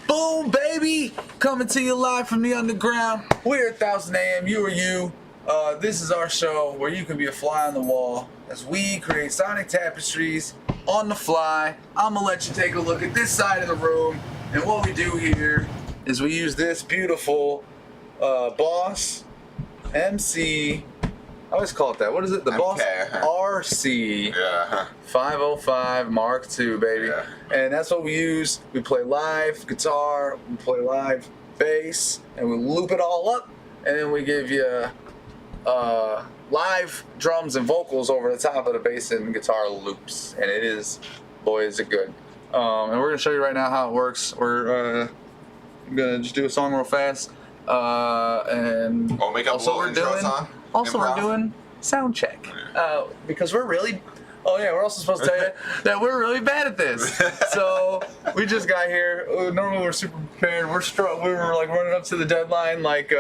Boom, baby! Coming to you live from the underground. We're 1000 AM, you are you. This is our show where you can be a fly on the wall as we create sonic tapestries on the fly. I'm gonna let you take a look at this side of the room. And what we do here is we use this beautiful Boss MC. I always call it that. What is it? The MK. Boss RC 505 Mark II, baby. Yeah. And that's what we use. We play live guitar, we play live bass, and we loop it all up, and then we give you live drums and vocals over the top of the bass and guitar loops. And it is, boy, is it good. And we're going to show you right now how it works. We're going to just do a song real fast. And we'll make up also a little intro song. we're doing sound check because we're really. Oh yeah, we're also supposed to tell you that we're really bad at this. So we just got here. Normally we're super prepared. We were like running up to the deadline, like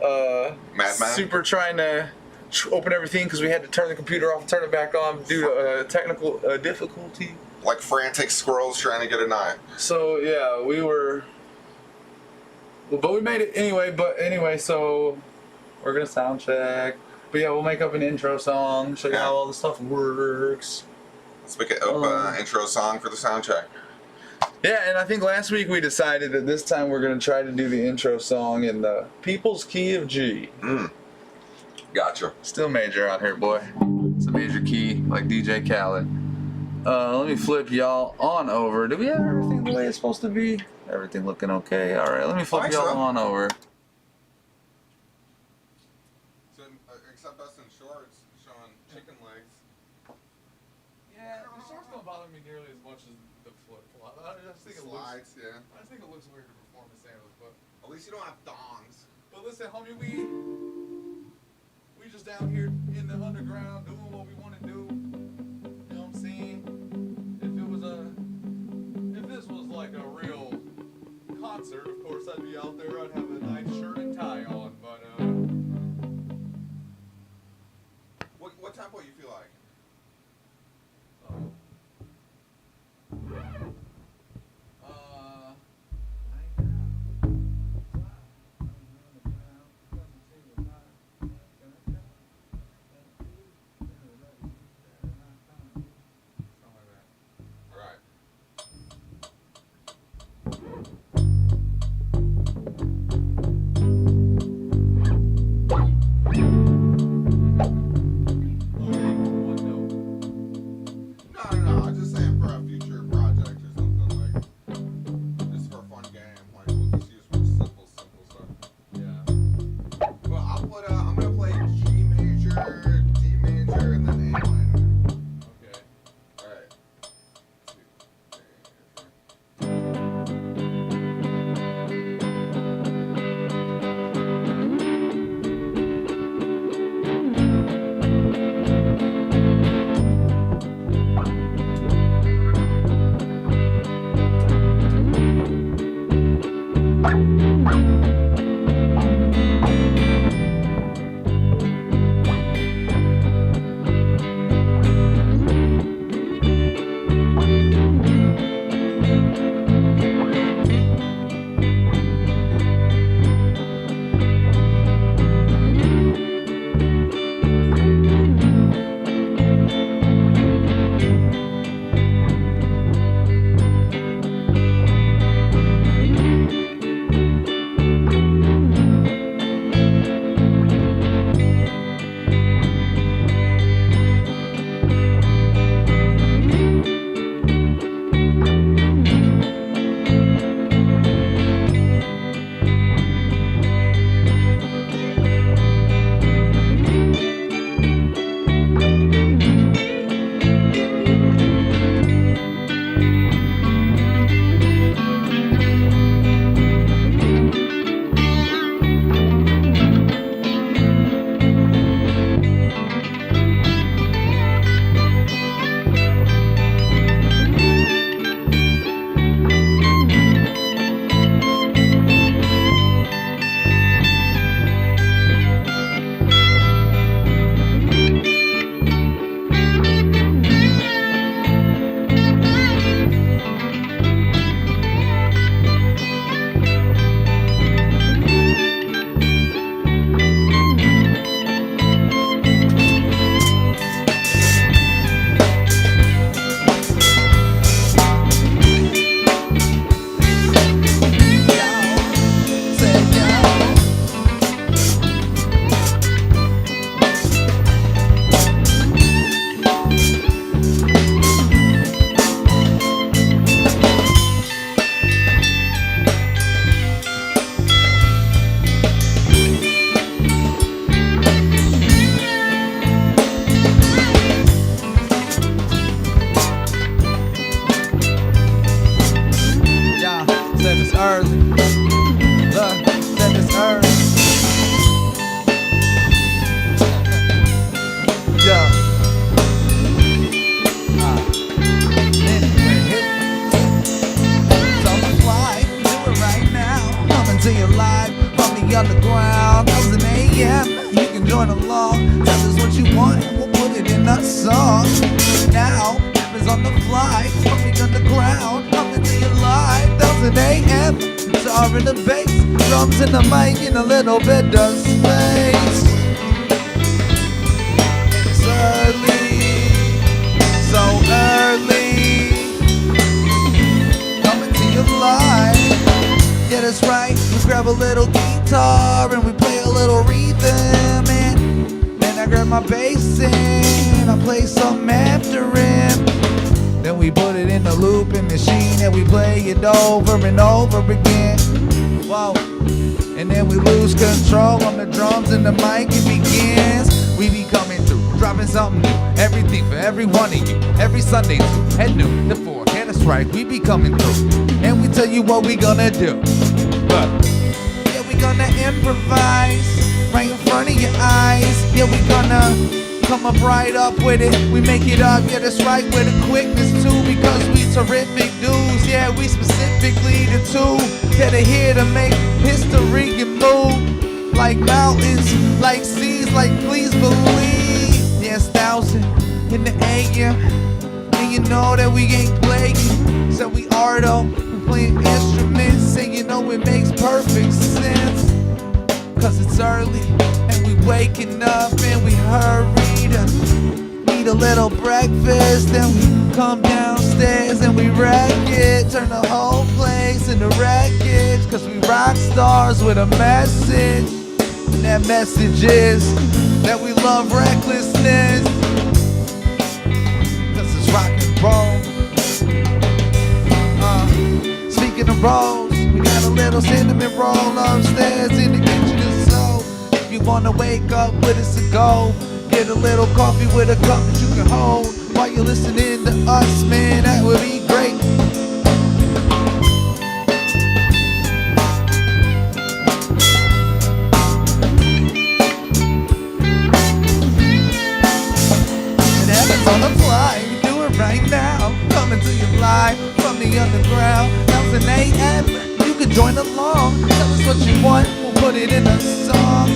Madman. super trying to open everything because we had to turn the computer off and turn it back on due to technical difficulty. Like frantic squirrels trying to get a nut. So yeah, we were. But we made it anyway. But anyway, so we're gonna sound check. But yeah, we'll make up an intro song, show you how all the stuff works. Let's make an intro song for the sound check. Yeah, and I think last week we decided that this time we're gonna try to do the intro song in the People's Key of G. Gotcha. Still major out here, boy. It's a major key, like DJ Khaled. Let me flip y'all on over. Do we have everything the way it's supposed to be? Everything looking okay? Alright, let me flip y'all on over. So, except us in shorts showing chicken legs. Yeah, the shorts don't bother me nearly as much as the flip flop. I just think Slides, yeah. I just think it looks weird to perform the sandals, but At least you don't have dongs. But listen, homie, we just down here in the underground doing what we want to do. You know what I'm saying? If this was like a real concert, of course I'd be out there. I'd have a nice shirt and tie on, but What tempo you feel like? along. Tell us what you want and we'll put it in a song. Now, rappers on the fly, from the underground, coming to you live. 1000 AM, guitar in the bass, drums in the mic, and a little bit of space. It's early, so early, coming to you live. Yeah, that's right, we grab a little guitar and we play a little rhythm, and then I grab my bass and I play something after him. Then we put it in the looping machine and we play it over and over again. Whoa. And then we lose control on the drums and the mic, it begins. We be coming through, dropping something new, everything for every one of you. Every Sunday 2 and noon to 4, yeah that's right, we be coming through. And we tell you what we gonna do. But yeah, we gonna improvise right in front of your eyes. Yeah, we gonna come up right up with it. We make it up, yeah that's right, with a quickness too. Because we terrific dudes, yeah we specifically the two that are here to make history and move. Like mountains, like seas, like please believe. Yes, 1000 in the AM, and you know that we ain't playing. So we are though, we playing instruments, and you know it makes perfect sense. Cause it's early, and we waking up, and we hurry to eat a little breakfast. Then we come downstairs and we wreck it, turn the whole place into wreckage. Cause we rock stars with a message, and that message is that we love recklessness. Cause it's rock and roll. Speaking of rolls, we got a little cinnamon roll upstairs in the kitchen. And so if you wanna wake up with us to go, get a little coffee with a cup that you can hold while you're listening to us, man, that would be great. It happens on the fly, we do it right now. Coming to you live from the underground. 1000 AM, you can join along. Tell us what you want, we'll put it in a song.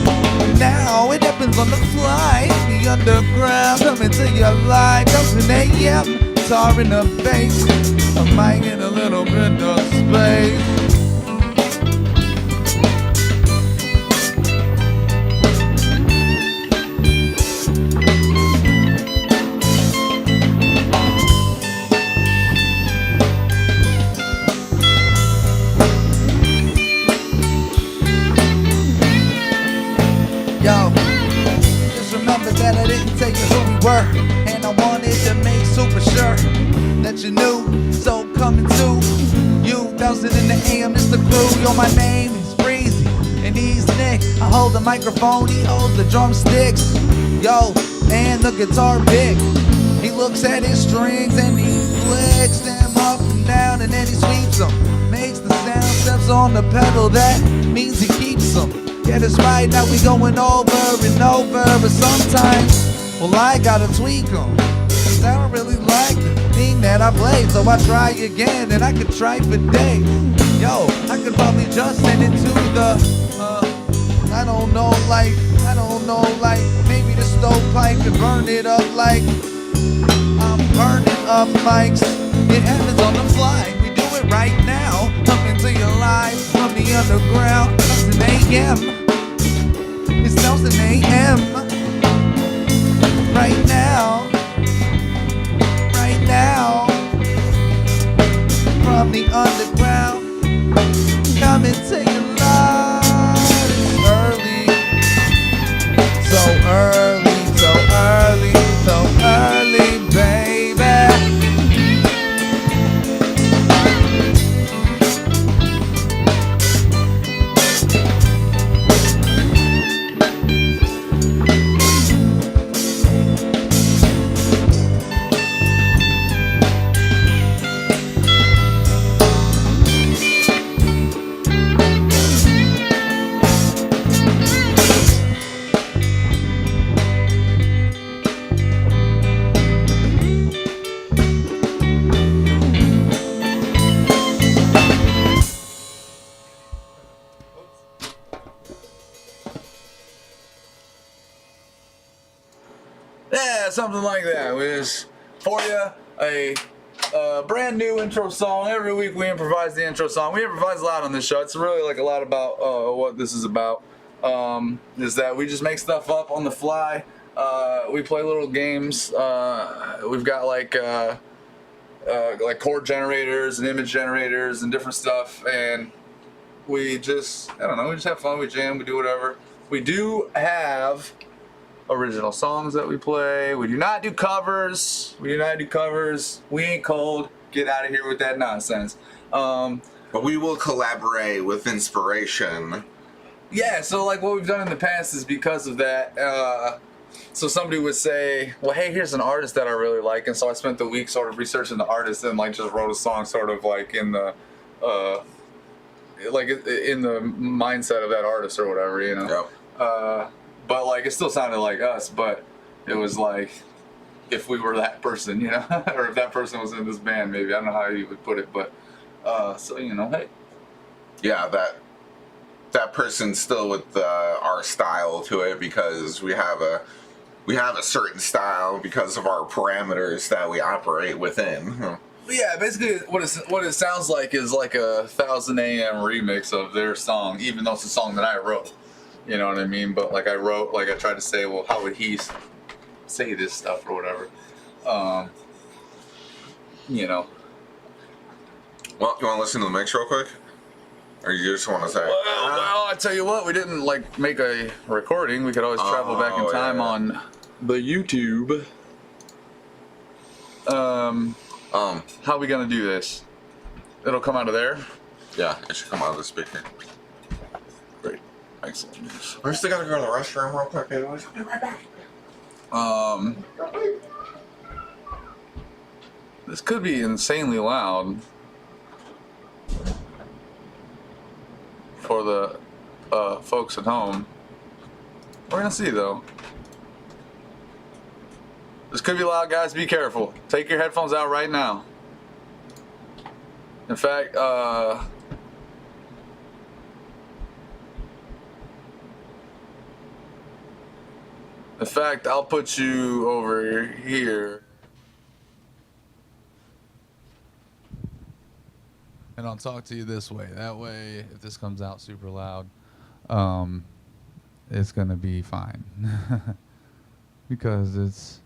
Now it happens on the fly, the underground, coming to your live. 1000 AM, guitar in the bass, a mic and a little bit of space. Yo, just remember that I didn't tell you who we were, and I wanted to make super sure that you knew. So coming to you, 1000 in the AM, it's the crew. Yo, my name is Freezy, and he's Nick. I hold the microphone, he holds the drumsticks. Yo, and the guitar big. He looks at his strings and he flicks them up and down, and then he sweeps them. Makes the sound, steps on the pedal, that means he keeps them. Yeah, that's right, now we going over and over. But sometimes, well, I gotta tweak them, cause I don't really like the thing that I play. So I try again, and I could try for days. Yo, I could probably just send it to the, I don't know, like, maybe the stovepipe could burn it up like I'm burning up mics. It happens on the fly, we do it right now. Coming to you live from the underground. 1000 AM, it's 1000 AM. Right now, from the underground, coming to you live. It's early, so early, so early, so early, baby. Yeah, something like that. We just for you a brand new intro song. Every week we improvise the intro song. We improvise a lot on this show. It's really like a lot about what this is about. Is that we just make stuff up on the fly. We play little games. We've got like chord generators and image generators and different stuff, and we just we just have fun. We jam. We do whatever. We do have original songs that we play. We do not do covers. We ain't cold. Get out of here with that nonsense. But we will collaborate with inspiration. Yeah, so like what we've done in the past is because of that. So somebody would say, well, hey, here's an artist that I really like. And so I spent the week sort of researching the artist and like just wrote a song sort of like in the mindset of that artist or whatever, you know? Yep. But like it still sounded like us, but it was like if we were that person, you know, or if that person was in this band, maybe. I don't know how you would put it, but so you know, hey. Yeah, that person's still with our style to it because we have a certain style because of our parameters that we operate within. Yeah, basically what it sounds like is like a 1000 AM remix of their song, even though it's a song that I wrote. You know what I mean? But like I tried to say, well, how would he say this stuff or whatever? You know. Well, you want to listen to the mix real quick? Or you just want to say? Well, I tell you what, we didn't like make a recording. We could always travel back in time on the YouTube. How are we gonna do this? It'll come out of there? Yeah, it should come out of the speaker. Great. Excellent. I just gotta go to the restroom real quick, anyways. I'll be right back. This could be insanely loud for the folks at home. We're gonna see though. This could be loud, guys. Be careful. Take your headphones out right now. In fact, I'll put you over here. And I'll talk to you this way. That way, if this comes out super loud, it's gonna be fine. Because it's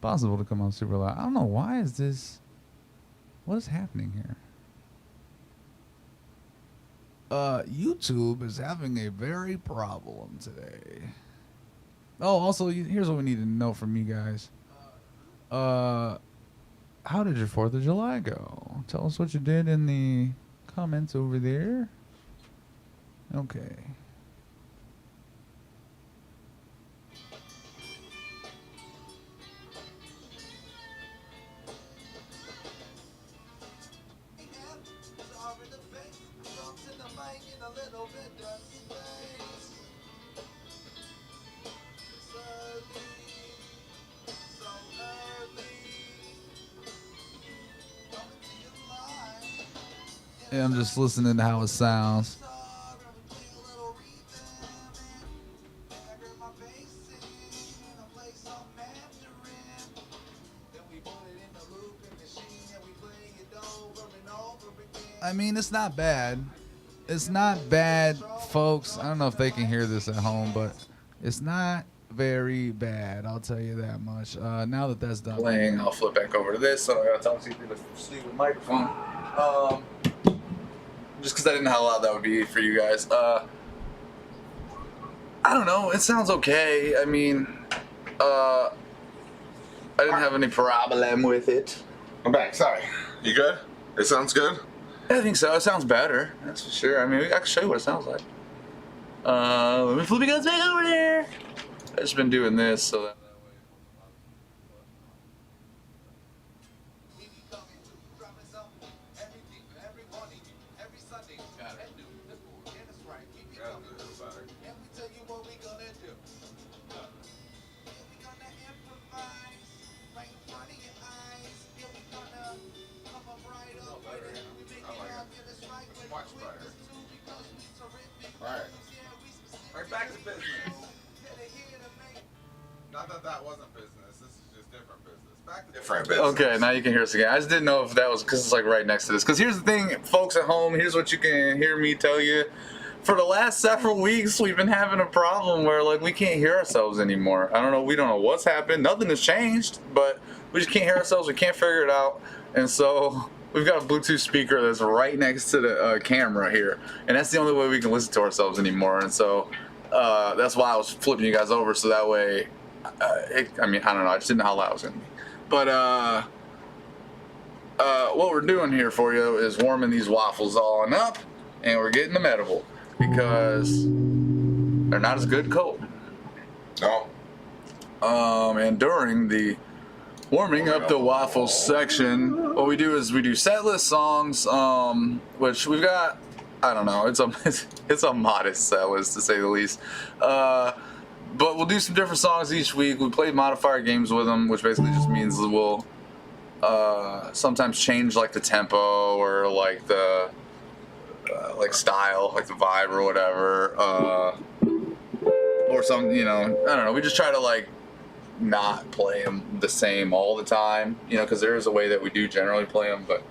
possible to come out super loud. I don't know, why is this... What is happening here? YouTube is having a very problem today. Oh, also, here's what we need to know from you guys. How did your 4th of July go? Tell us what you did in the comments over there. Okay. Yeah, I'm just listening to how it sounds. I mean, it's not bad. It's not bad, folks. I don't know if they can hear this at home, but it's not very bad. I'll tell you that much. Now that that's done playing, I'll flip back over to this. So I gotta talk to you through the stupid microphone. Just because I didn't know how loud that would be for you guys. I don't know. It sounds okay. I mean, I didn't have any problem with it. I'm back. Sorry. You good? It sounds good? I think so. It sounds better. That's for sure. I mean, I can show you what it sounds like. Let me flip you guys back over there. I've just been doing this so that way. Alright. Alright, back to business. Not Not that that wasn't business. This is just different business. Back to different business. Okay, now you can hear us again. I just didn't know if that was because it's like right next to this. Because here's the thing, folks at home. Here's what you can hear me tell you. For the last several weeks, we've been having a problem where like we can't hear ourselves anymore. I don't know. We don't know what's happened. Nothing has changed, but we just can't hear ourselves. We can't figure it out, and so we've got a Bluetooth speaker that's right next to the camera here, and that's the only way we can listen to ourselves anymore. And so that's why I was flipping you guys over so that way. I mean, I don't know. I just didn't know how loud it was gonna be, but what we're doing here for you is warming these waffles on up, and we're getting them edible. Because they're not as good cold. No. And during the warming up the waffle section, what we do is we do set list songs, which we've got. I don't know. It's a modest set list to say the least. But we'll do some different songs each week. We play modifier games with them, which basically just means that we'll sometimes change like the tempo or like the like style, like the vibe or whatever, or some, you know, I don't know. We just try to like not play them the same all the time, you know, because there is a way that we do generally play them, but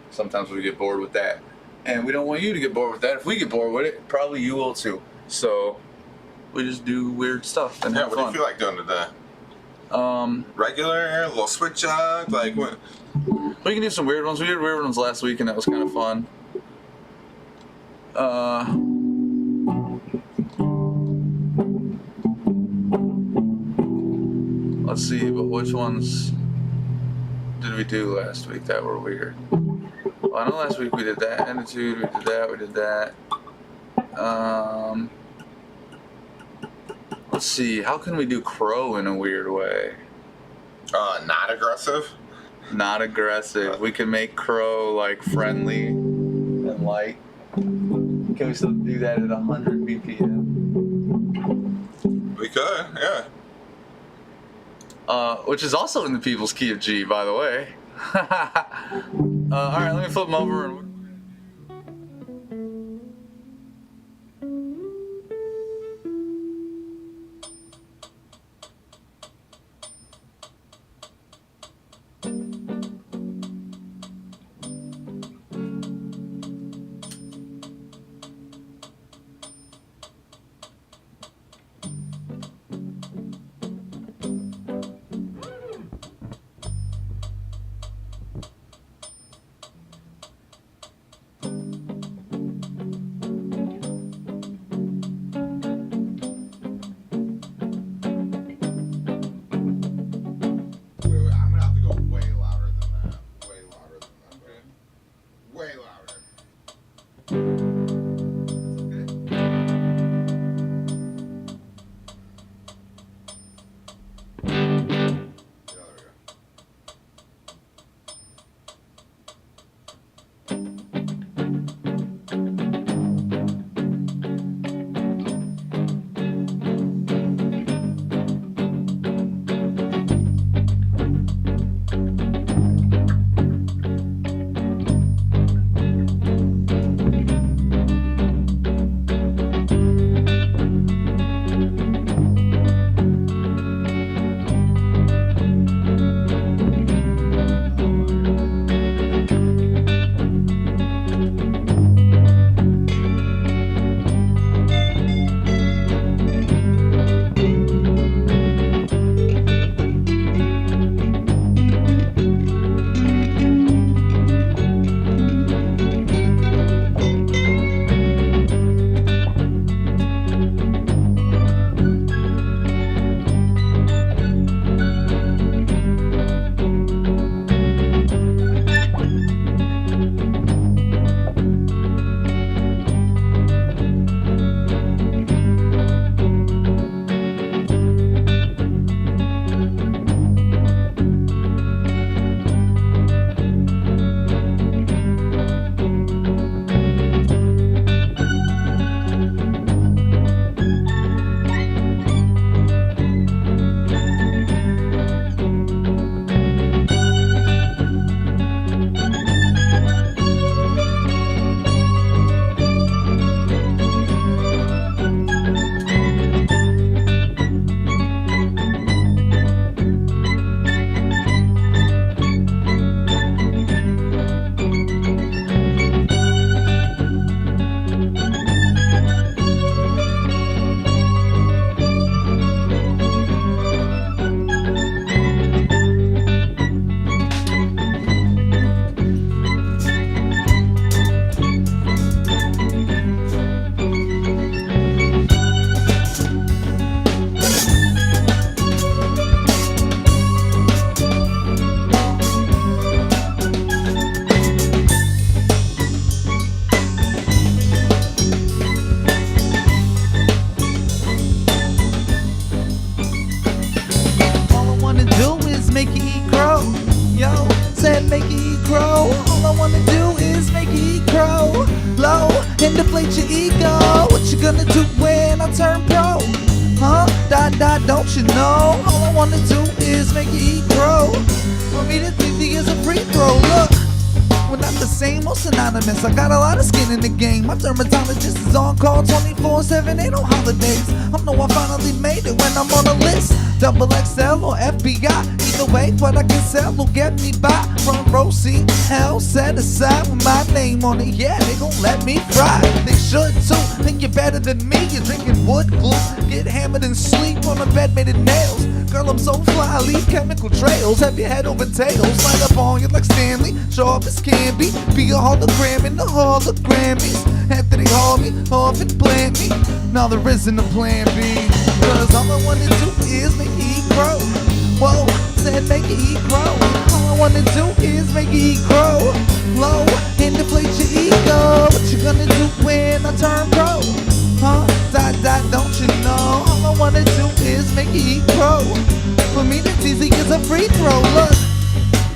sometimes we get bored with that, and we don't want you to get bored with that. If we get bored with it, probably you will too. So we just do weird stuff and have What fun. do you feel like doing today? Regular, a little switch up, like what? We can do some weird ones. We did weird ones last week, and that was kind of fun. Let's see, but which ones did we do last week that were weird? Well, I know last week we did that attitude, we did that. Let's see, how can we do crow in a weird way? Not aggressive. Not aggressive. We can make crow like friendly and light. Can we still do that at 100 BPM? We could, yeah. Which is also in the people's key of G, by the way. Alright, let me flip them over and... said make it grow. All I wanna do is make it grow. Low and deflate your ego. What you gonna do when I turn pro? Huh? Don't you know? All I wanna do is make it grow. For me to think is a free throw. Look, we're not the same or synonymous. I got a lot of skin in the game. My dermatologist is on call 24/7. Ain't no holidays. I know I finally made it when I'm on a list. Double XL or FBI. Either way, what I can sell will get me by. Front row seat, hell set aside with my name on it. Yeah, they gon' let me fry. They should too. Think you're better than me. You're drinking wood glue. Get hammered and sleep on a bed made of nails. Girl, I'm so fly, I leave chemical trails. Have your head over tails. Line up on you like Stanley. Sharp as can be. Be a hologram in the Hall of Grammys. After they haul me off and plant me. Now there isn't a plan B. Cause all I wanna do is make it grow. Whoa, said make it grow. All I wanna do is make it grow. Low and deflate your ego. What you gonna do when I turn pro? Huh? Don't you know? All I wanna do is make it grow. For me that's easy as a free throw. Look,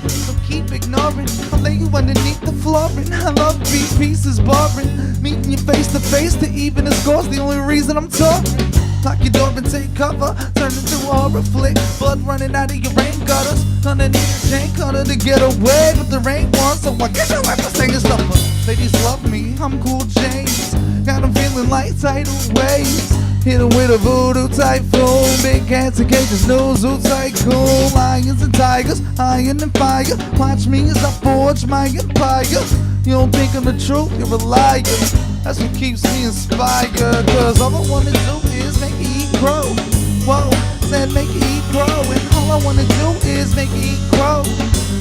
so keep ignoring. I'll lay you underneath the flooring. I love beat pieces boring. Meeting you face to face to even the score's the only reason I'm talking. Lock your door and take cover. Turn into a horror flick. Blood running out of your rain gutters. Underneath the chain cutter to get away with the rain one. So I guess I'll have to sing a summer. Ladies love me, I'm cool James. Got 'em feeling like tidal waves. Hit 'em with a voodoo typhoon. Big cats and cages, no zoo tycoon. Lions and tigers, iron and fire. Watch me as I forge my empire. You don't think I'm the truth, you're a liar. That's what keeps me inspired. Cause all I wanna do is make it grow. Whoa, said make it grow. And all I wanna do is make it grow.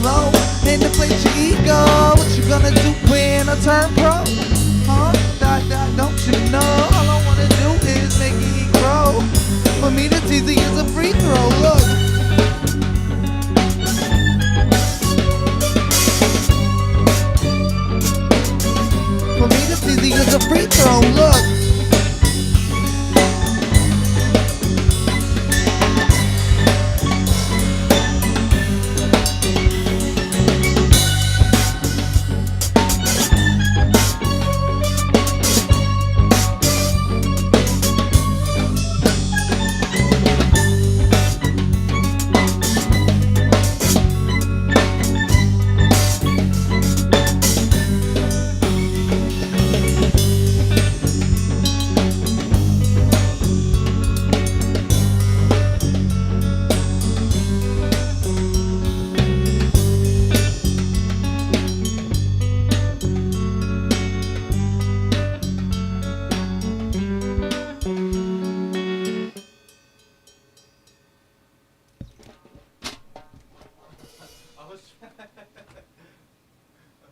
Low and deflate your ego. What you gonna do when I turn pro? Huh? Don't you know? All I wanna do is make it grow. For me that's easy as a free throw. Look, for me that's easy as a free throw. Look,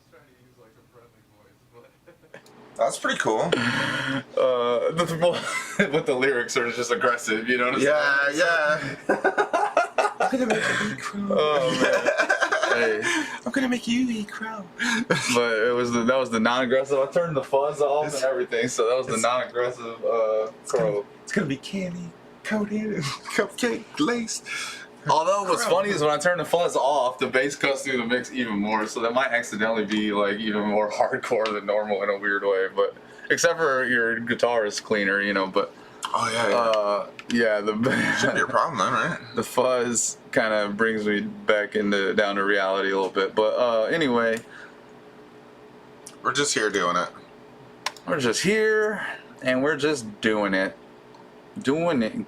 trying to use like a friendly voice, but That's pretty cool. but the lyrics are just aggressive, you know what I'm saying? Yeah. I'm gonna make you eat crow. Oh man. Hey. I'm gonna make you eat crow. But that was the non-aggressive. I turned the fuzz off and everything, so that was the non-aggressive crow. It's gonna be candy coated, cupcake laced. Although what's Crow. funny is when I turn the fuzz off, the bass cuts through the mix even more, so that might accidentally be like even more hardcore than normal in a weird way. But except for your guitar is cleaner, you know. But Oh yeah. Shouldn't be a the problem then, right? the fuzz kind of brings me back down to reality a little bit. But anyway, We're just here doing it. we're just here and we're just doing it. Doing it. Well,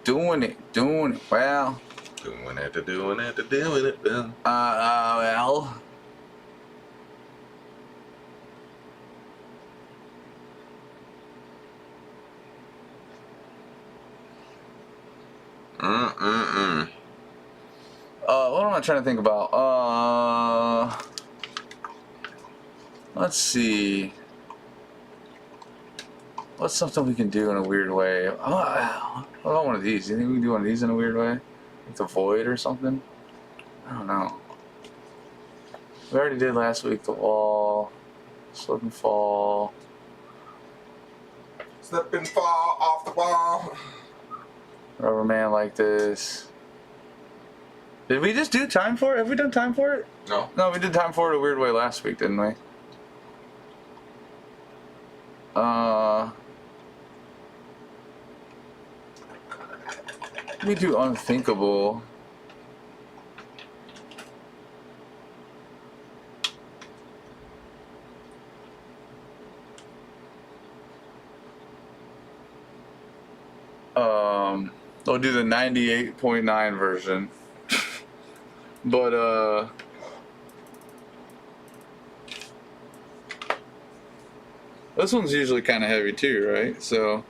Doing it. well. What am I trying to think about? Let's see. What's something we can do in a weird way? What about one of these? You think we can do one of these in a weird way? Like the void or something? I don't know. We already did last week the wall. Slip and fall. Slip and fall off the wall. Rubber man like this. Did we just do time for it? Have we done time for it? No. No, we did time for it a weird way last week, didn't we? We do unthinkable. We'll do the 98.9 version. But this one's usually kind of heavy too, right? So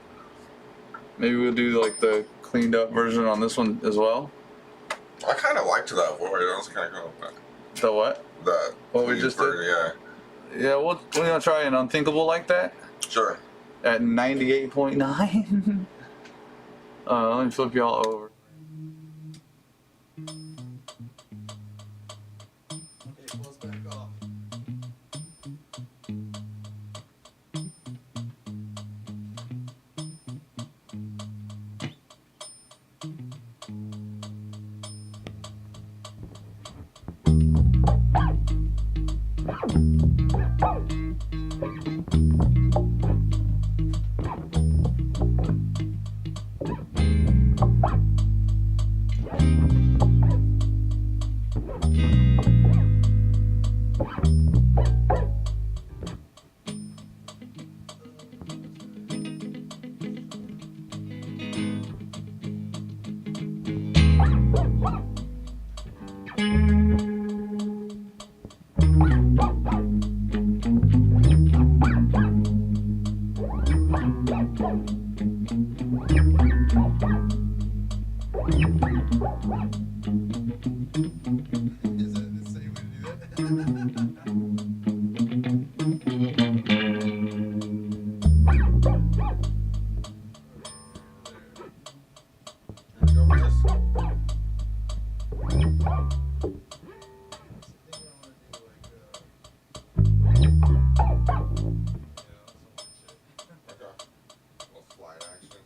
maybe we'll do like the cleaned up version on this one as well. I kind of liked that void. That was kind of cool. The what? The What we clean just version, did? Yeah, we're gonna try an unthinkable like that Yeah. Sure. at 98.9. Let me flip y'all over. Okay, close back off. Is that the same way to do that? Go for this. Okay. Little slide action.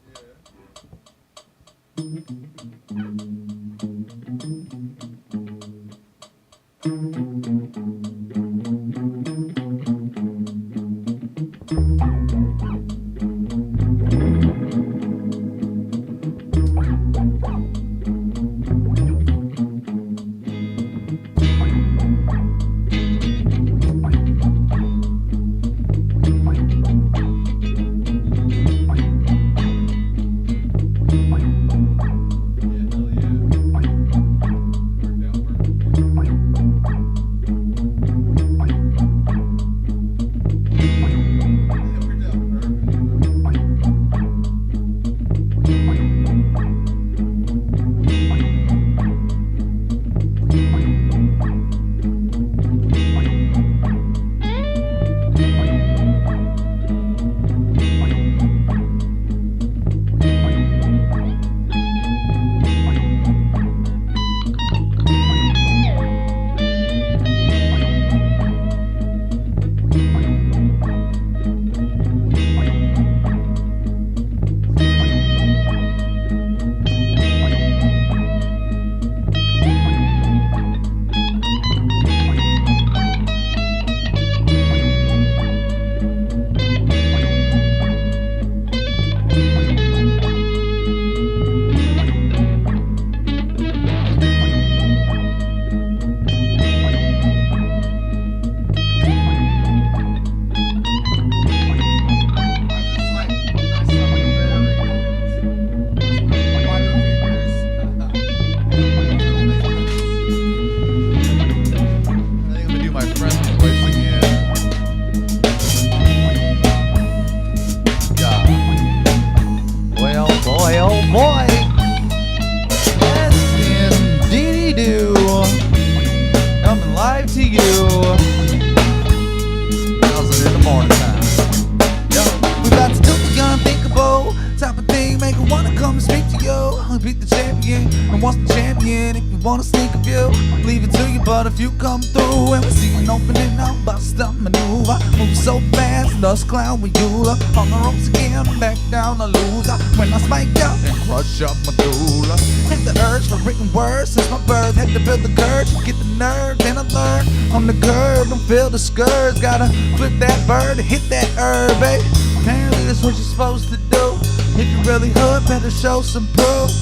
wanna sneak a view. Leave it to you, but if you come through and we see an opening, I'll bust a maneuver. Move so fast, dust cloud with you. On the ropes again, back down a loser. When I spike up and crush up my doula. Hit the urge for written words since my birth. Had to build the courage to get the nerve. Then I learned on the curve, don't feel the scourge. Gotta flip that bird and hit that herb, babe. Apparently that's what you're supposed to do. If you really hood, better show some proof.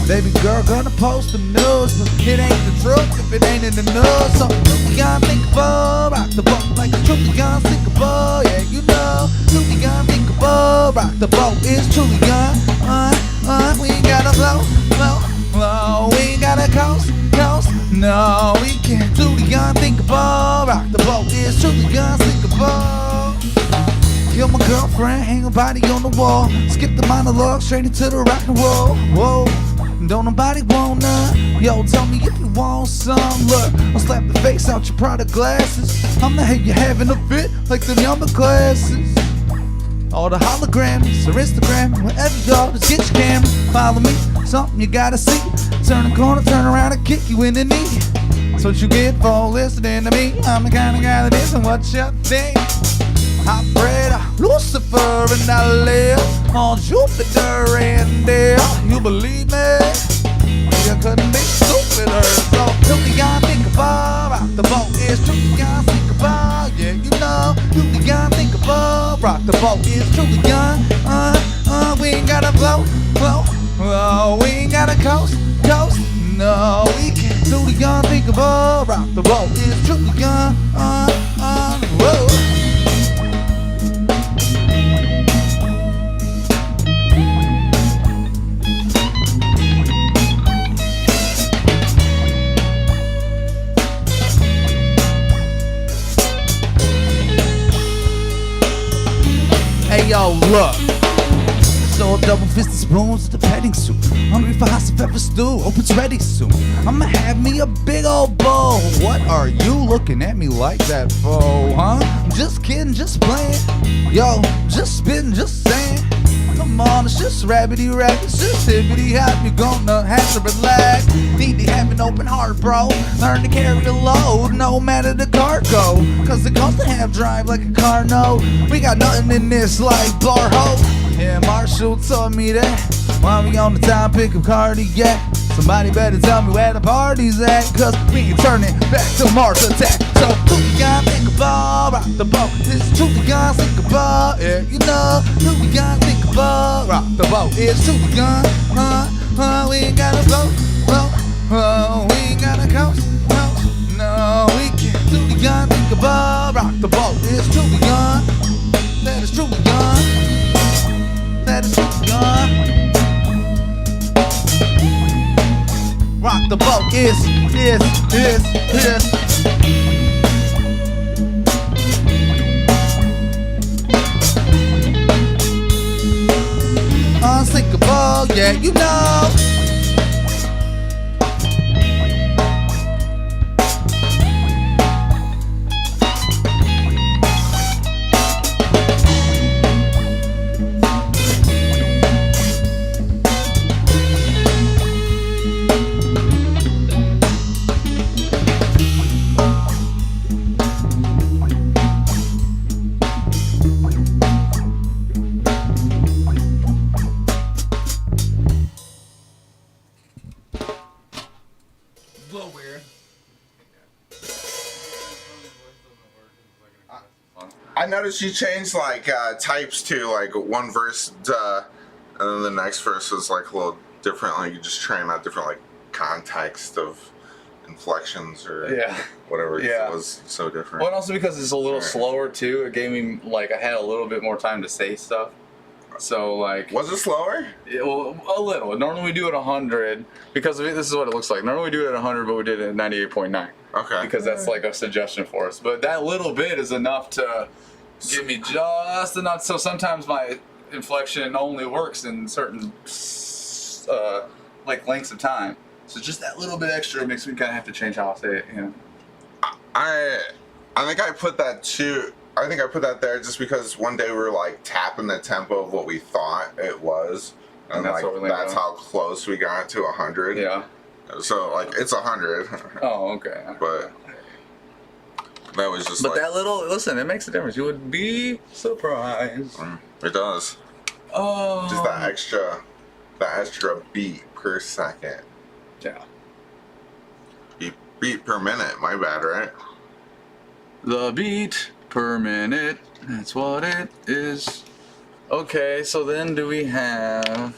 Baby girl gonna post the news, but it ain't the truth if it ain't in the news. So you gotta think about rock the boat like it's truly gonna sink a boat. Yeah, you know, truly gonna think about rock the boat is truly gone. We ain't gotta flow. We ain't gotta coast. No, we can't. Truly gonna think about rock the boat is truly gonna sink a boat. Kill my girlfriend, hang her body on the wall. Skip the monologue, straight into the rock and roll. Whoa, don't nobody want none. Yo, tell me if you want some. Look, I'll slap the face out your Prada glasses. I'm the hate you having a fit like the number classes. All the holograms or Instagram, wherever y'all, just get your camera. Follow me, something you gotta see. Turn the corner, turn around and kick you in the knee. That's what you get for listening to me. I'm the kind of guy that isn't what you think. I bred Lucifer and I live on Jupiter and there. You believe me? You couldn't be stupider. So truly gonna think about rock the boat is truly gonna think about. Yeah, you know, truly gonna think about rock the boat is truly gonna. We ain't gotta flow. We ain't gotta coast. No, we can't. Truly gonna think about rock the boat is truly gonna. Whoa. Hey yo, look. So double-fisted spoons with the petting suit. Hungry for hot pepper stew. Hope it's ready soon. I'ma have me a big old bowl. What are you looking at me like that for, huh? I'm just kidding, just playing. Yo, just spitting, just saying. Come on, it's just rabbity rap, it's just hippity hop. You're gonna have to relax. Need to have an open heart, bro. Learn to carry a load, no matter the cargo. Cause it costs to have drive like a car, no. We got nothing in this like bar ho. Yeah, Marshall told me that. While we on the topic of cardiac, somebody better tell me where the party's at. Cause we can turn it back to Mars attack. So truly gonna think about rock the boat. It's truly gonna think about. Yeah, you know, truly gonna think about rock the boat. It's truly gonna. We ain't gotta flow. We ain't gotta coast. No, we can't. Truly gonna think about rock the boat. It's truly gonna. That is truly gonna. That is truly gonna. Rock the boat is. Unsinkable, yeah, you know. A little weird. I noticed you changed like types to like one verse, and then the next verse was like a little different. Like you just trying out different like context of inflections or whatever. Yeah. It was so different. Well, and also because it's a little Right. slower too. It gave me like I had a little bit more time to say stuff. So like. Was it slower? Yeah, well, a little. Normally we do it 100 because this is what it looks like. Normally we do it at 100, but we did it at 98.9 Okay. because that's like a suggestion for us. But that little bit is enough to give me just enough. So sometimes my inflection only works in certain like lengths of time. So just that little bit extra makes me kind of have to change how I say it. You know. I think I put that too. I think I put that there just because one day we were like tapping the tempo of what we thought it was, and that's like what we landed that's on. how close we got to 100. Yeah. So like it's 100, Oh, okay. but that was just But like that little, listen, it makes a difference. You would be surprised. it does. Oh. Just that extra beat per second. Yeah. Beat per minute. My bad, right? The beat per minute. That's what it is. Okay, so then do we have...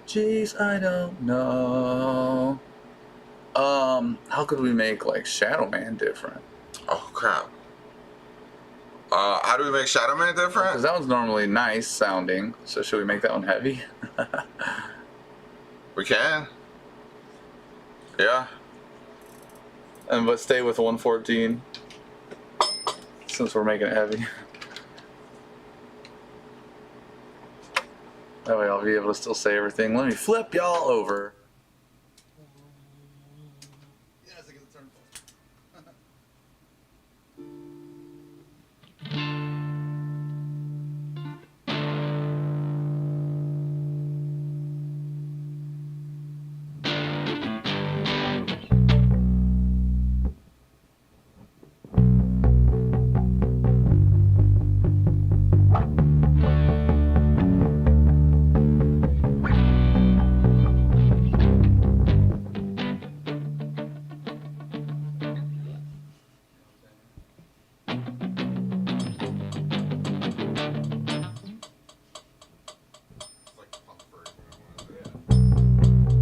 Jeez, I don't know. How could we make like Shadow Man different? Oh crap. How do we make Shadow Man Because different? that one's normally nice sounding. So should we make that one heavy? We can. Yeah. But stay with 114 since we're making it heavy. That way I'll be able to still say everything. Let me flip y'all over. Yes, I get the turn. It's like the pump version of it.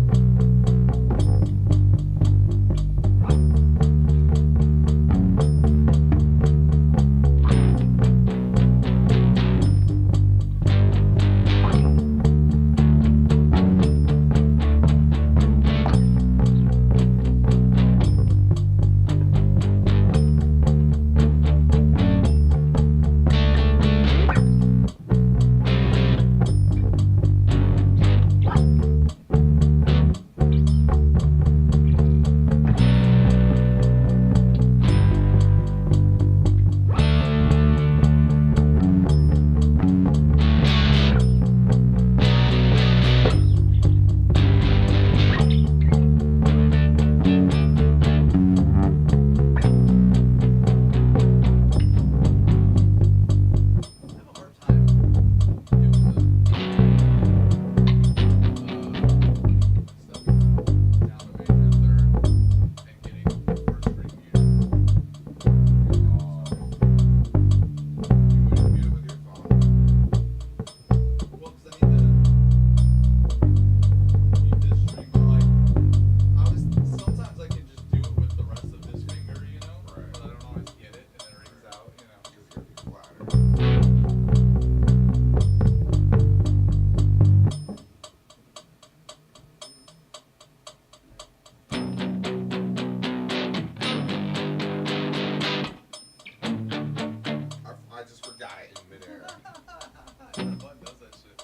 I just forgot it in midair. What does that shit?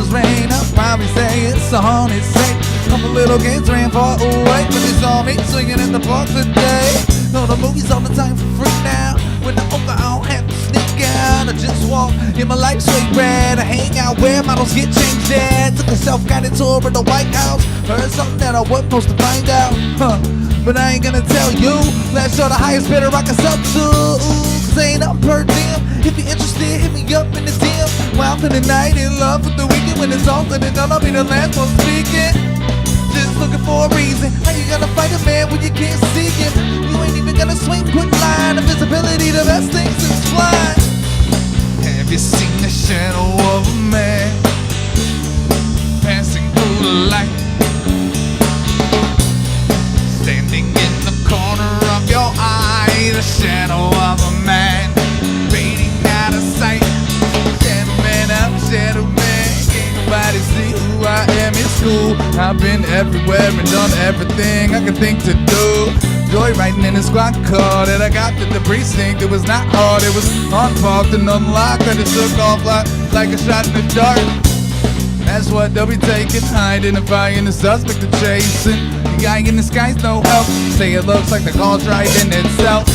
shoulders rain. I'll probably say it's a haunted sight. Couple little kids ran far away when they saw me swinging in the park today. No, the movies all the time for free now. When I'm over, I don't have to sneak out. I just walk in my life straight red. I hang out where models get changed at. Took a self-guided tour of the White House. Heard something that I wasn't supposed to find out. But I ain't gonna tell you. Let's show the highest bidder I can sell to. Cause ain't nothing per diem. If you're interested, hit me up in the DM. Wild for the night, in love with the weekend. When it's all said and done, I'll be the last one speaking. Just looking for a reason. How you gonna fight a man when you can't see him? You ain't even gonna swing quick line. Invisibility, the best thing since flying. Have you seen the shadow of a man passing through the light? Standing in the corner of your eye, the shadow of a man fading out of sight. Shadow man, I'm shadow man. Can't nobody see who I am in school. I've been everywhere and done everything I could think to do. Joyriding in a squad car that I got to the precinct. It was not hard, it was unparked and unlocked. I just took off like a shot in the dark. That's what they'll be taking, identifying the suspect they're chasing. The guy in the sky's no help. Say it looks like the car's driving itself.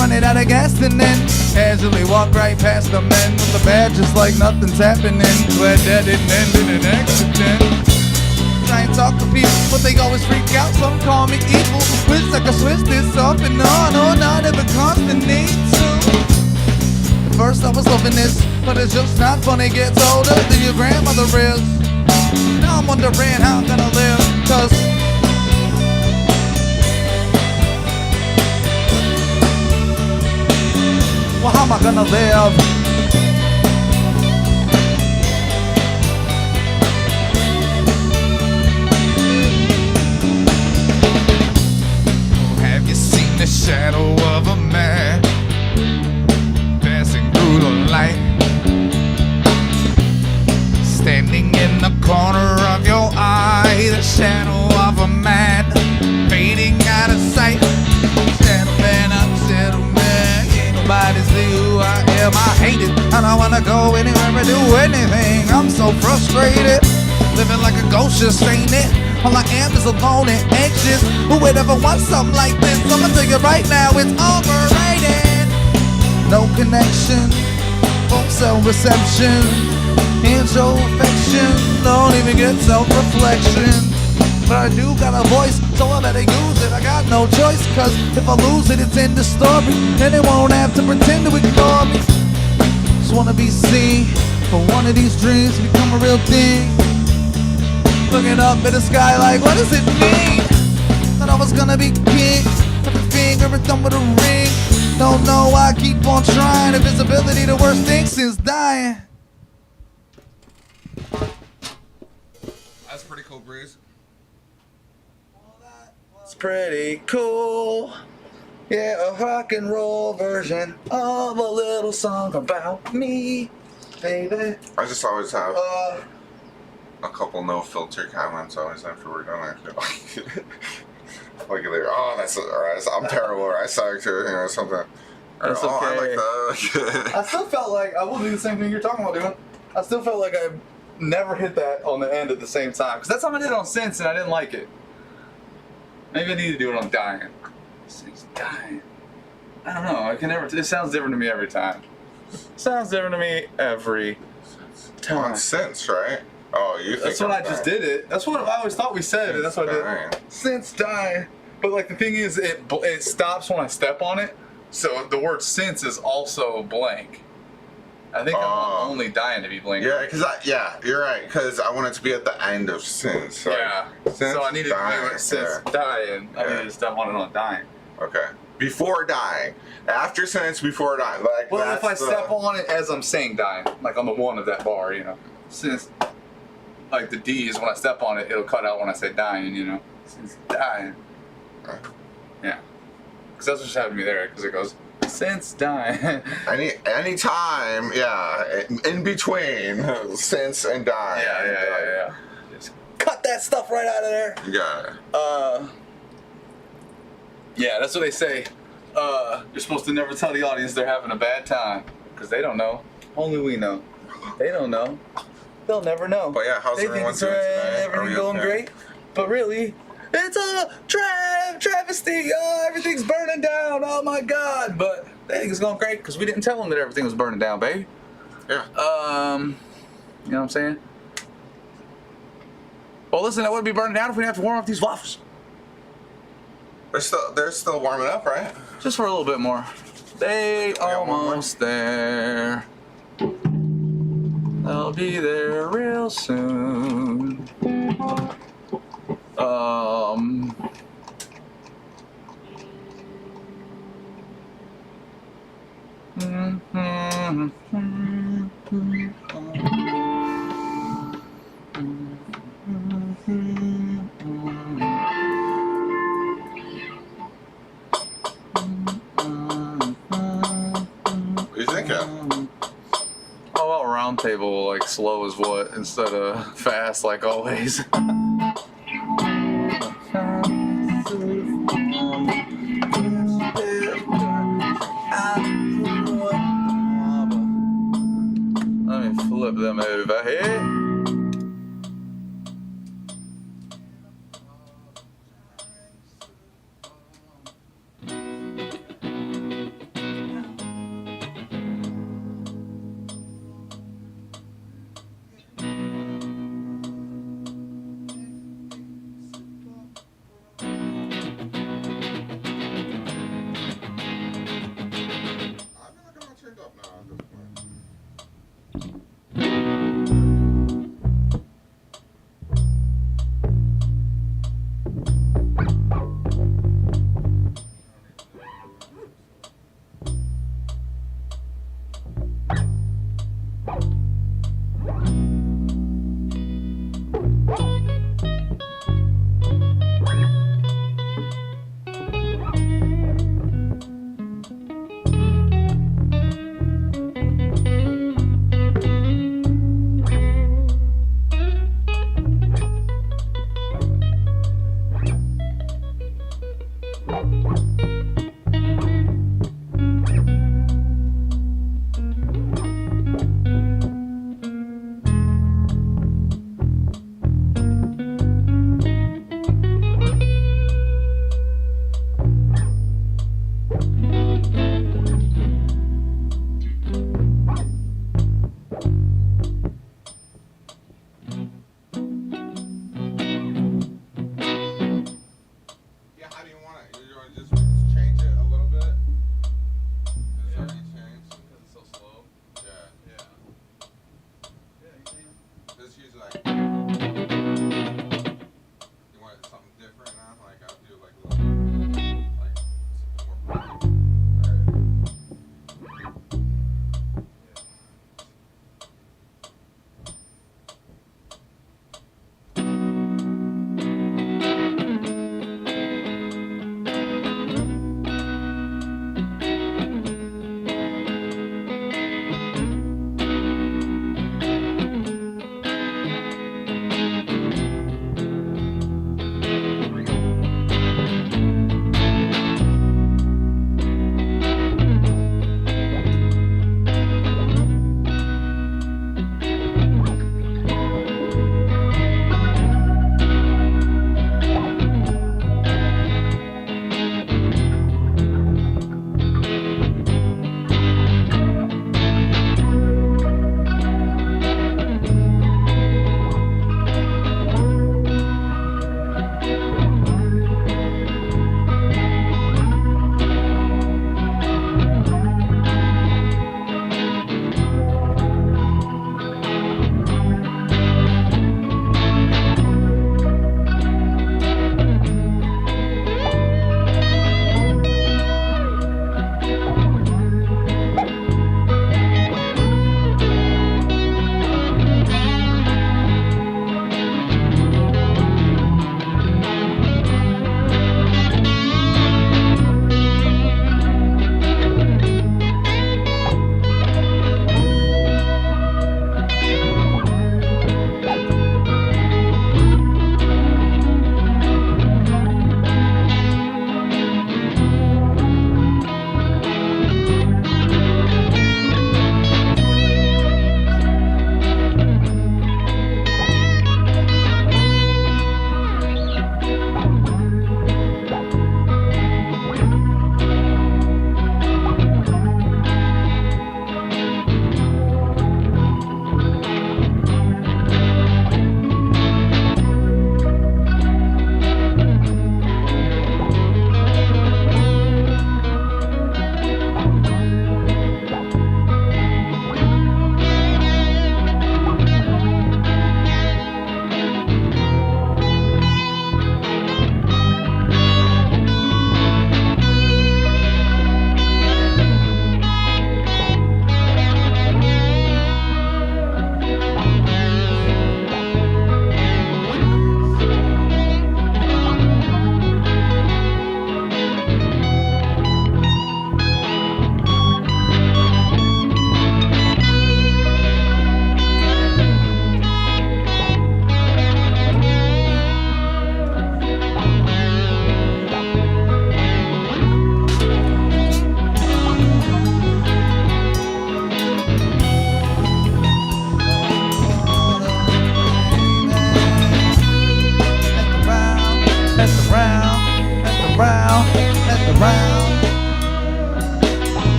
Running out of gas and then casually walk right past the men with the badges like nothing's happening. Glad that didn't end in an accident. Try and talk to people, but they always freak out. Some call me evil. Wish I could switch this off and on if it costs the need to. At first I was loving this, but it's just not fun. It gets older than your grandmother is. Now I'm wondering how I'm gonna live, cause well, how am I gonna live? Have you seen the shadow of a man passing through the light? Standing in the corner of your eye, the shadow of a man fading out of sight. Shadow man, I'm shadow man. Ain't nobody see who I am. I hate it. I don't wanna go anywhere or do anything. I'm so frustrated. Living like a ghost, just ain't it. All I am is alone and anxious. Who would ever want something like this? I'ma tell you right now, it's overrated. No connection, full self-reception, introspection, don't even get self-reflection. But I do got a voice, so I better use it. I got no choice, cause if I lose it, it's in the story. And they won't have to pretend to ignore me. Just wanna be seen for one of these dreams to become a real thing. Looking up at the sky like, what does it mean? Thought I was gonna be king. Every finger and thumb with a ring. Don't know why I keep on trying. Invisibility, the worst thing since dying. That's pretty cool, Breeze. It's pretty cool. Yeah, a rock and roll version of a little song about me, baby. I just always have a couple no filter comments always after we're done. Actually, like they're, oh, that's alright. I'm terrible. Or I suck to you know something. That's oh, I okay. like that. I still felt like I will do the same thing you're talking about doing. I still felt like I never hit that on the end at the same time. Because that's how I did it on Sense and I didn't like it. Maybe I need to do it on Dying. It's Dying. I don't know. I can never. It sounds different to me every time. Sounds different to me every time. On Sense, right? Oh, you think That's when I just did it. That's what I always thought we said. And that's what I did. Since Dying. But like the thing is, it stops when I step on it. So the word since is also blank. I think I'm only dying to be blank. Yeah, you're right. Because I want it to be at the end of Since. Like, Yeah. Since So I needed Dying, to do it since dying. I needed to step on it on dying. Okay. Before dying. After Since, before dying. Like, Well, if I that's step on it as I'm saying dying, like on the one of that bar, you know, since like the D is when I step on it, it'll cut out when I say dying, you know, since dying. Okay. Yeah. Because that's what just happened to me there, because it goes, since dying. Any time, yeah, in between Since and Dying. Yeah. Just cut that stuff right out of there. Yeah. Yeah, that's what they say. You're supposed to never tell the audience they're having a bad time, because they don't know. Only we know. They don't know. they'll never know. But yeah, how's they think everyone it's doing today? Are everything we going okay? great, but really, it's a travesty. Oh, everything's burning down. Oh my God! But they think it's going great because we didn't tell them that everything was burning down, baby. Yeah. You know what I'm saying? Well, listen, I wouldn't be burning down if we didn't have to warm up these waffles. They're still warming up, right? Just for a little bit more. They got one more? almost there. They'll be there real soon. What are you thinking? Oh, well, round table, like slow as what instead of fast like always. Let me flip them over here.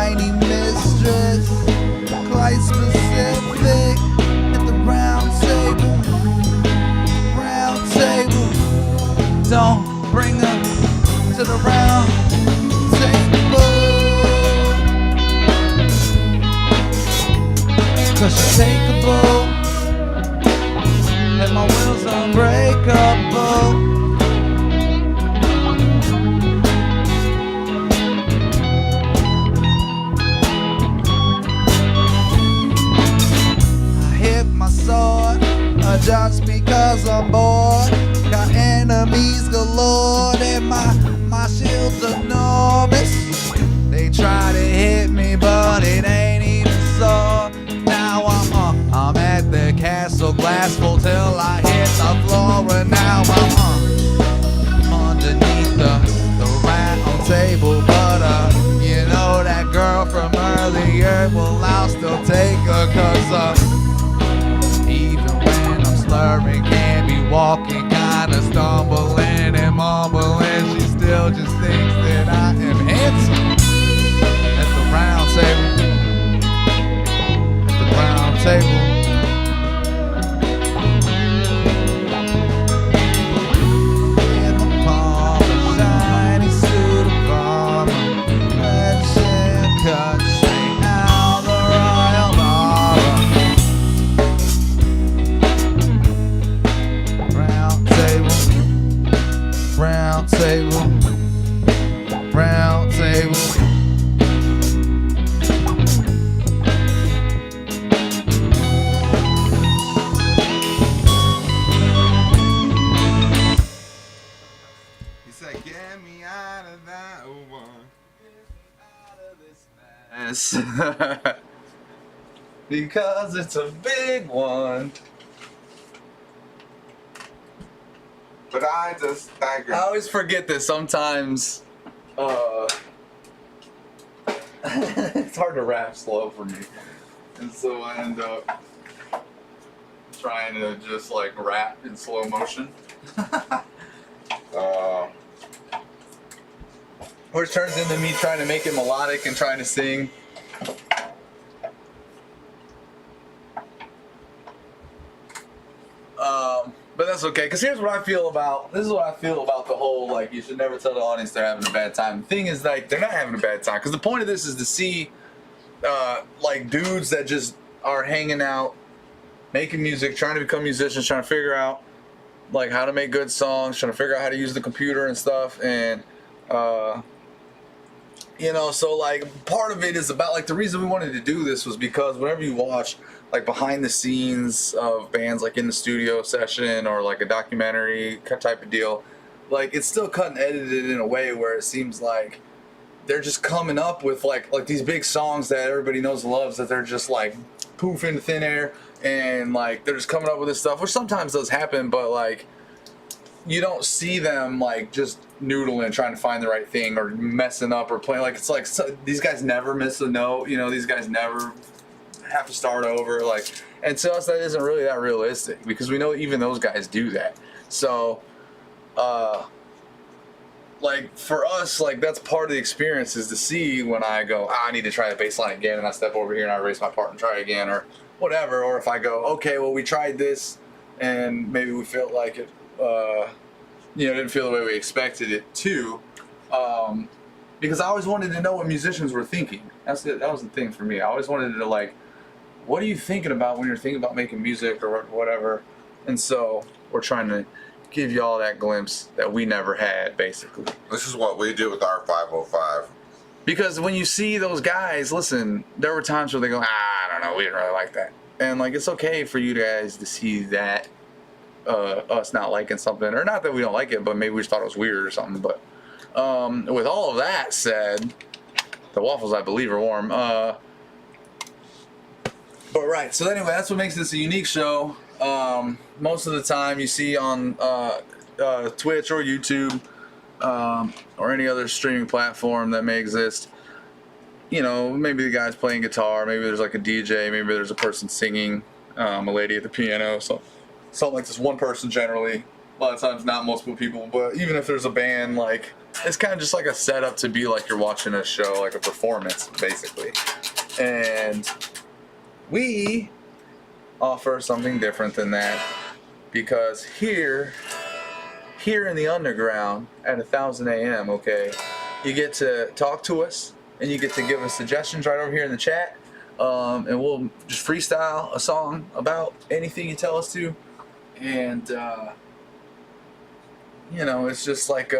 tiny mistress, quite specific. At the round table, don't bring her to the round table, 'cause she's takeable and my will's unbreakable. My sword, just because I'm bored. Got enemies galore, and my shield's enormous. They try to hit me, but it ain't even so. Now I'm at the castle, glass full till I hit the floor, and now I'm underneath the round table. But you know that girl from earlier, well I'll still take her, 'cause slurring, can't be walking, kinda stumbling and mumbling. She still just thinks that I am handsome. At the round table, at the round table. In the palm, a shiny suit of armor, red shell cut straight out the royal aura. Round table, round table, round table. He said, "Get me out of that one." Yes. Because it's a big one. But I always forget this sometimes. It's hard to rap slow for me. And so I end up trying to just like rap in slow motion. Which turns into me trying to make it melodic and trying to sing. But that's okay, because here's what I feel about, this is what I feel about the whole, like, you should never tell the audience they're having a bad time. The thing is, like, they're not having a bad time, because the point of this is to see, like, dudes that just are hanging out, making music, trying to become musicians, trying to figure out, like, how to make good songs, trying to figure out how to use the computer and stuff, and, you know, so, like, part of it is about, like, the reason we wanted to do this was because whenever you watch, like, behind the scenes of bands, like, in the studio session or, like, a documentary type of deal, like, it's still cut and edited in a way where it seems like they're just coming up with, like these big songs that everybody knows and loves, that they're just, like, poof into thin air, and, like, they're just coming up with this stuff, which sometimes does happen, but, like, you don't see them, like, just noodling, trying to find the right thing, or messing up, or playing, like, it's like, so, these guys never miss a note, you know, these guys never have to start over, like, and to us that isn't really that realistic, because we know even those guys do that. So like, for us, like, that's part of the experience, is to see when I go, I need to try the bass line again, and I step over here and I raise my part and try again, or whatever, or if I go, okay, well, we tried this and maybe we felt like it you know, didn't feel the way we expected it to, because I always wanted to know what musicians were thinking. That's it. That was the thing for me. I always wanted to, like, what are you thinking about when you're thinking about making music or whatever? And so we're trying to give you all that glimpse that we never had, basically. This is what we do with our 505. Because when you see those guys, listen, there were times where they go, I don't know, we didn't really like that. And, like, it's okay for you guys to see that, us not liking something, or not that we don't like it, but maybe we just thought it was weird or something. But with all of that said, the waffles, I believe, are warm. But right, so anyway, that's what makes this a unique show. Most of the time you see on Twitch or YouTube or any other streaming platform that may exist, you know, maybe the guy's playing guitar, maybe there's like a DJ, maybe there's a person singing, a lady at the piano, so something like this. One person generally, a lot of times not multiple people, but even if there's a band, like, it's kind of just like a setup to be like you're watching a show, like a performance, basically. And we offer something different than that, because here in the underground at 1000 a.m., okay, you get to talk to us and you get to give us suggestions right over here in the chat, and we'll just freestyle a song about anything you tell us to. And you know, it's just like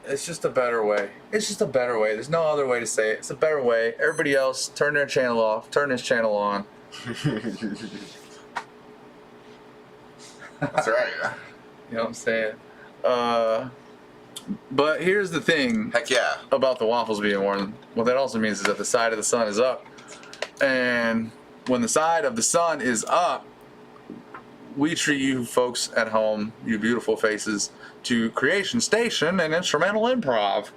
it's just a better way. It's just a better way. There's no other way to say it. It's a better way. Everybody else, turn their channel off, turn this channel on. That's right. You know what I'm saying? But here's the thing. Heck yeah. About the waffles being warm. What that also means is that the side of the sun is up. And when the side of the sun is up, we treat you folks at home, you beautiful faces, to Creation Station and instrumental improv.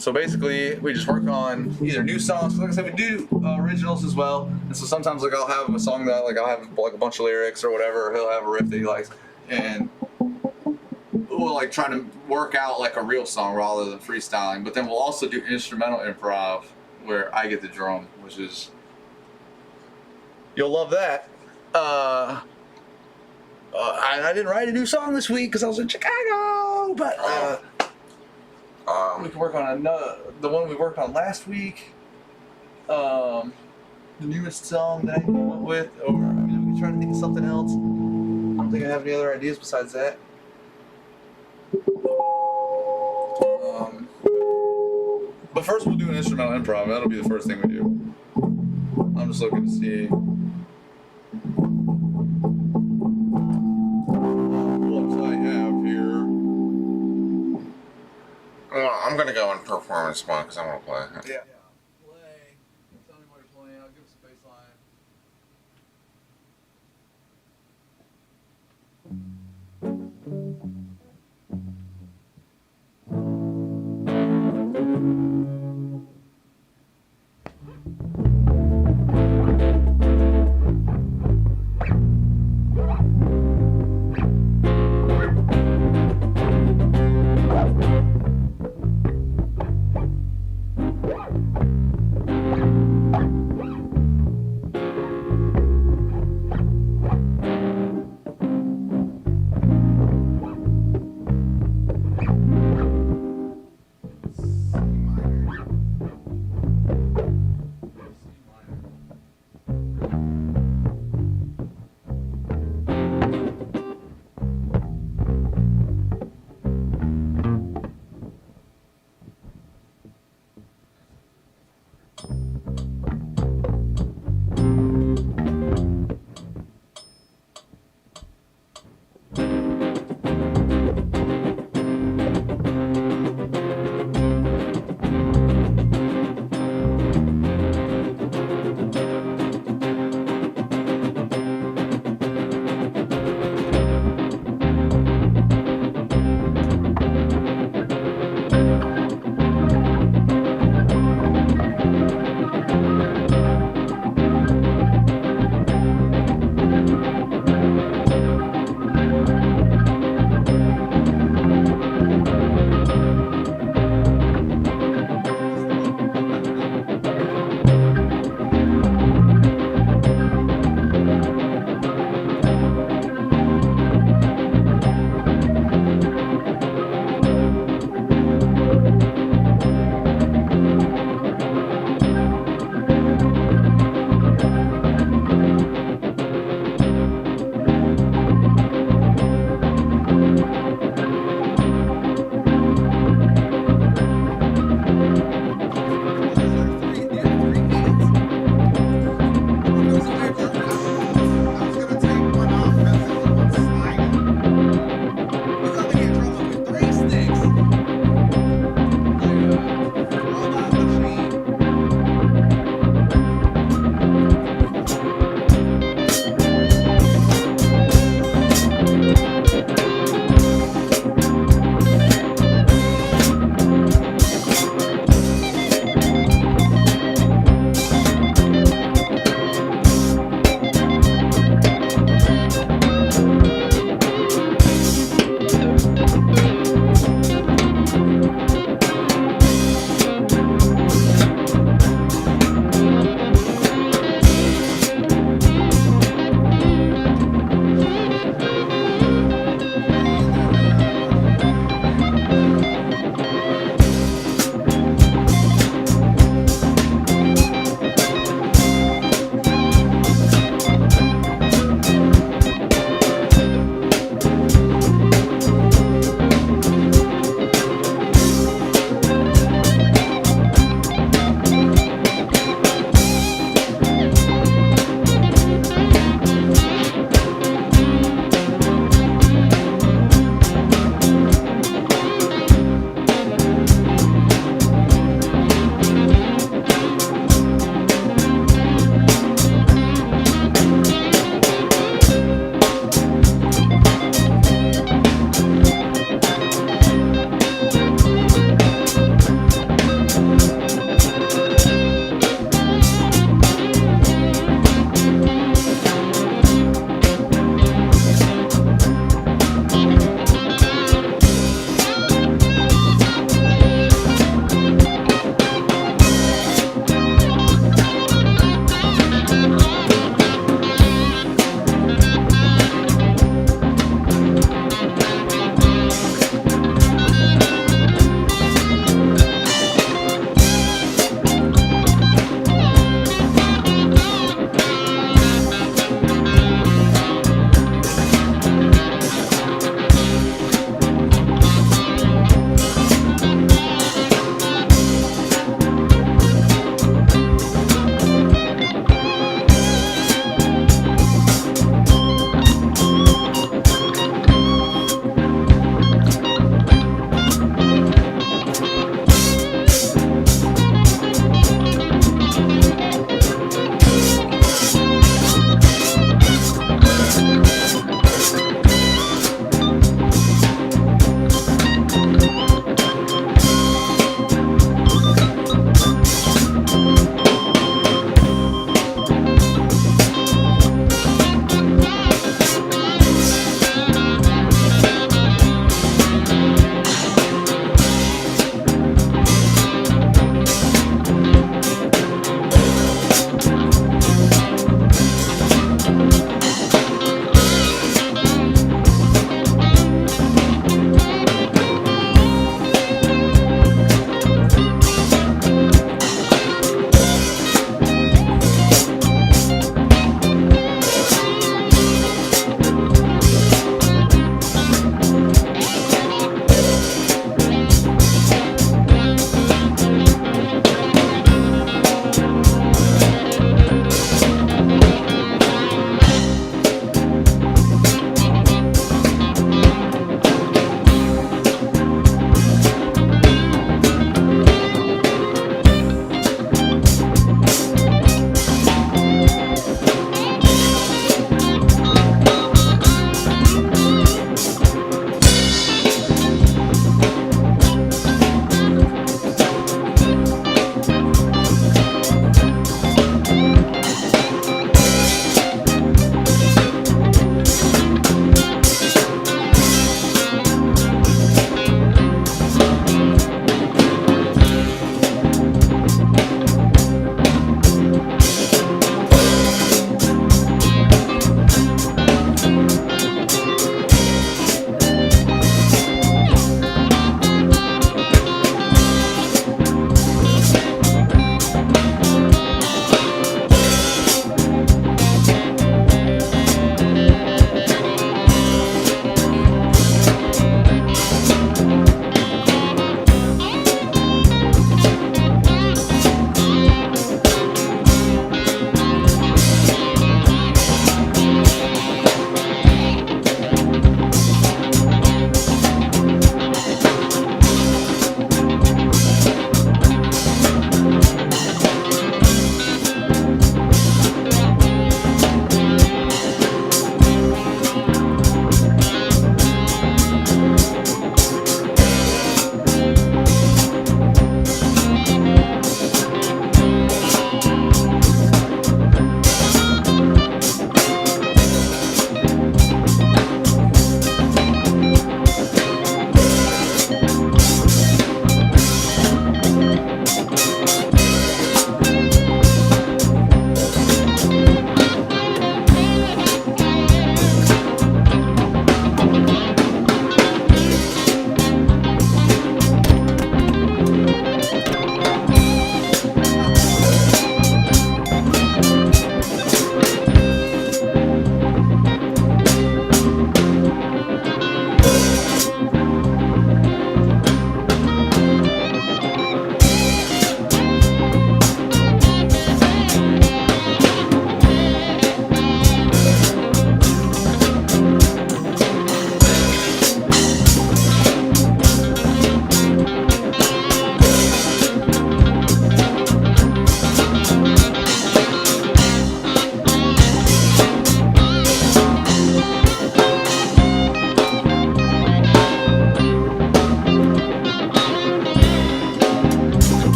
So basically, we just work on either new songs. Like I said, we do originals as well. And so sometimes, like, I'll have a song that I'll have like a bunch of lyrics or whatever. Or he'll have a riff that he likes, and we'll like try to work out like a real song rather than freestyling. But then we'll also do instrumental improv where I get the drum, which is, you'll love that. I didn't write a new song this week because I was in Chicago, but we can work on the one we worked on last week. The newest song that I came up with, or I mean, we can try to think of something else. I don't think I have any other ideas besides that. But first, we'll do an instrumental improv. That'll be the first thing we do. I'm just looking to see. Well, I'm gonna go in performance mode because I want to play. Yeah. Play. Tell me what you're playing. I'll give us a bass line.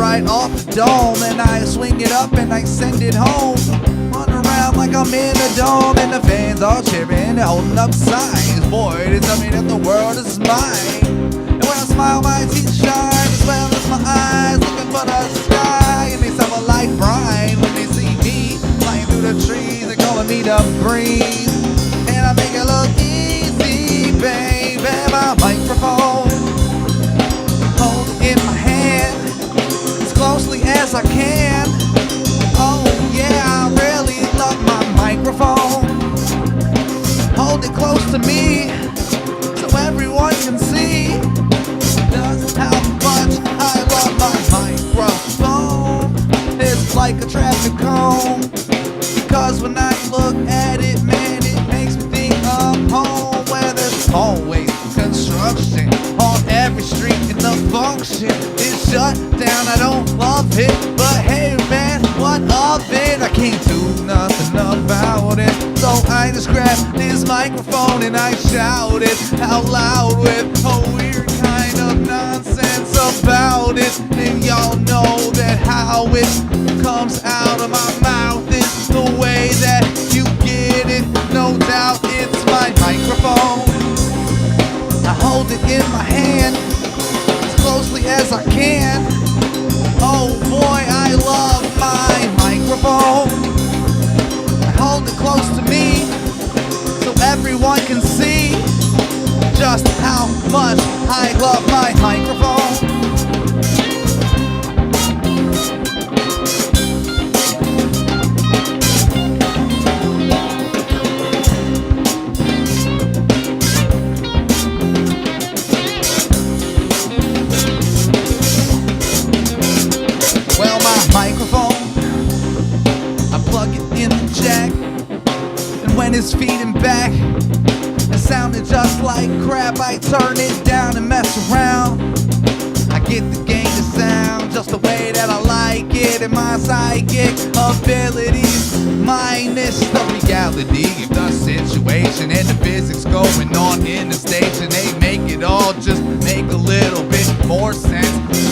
right off the dome, and I swing it up and I send it home. Run around like I'm in a dome, and the fans all cheering, they're holding up signs. Boy, they tell me that the world is mine. And when I smile, my teeth shine, as well as my eyes looking for the sky. And they suffer like brine when they see me flying through the trees. They're calling me the breeze, and I make it look easy, baby. My microphone, hold it in my hand as closely as I can. Oh yeah, I really love my microphone. Hold it close to me so everyone can see just how much I love my microphone. It's like a traffic cone, because when I look at it, man, it makes me think of home, where there's always construction on every street, and the function is shut down. I don't love it, but hey man, what of it? I can't do nothing about it, so I just grabbed this microphone and I shouted out loud with a weird kind of nonsense about it. And y'all know that how it comes out of my mouth is the way that you get it. No doubt it's my microphone. I hold it in my hand as closely as I can. Oh boy, I love my microphone. I hold it close to me so everyone can see just how much I love my microphone. Microphone, I plug it in the jack, and when it's feeding back, it sounded just like crap. I turn it down and mess around. I get the gain to sound just the way that I like it, and my psychic abilities minus the reality of the situation and the physics going on in the station. They make it all just make a little bit more sense.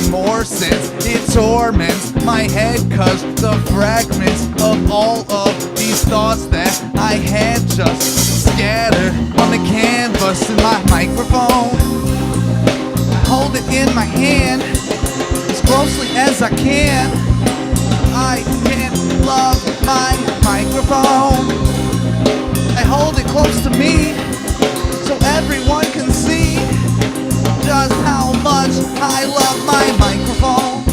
More sense, it torments my head, cause the fragments of all of these thoughts that I had just scattered on the canvas in my microphone. I hold it in my hand as closely as I can. I can't love my microphone. I hold it close to me so everyone can see just how much I love my microphone.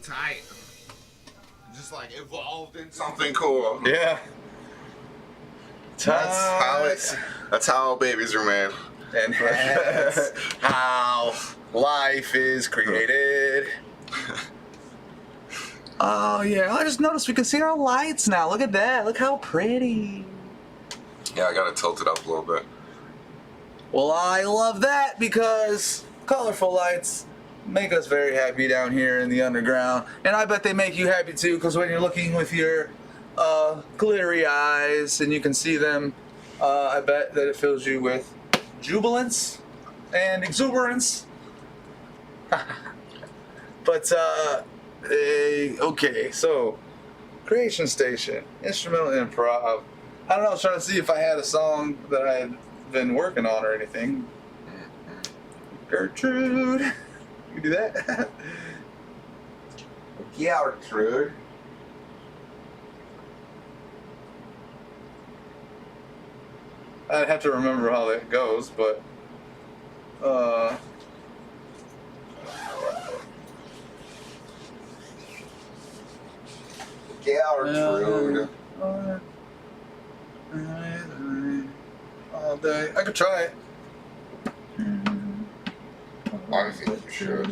Tight. Just like evolved into something cool. Yeah. That's how babies are made. And that's how life is created. Oh yeah, I just noticed we can see our lights now. Look at that. Look how pretty. Yeah, I gotta tilt it up a little bit. Well, I love that because colorful lights make us very happy down here in the underground. And I bet they make you happy too, because when you're looking with your glittery eyes and you can see them, I bet that it fills you with jubilance and exuberance But okay, so Creation Station, instrumental improv. I don't know. I was trying to see if I had a song that I had been working on or anything. Gertrude, you do that? Gertrude. I'd have to remember how that goes, but Gertrude. All day. I could try it. I think you should.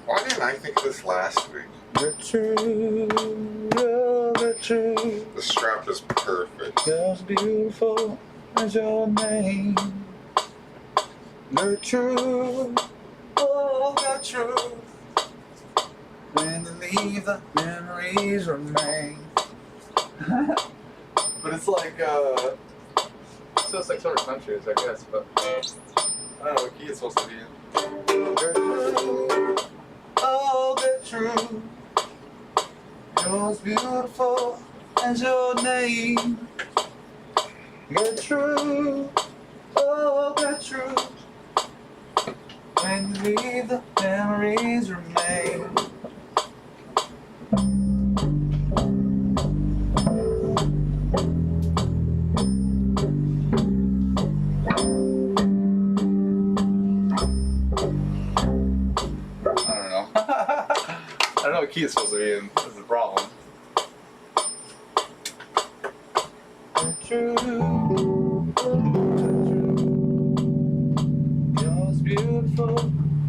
Why didn't I think of this last week? Gertrude, oh Gertrude, The strap is perfect. just beautiful as your name. Gertrude, oh Gertrude, when you leave the memories remain. But it's like, so it's like sort of countries, I guess, but I don't know what key it's supposed to be in. Gertrude, oh Gertrude, you're as beautiful as your name. Gertrude, oh Gertrude, when you leave the memories remain. I don't know. I don't know what key it's supposed to be in. This is the problem. Gertrude, you're as beautiful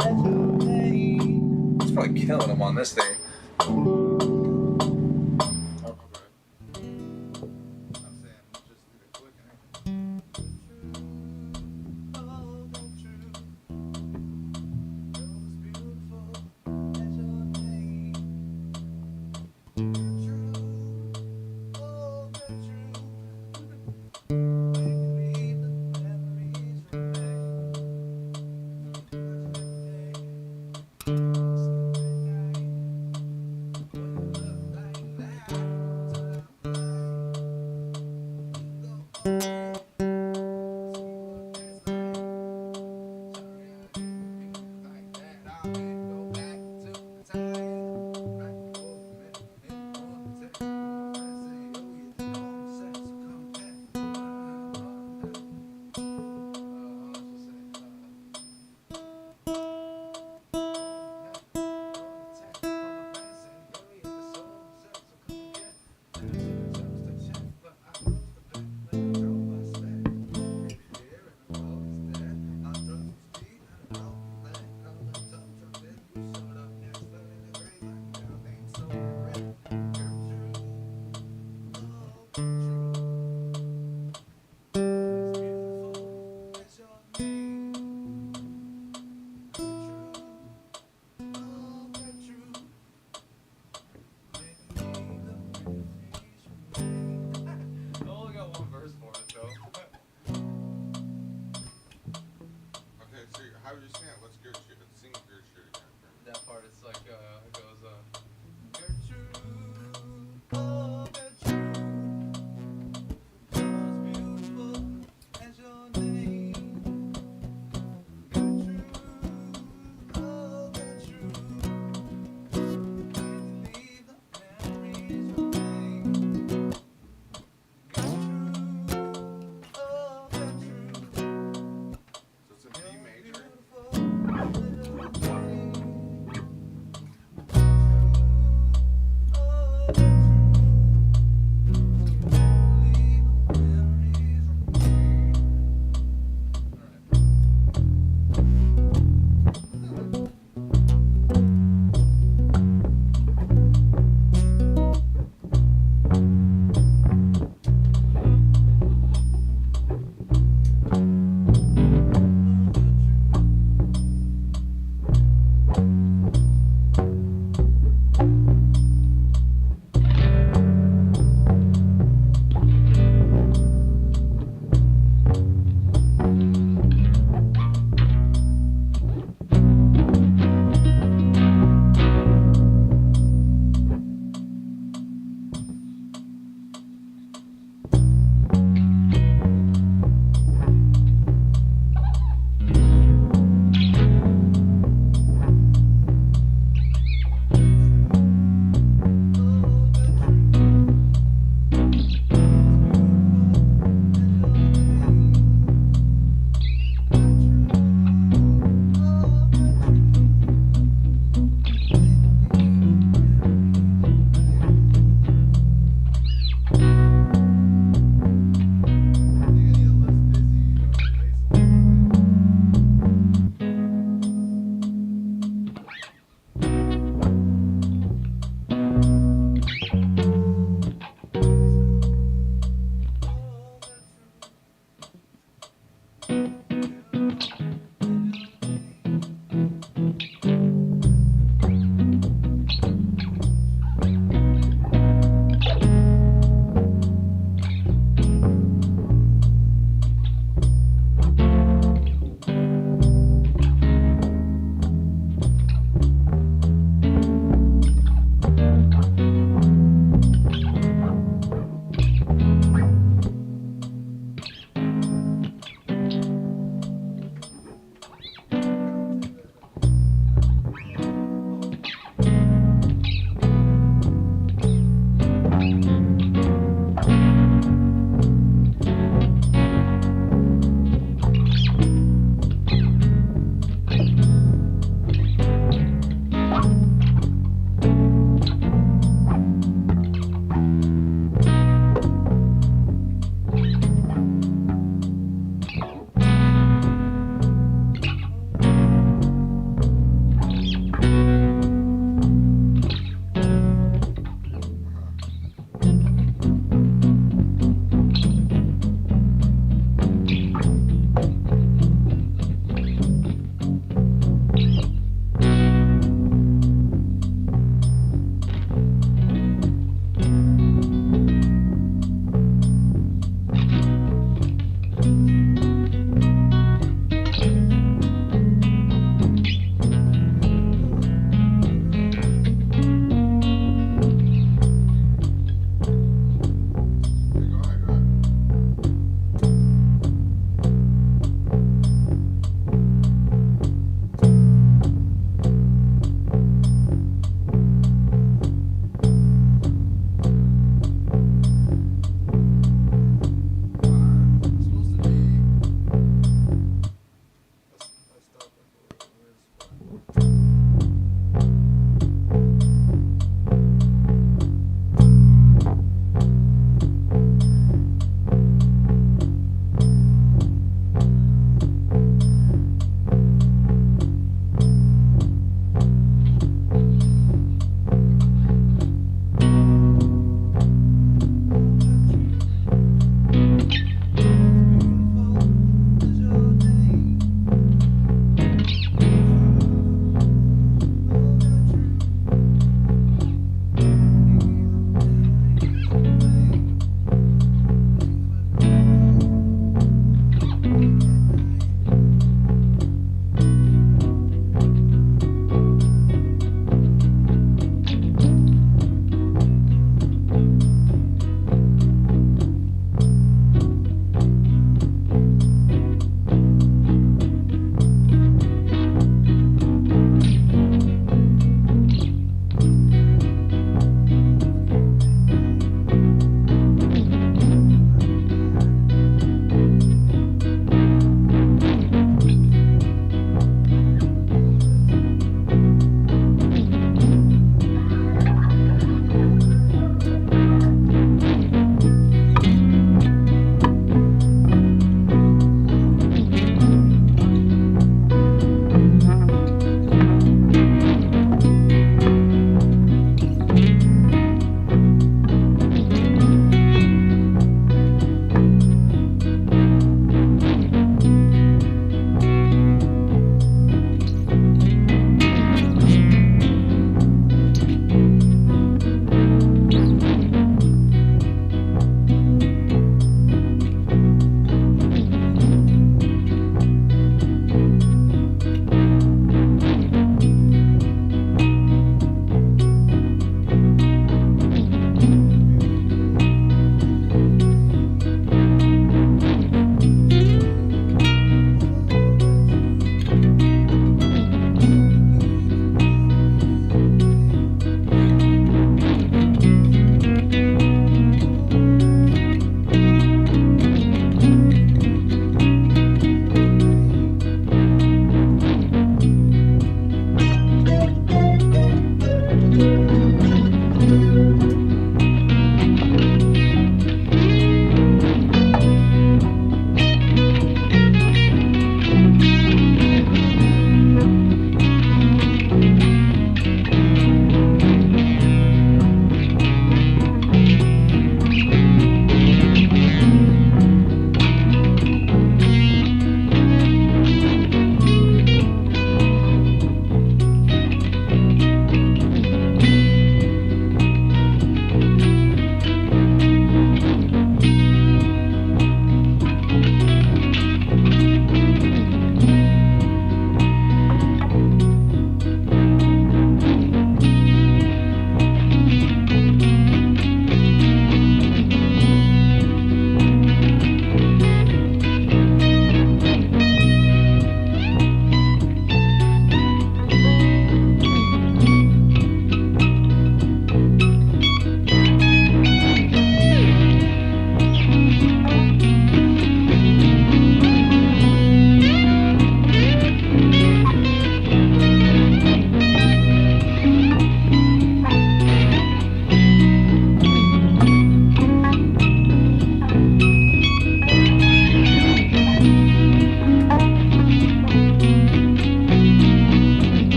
as your name. It's probably killing him on this thing.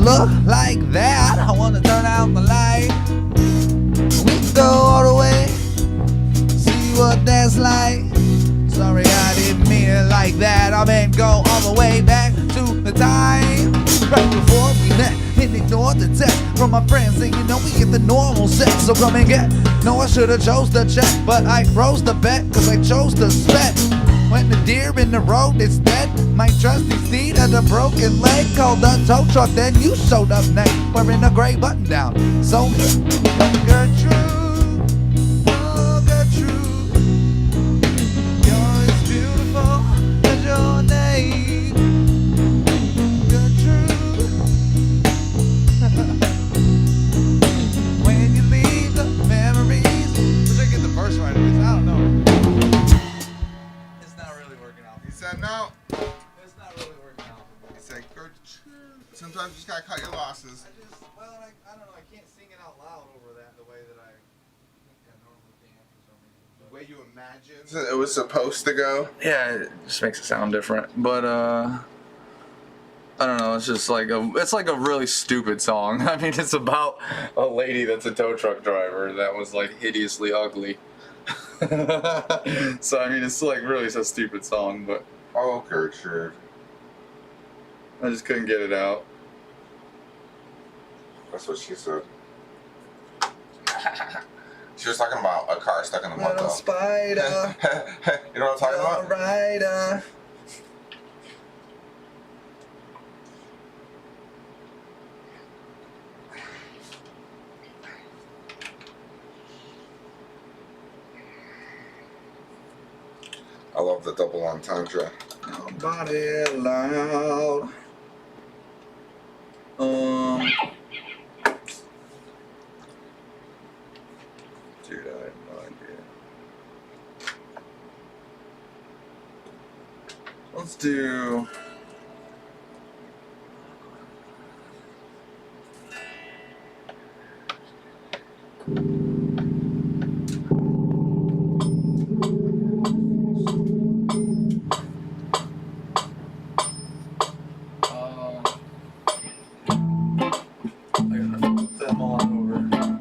look like that, I wanna turn out the light. We can go all the way, see what that's like. Sorry, I didn't mean it like that. I meant go all the way back to the time right before we met and ignored the text from my friends saying, you know, we get the normal sex, so come and get. No, I should've chose the check, but I froze the bet cause I chose the spec. Went the deer in the road instead. My trusty steed had a broken leg. Called the tow truck, then you showed up next, wearing a gray button down. So Gertrude, oh Gertrude, you're as beautiful as your name, Gertrude. When you leave the memories, wish I could get the verse right of this. I don't know. It's not really working out. He said no. It's not really working out. He said, Gertrude. Sometimes you just gotta cut your losses. I don't know. I can't sing it out loud over that the way that I normally can for some reason. The way you imagine. It was supposed to go. Yeah, it just makes it sound different. But I don't know. It's just like it's like a really stupid song. I mean, it's about a lady that's a tow truck driver that was like hideously ugly. So I mean, it's like really a stupid song, but Oh, Gertrude. I just couldn't get it out. That's what she said. She was talking about a car stuck in the mud, Little though. spider, You know what I'm talking about? rider. I love the double entendre. Body loud. Dude, I have no idea. Let's do. Them on over.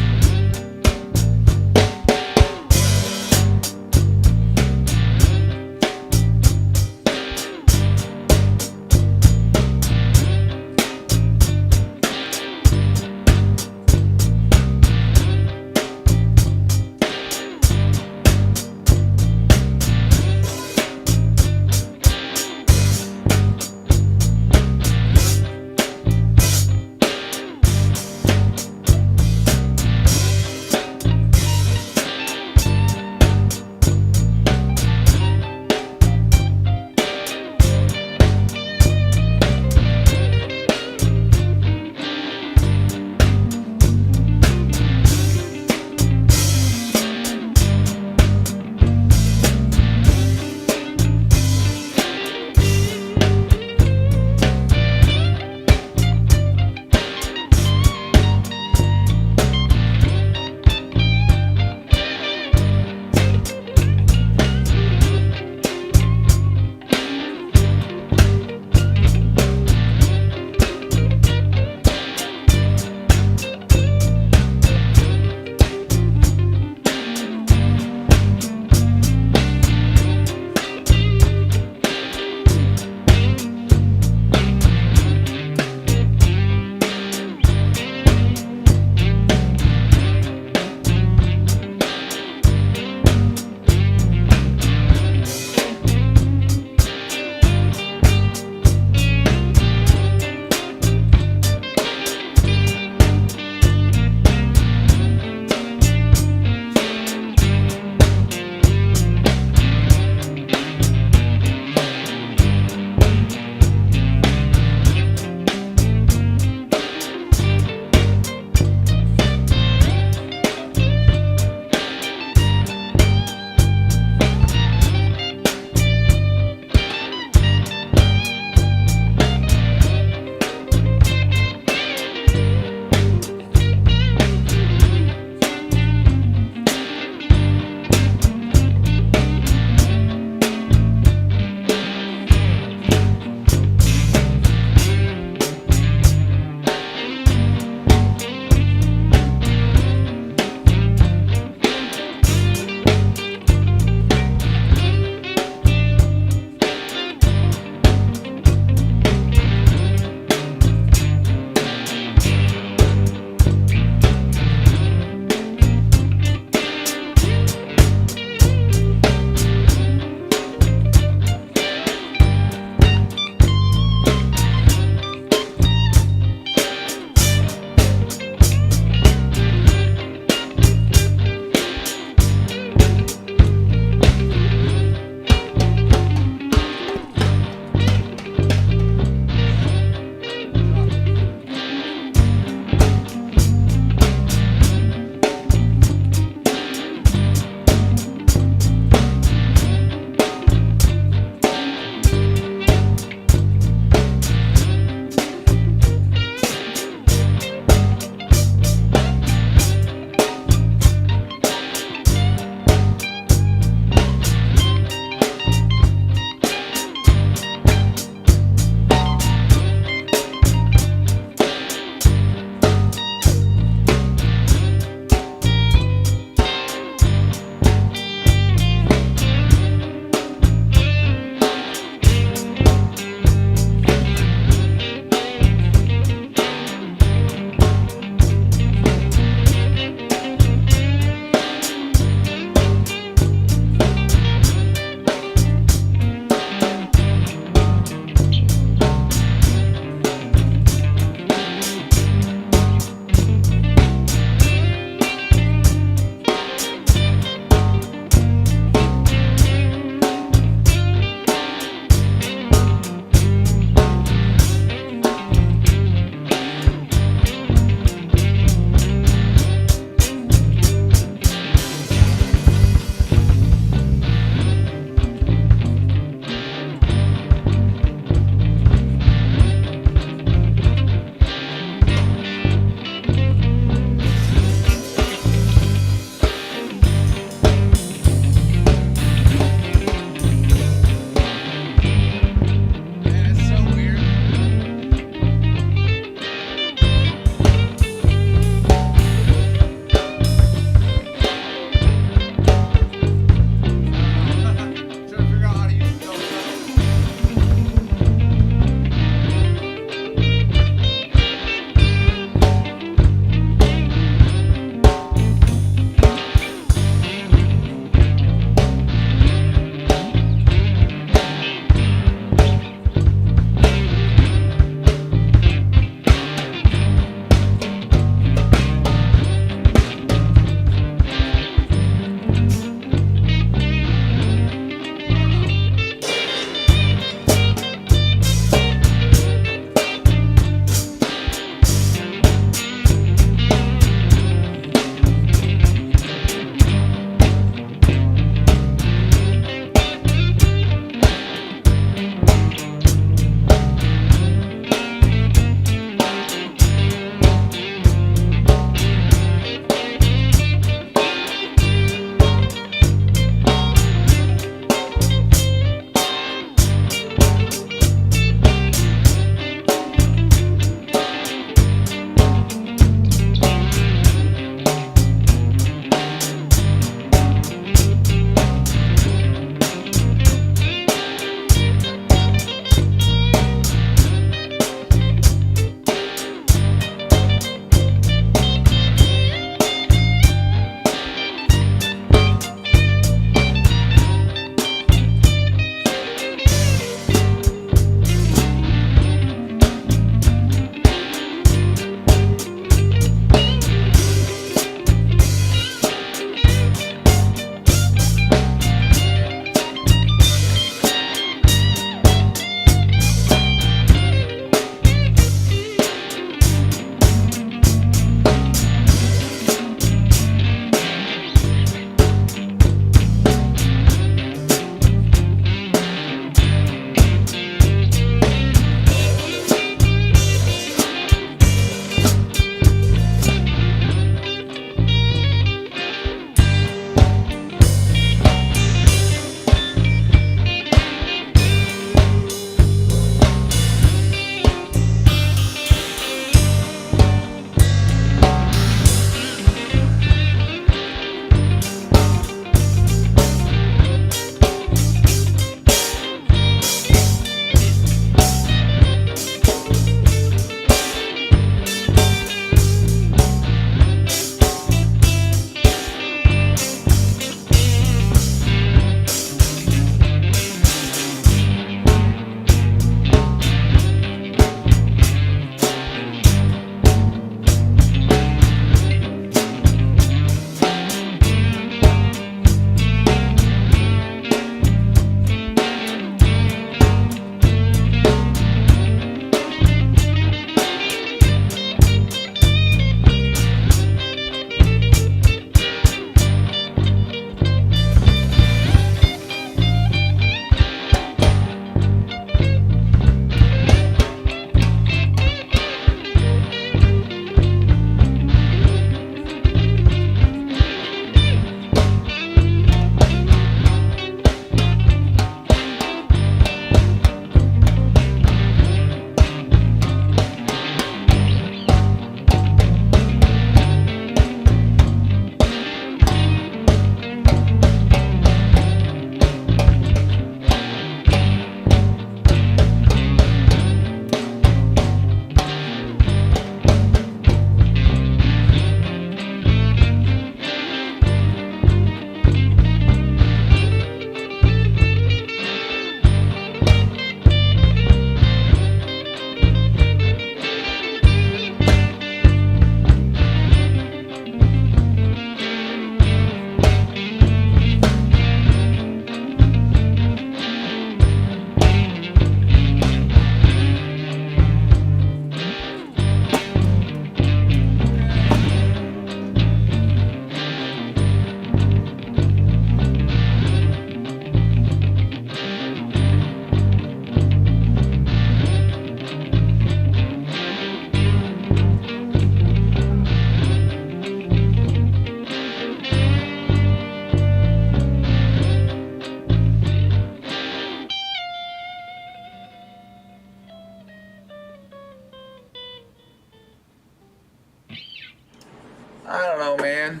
I don't know, man.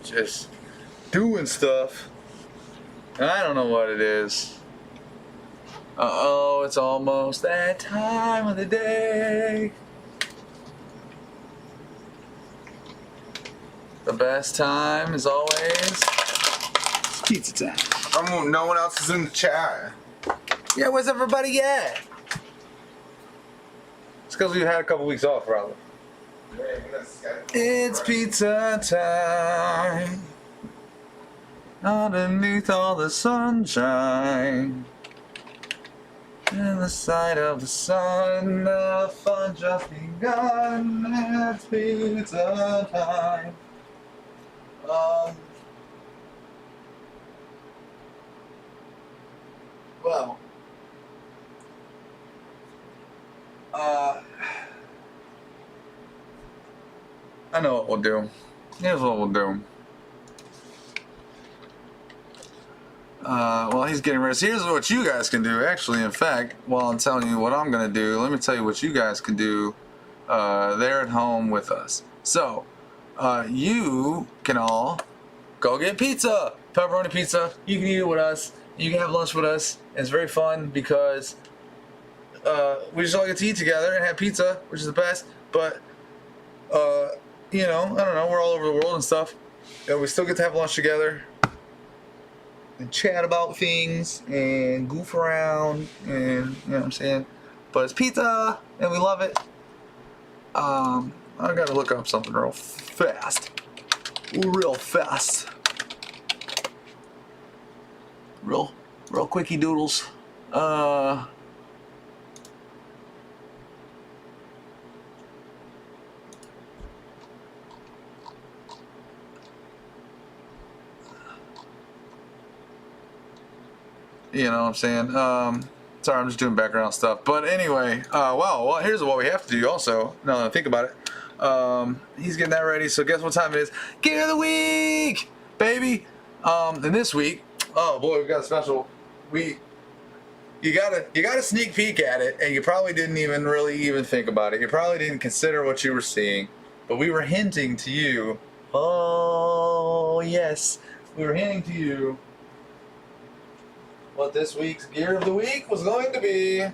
Just doing stuff. And I don't know what it is. Uh-oh, it's almost that time of the day. The best time is always pizza time. No one else is in the chat. Yeah, where's everybody at? It's because we had a couple weeks off, probably. It's pizza time. Underneath all the sunshine. In the sight of the sun, the fun just begun. It's pizza time. Well, I know what we'll do. Here's what we'll do. Well, he's getting ready. So here's what you guys can do. Actually, in fact, while I'm telling you what I'm going to do, let me tell you what you guys can do there at home with us. So, you can all go get pizza. Pepperoni pizza. You can eat it with us. You can have lunch with us. It's very fun because we just all get to eat together and have pizza, which is the best. But, you know, I don't know. We're all over the world and stuff. And we still get to have lunch together. And chat about things and goof around and you know what I'm saying. But it's pizza and we love it. I gotta look up something real fast. Real quickie doodles. You know what I'm saying? Sorry, I'm just doing background stuff. But anyway, well, here's what we have to do also, now that I think about it. He's getting that ready, so guess what time it is? Gear of the week, baby! And this week, oh boy, we've got a special week. You got a sneak peek at it, and you probably didn't even think about it. You probably didn't consider what you were seeing, but we were hinting to you. Oh, yes. We were hinting to you what this week's gear of the week was going to be. And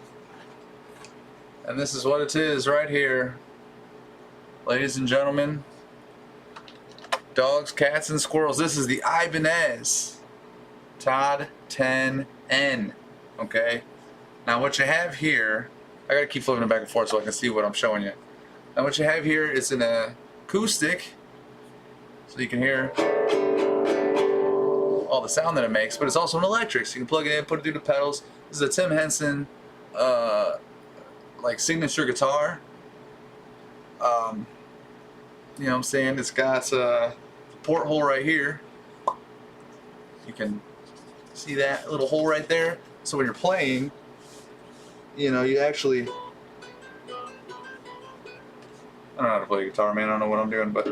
this is what it is right here. Ladies and gentlemen, dogs, cats, and squirrels. This is the Ibanez Todd 10N. Okay? Now what you have here, I gotta keep flipping it back and forth so I can see what I'm showing you. Now what you have here is an acoustic, so you can hear all the sound that it makes, but it's also an electric, so you can plug it in, put it through the pedals. This is a Tim Henson like signature guitar. You know what I'm saying? It's got a porthole right here. You can see that little hole right there. So when you're playing, you know, you actually, I don't know how to play guitar, man. I don't know what I'm doing, but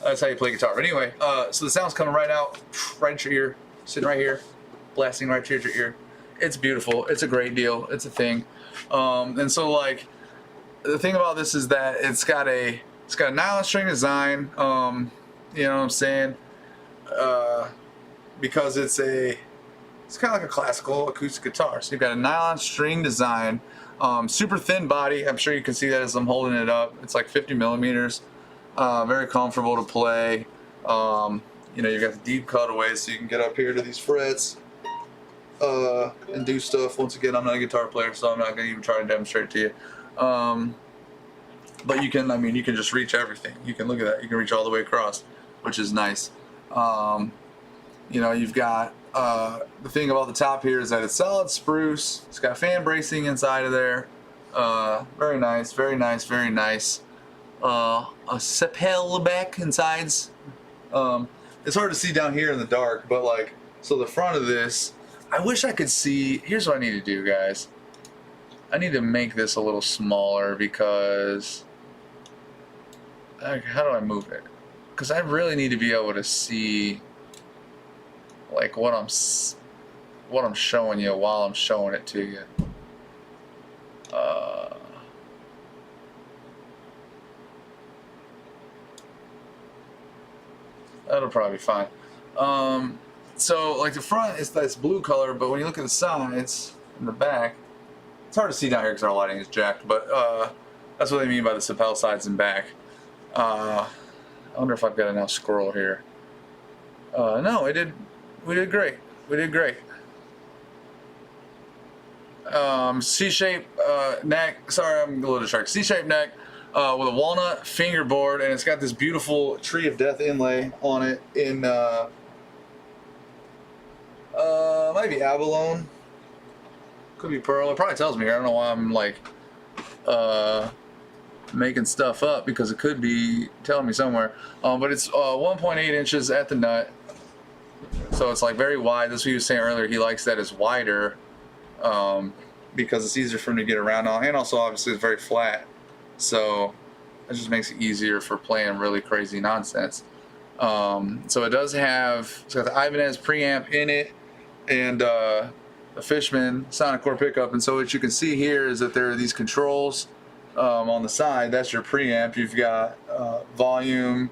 that's how you play guitar. But anyway, so the sound's coming right out, right at your ear, sitting right here, blasting right here at your ear. It's beautiful. It's a great deal. It's a thing. And so, like, the thing about this is that it's got a nylon string design. You know what I'm saying? Because it's kind of like a classical acoustic guitar. So you've got a nylon string design, super thin body. I'm sure you can see that as I'm holding it up. It's like 50 millimeters. Very comfortable to play. You know, you've got the deep cutaways, so you can get up here to these frets and do stuff. Once again, I'm not a guitar player, so I'm not going to even try to demonstrate it to you. But you can, I mean, you can just reach everything. You can look at that. You can reach all the way across, which is nice. You know, you've got the thing about the top here is that it's solid spruce. It's got fan bracing inside of there. Very nice, very nice, very nice. A sapel back insides. It's hard to see down here in the dark, but like, so the front of this, I wish I could see. Here's what I need to do, guys. I need to make this a little smaller because, how do I move it? Because I really need to be able to see like what I'm showing you while I'm showing it to you. That'll probably be fine. So like the front is this blue color, but when you look at the sides and the back, it's hard to see down here because our lighting is jacked. But that's what they mean by the lapel sides and back. I wonder if I've got enough scroll here. No, we did great. We did great. C-shaped neck. Sorry, I'm a little distracted. C-shaped neck with a walnut fingerboard, and it's got this beautiful Tree of Death inlay on it in might be abalone. Could be pearl. It probably tells me here. I don't know why I'm like making stuff up because it could be telling me somewhere. But it's 1.8 inches at the nut, so it's like very wide. That's what he was saying earlier. He likes that it's wider because it's easier for him to get around on, and also obviously it's very flat, so it just makes it easier for playing really crazy nonsense. So it does have, it's got the Ibanez preamp in it, and the Fishman Sonic Core pickup. And so what you can see here is that there are these controls on the side. That's your preamp. You've got volume,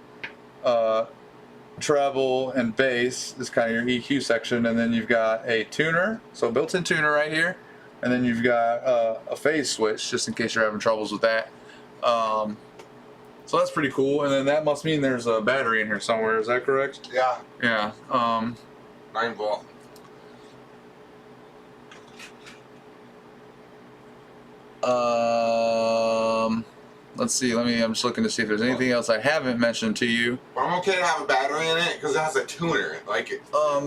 treble, and bass. This is kind of your EQ section. And then you've got a tuner, so built-in tuner right here. And then you've got a phase switch, just in case you're having troubles with that. So that's pretty cool. And then that must mean there's a battery in here somewhere. Is that correct? Yeah. Yeah. 9 volt. Let's see. I'm just looking to see if there's anything else I haven't mentioned to you. I'm okay to have a battery in it because it has a tuner. Like it.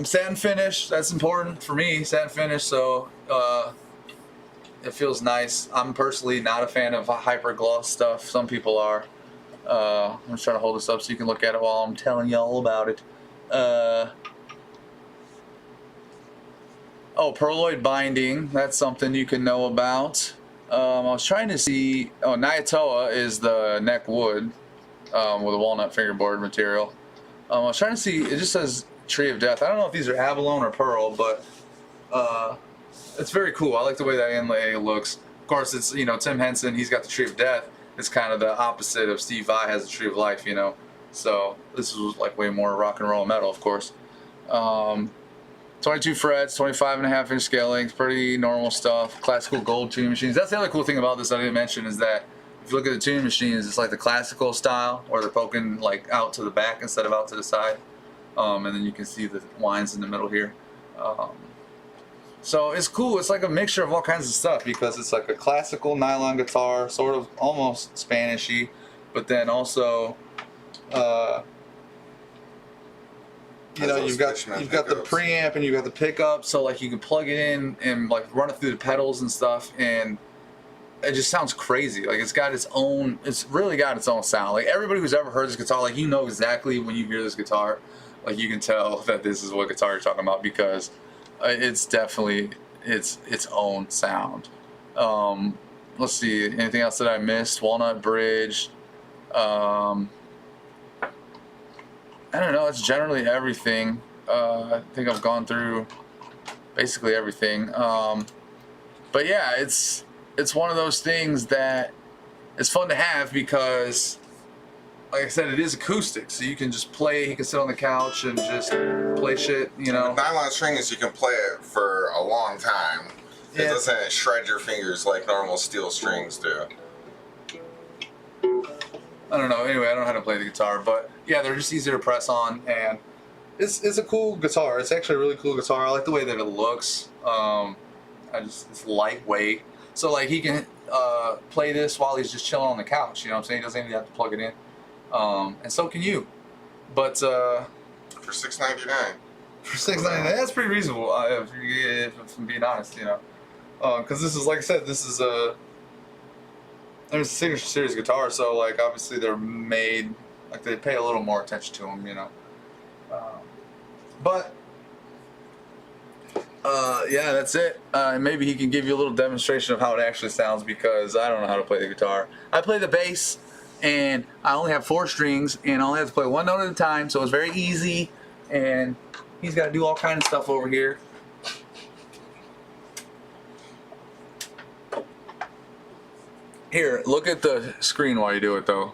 Satin finish. That's important for me. Satin finish. So it feels nice. I'm personally not a fan of hyper gloss stuff. Some people are. I'm just trying to hold this up so you can look at it while I'm telling you all about it. Oh, pearloid binding. That's something you can know about. I was trying to see. Oh, Nyatoa is the neck wood with a walnut fingerboard material. I was trying to see. It just says Tree of Death. I don't know if these are abalone or pearl, but it's very cool. I like the way that inlay looks. Of course, it's, you know, Tim Henson. He's got the Tree of Death. It's kind of the opposite of Steve Vai has the Tree of Life, you know. So this is like way more rock and roll metal, of course. 22 frets, 25.5-inch scale length, pretty normal stuff. Classical gold tuning machines. That's the other cool thing about this I didn't mention is that if you look at the tuning machines, it's like the classical style where they're poking like out to the back instead of out to the side. And then you can see the lines in the middle here. So it's cool. It's like a mixture of all kinds of stuff because it's like a classical nylon guitar, sort of almost Spanishy, but then also you know, you've got the preamp and you've got the pickup, so like you can plug it in and like run it through the pedals and stuff, and it just sounds crazy. Like it's really got its own sound. Like everybody who's ever heard this guitar, like you know exactly when you hear this guitar, like you can tell that this is what guitar you're talking about because it's definitely its own sound. Let's see, anything else that I missed? Walnut bridge. I don't know, it's generally everything. I think I've gone through basically everything. But yeah, it's one of those things that it's fun to have because, like I said, it is acoustic, so you can just play. You can sit on the couch and just play shit, you know. With nylon strings, you can play it for a long time. It doesn't shred your fingers like normal steel strings do. I don't know. Anyway, I don't know how to play the guitar, but yeah, they're just easy to press on, and it's a cool guitar. It's actually a really cool guitar. I like the way that it looks. It's lightweight, so like he can play this while he's just chilling on the couch. You know what I'm saying? He doesn't even have to plug it in, and so can you. But for $6.99. For $6.99, that's pretty reasonable. If I'm being honest, you know, because this is, like I said, this is a. It's a signature series guitar, so like obviously they're made like they pay a little more attention to them, you know. But yeah, that's it. Maybe he can give you a little demonstration of how it actually sounds because I don't know how to play the guitar. I play the bass, and I only have 4 strings, and I only have to play one note at a time, so it's very easy. And he's got to do all kinds of stuff over here. Here, look at the screen while you do it, though.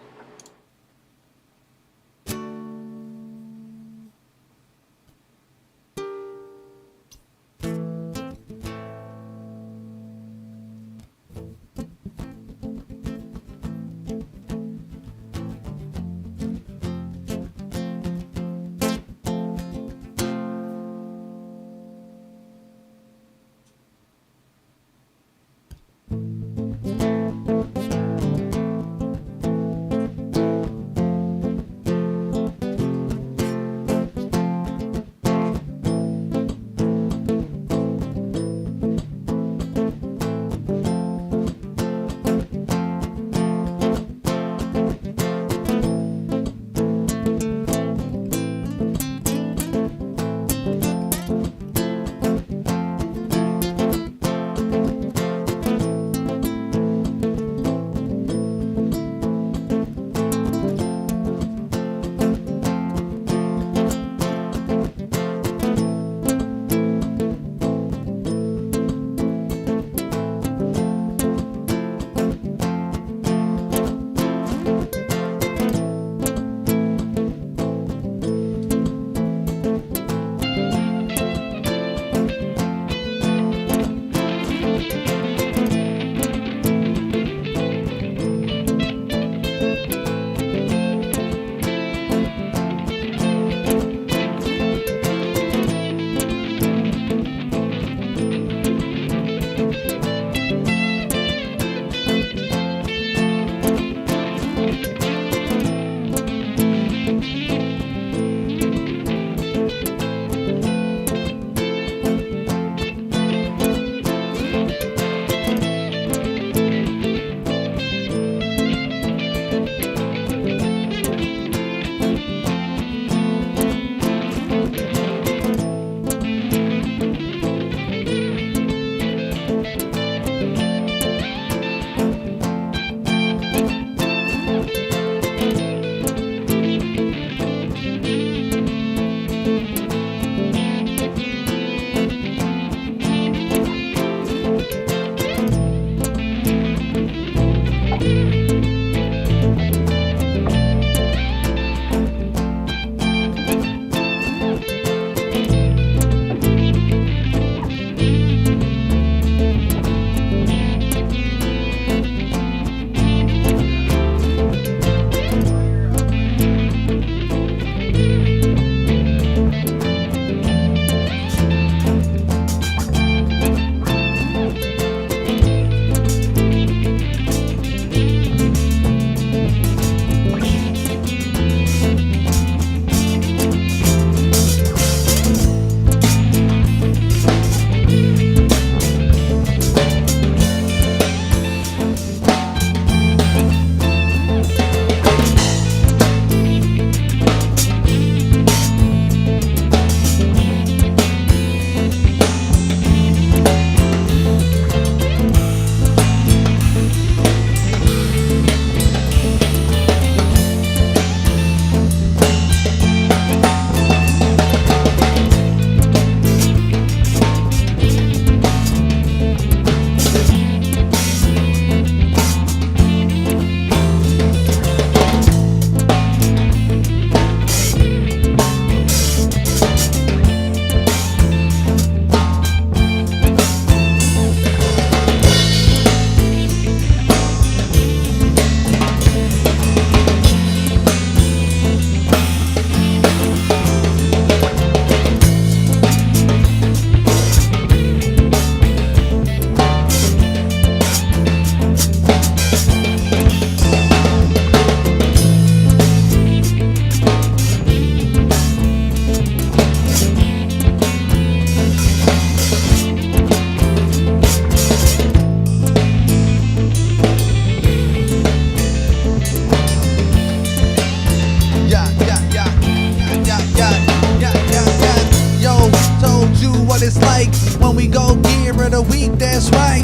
what it's like when we go gear of the week, that's right.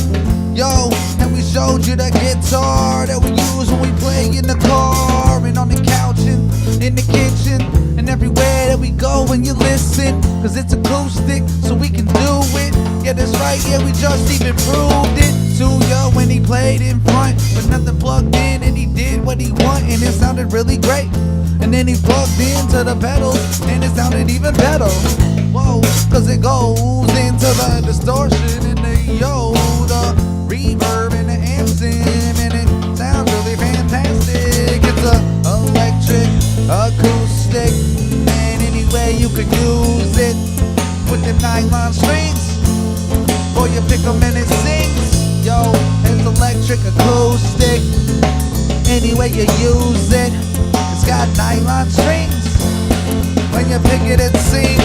Yo, and we showed you the guitar that we use when we play in the car and on the couch and in the kitchen and everywhere that we go when you listen. Cause it's acoustic, so we can do it. Yeah, that's right, yeah, we just even proved it to ya when he played in front with nothing plugged in, and he did what he wanted and it sounded really great. And then he plugged into the pedals and it sounded even better. Whoa, cause it goes into the distortion and the the reverb and the amps in, and it sounds really fantastic. It's a electric acoustic, and any way you could use it with the nylon strings, or you pick 'em and it sings. Yo, it's electric acoustic, any way you use it. It's got nylon strings, when you pick it, it sings.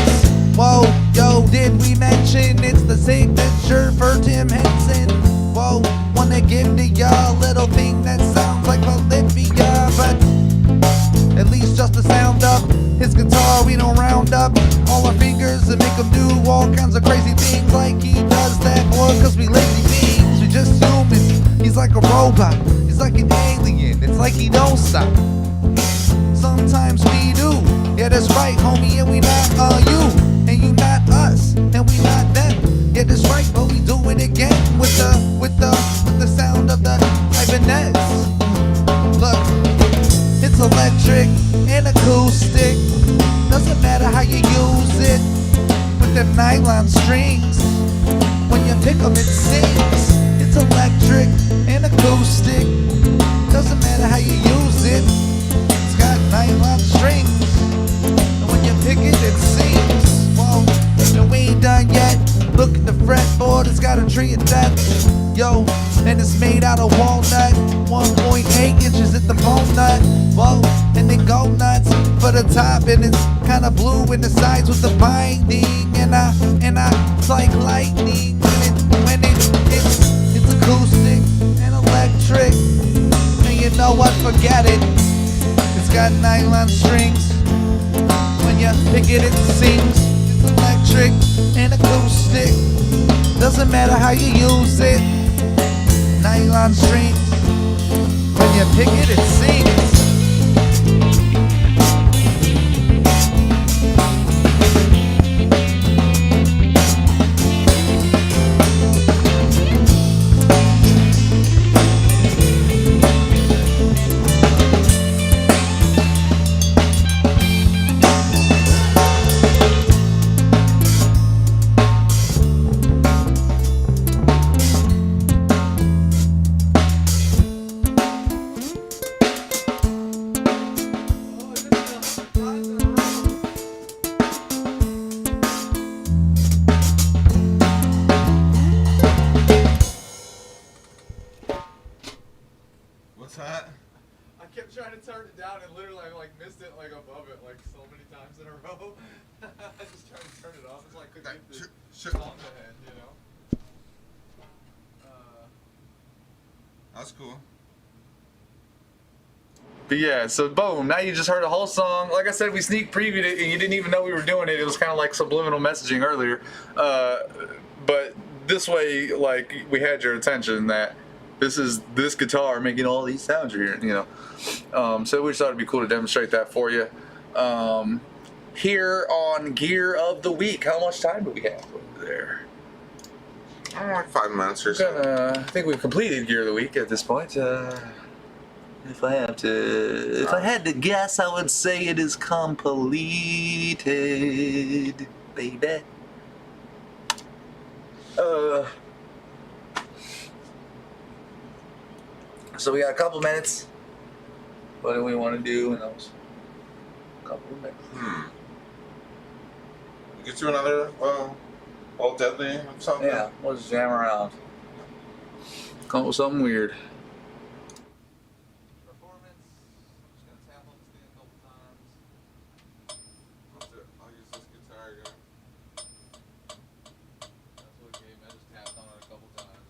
Whoa, yo, did we mention it's the signature for Tim Henson? Whoa, wanna give to y'all a little thing that sounds like Olivia, but at least just the sound of his guitar, we don't round up all our fingers and make him do all kinds of crazy things like he does that, or cause we lazy beings, we just humans. He's like a robot, he's like an alien, it's like he don't stop. Sometimes we do, yeah that's right homie, and we not you, and you not us, and we not them. Yeah that's right, but we do it again with the sound of the Ibanez. Look, it's electric and acoustic, doesn't matter how you use it, with them nylon strings, when you pick 'em it sings. It's electric and acoustic, doesn't matter how you use it, it's got nylon strings, and when you pick it, it sings. Whoa, and we ain't done yet. Look at the fretboard, it's got a tree of death. Yo, and it's made out of walnut, 1.8 inches at the bone nut. Whoa, and they go nuts for the top, and it's kinda blue in the sides with the binding, and I it's like lightning when it's acoustic and electric, and you know what, forget it. It's got nylon strings, when you pick it, it sings. It's electric and acoustic, doesn't matter how you use it. Nylon strings, when you pick it, it sings. What's that? I kept trying to turn it down and literally I missed it above it so many times in a row. I just tried to turn it off until I couldn't get the song to end, you know? That's cool. But yeah, so boom, now you just heard a whole song. Like I said, we sneak previewed it and you didn't even know we were doing it. It was kind of like subliminal messaging earlier. But this way, we had your attention that this is this guitar making all these sounds you're hearing, you know. So we just thought it'd be cool to demonstrate that for you. Here on Gear of the Week, how much time do we have over there? Like 5 minutes or so. I think we've completed Gear of the Week at this point. If I had to guess, I would say it is completed, baby. So we got a couple minutes. What do we want to do in those couple of minutes? Get you another, All Deadly or something? Yeah, we'll just jam around. Come up with something weird. Performance. I'm just gonna tap on this thing a couple times. I'll use this guitar again. That's what it gave me. I just tapped on it a couple times.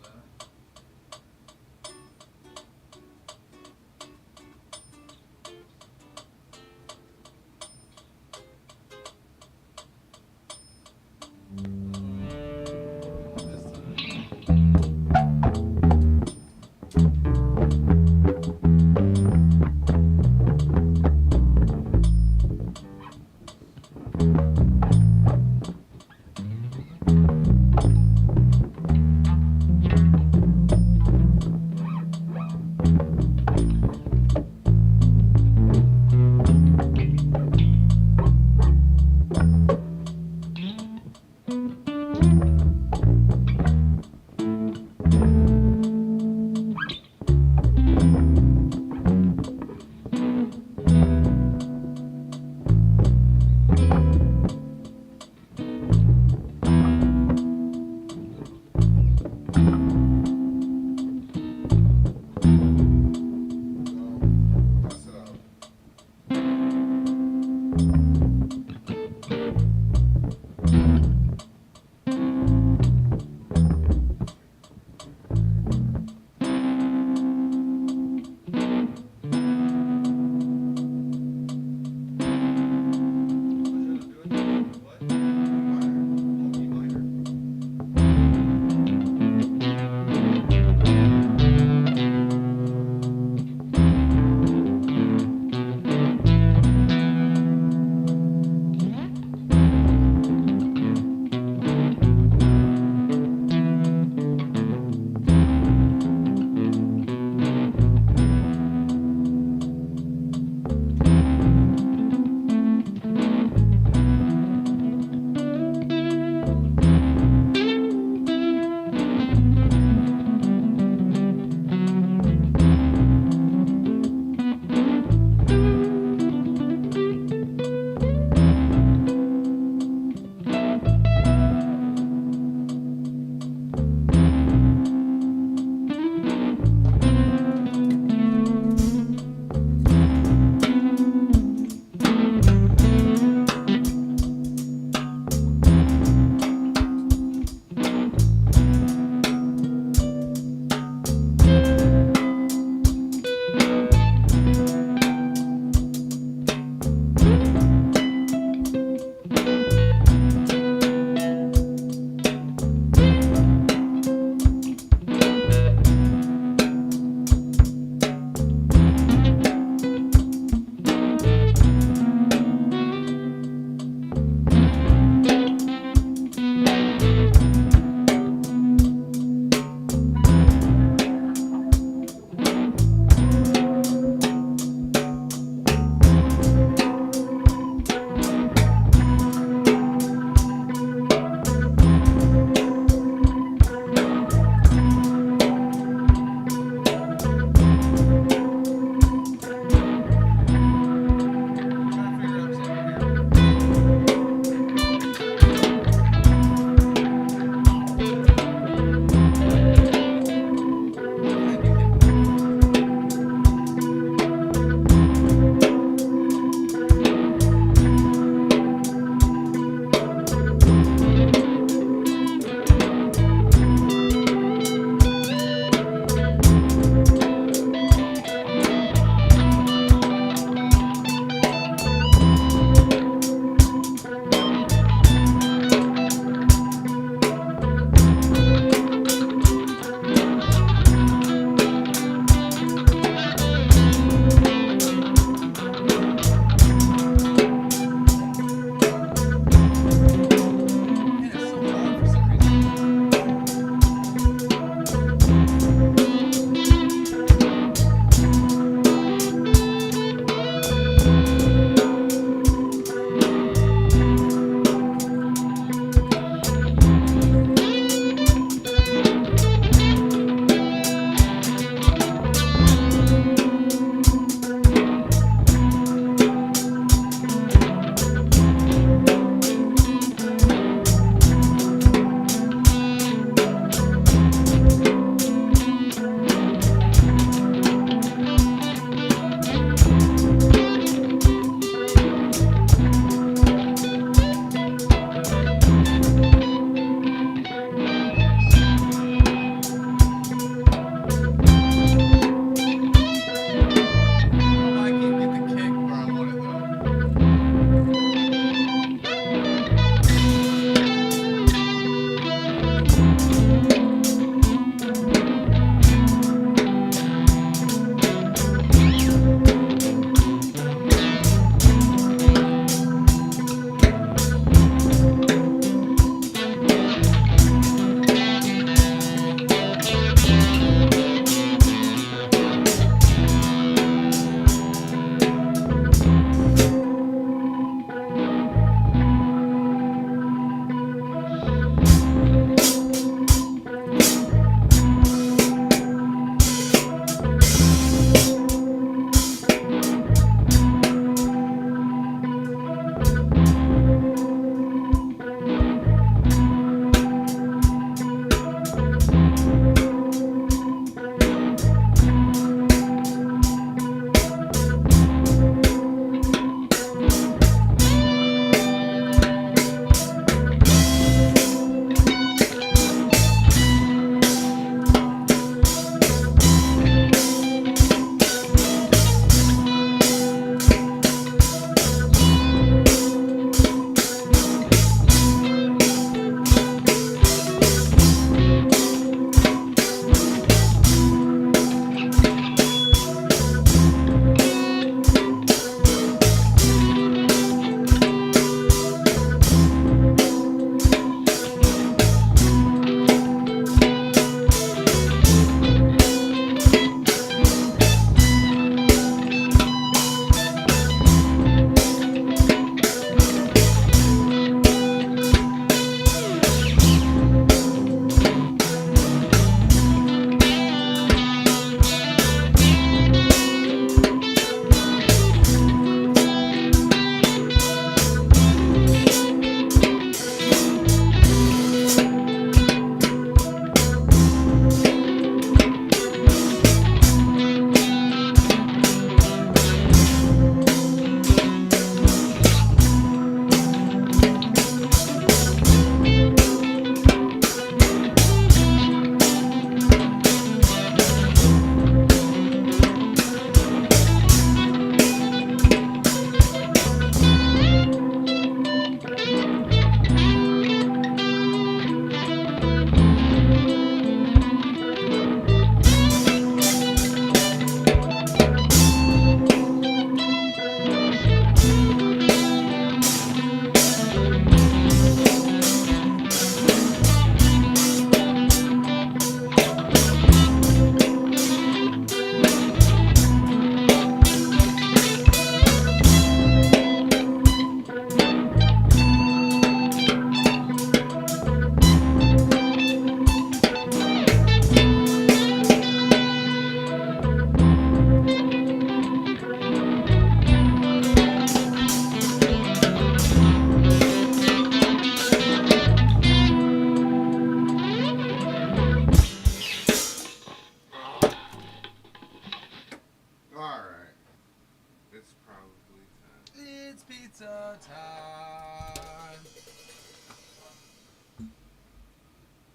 pizza time.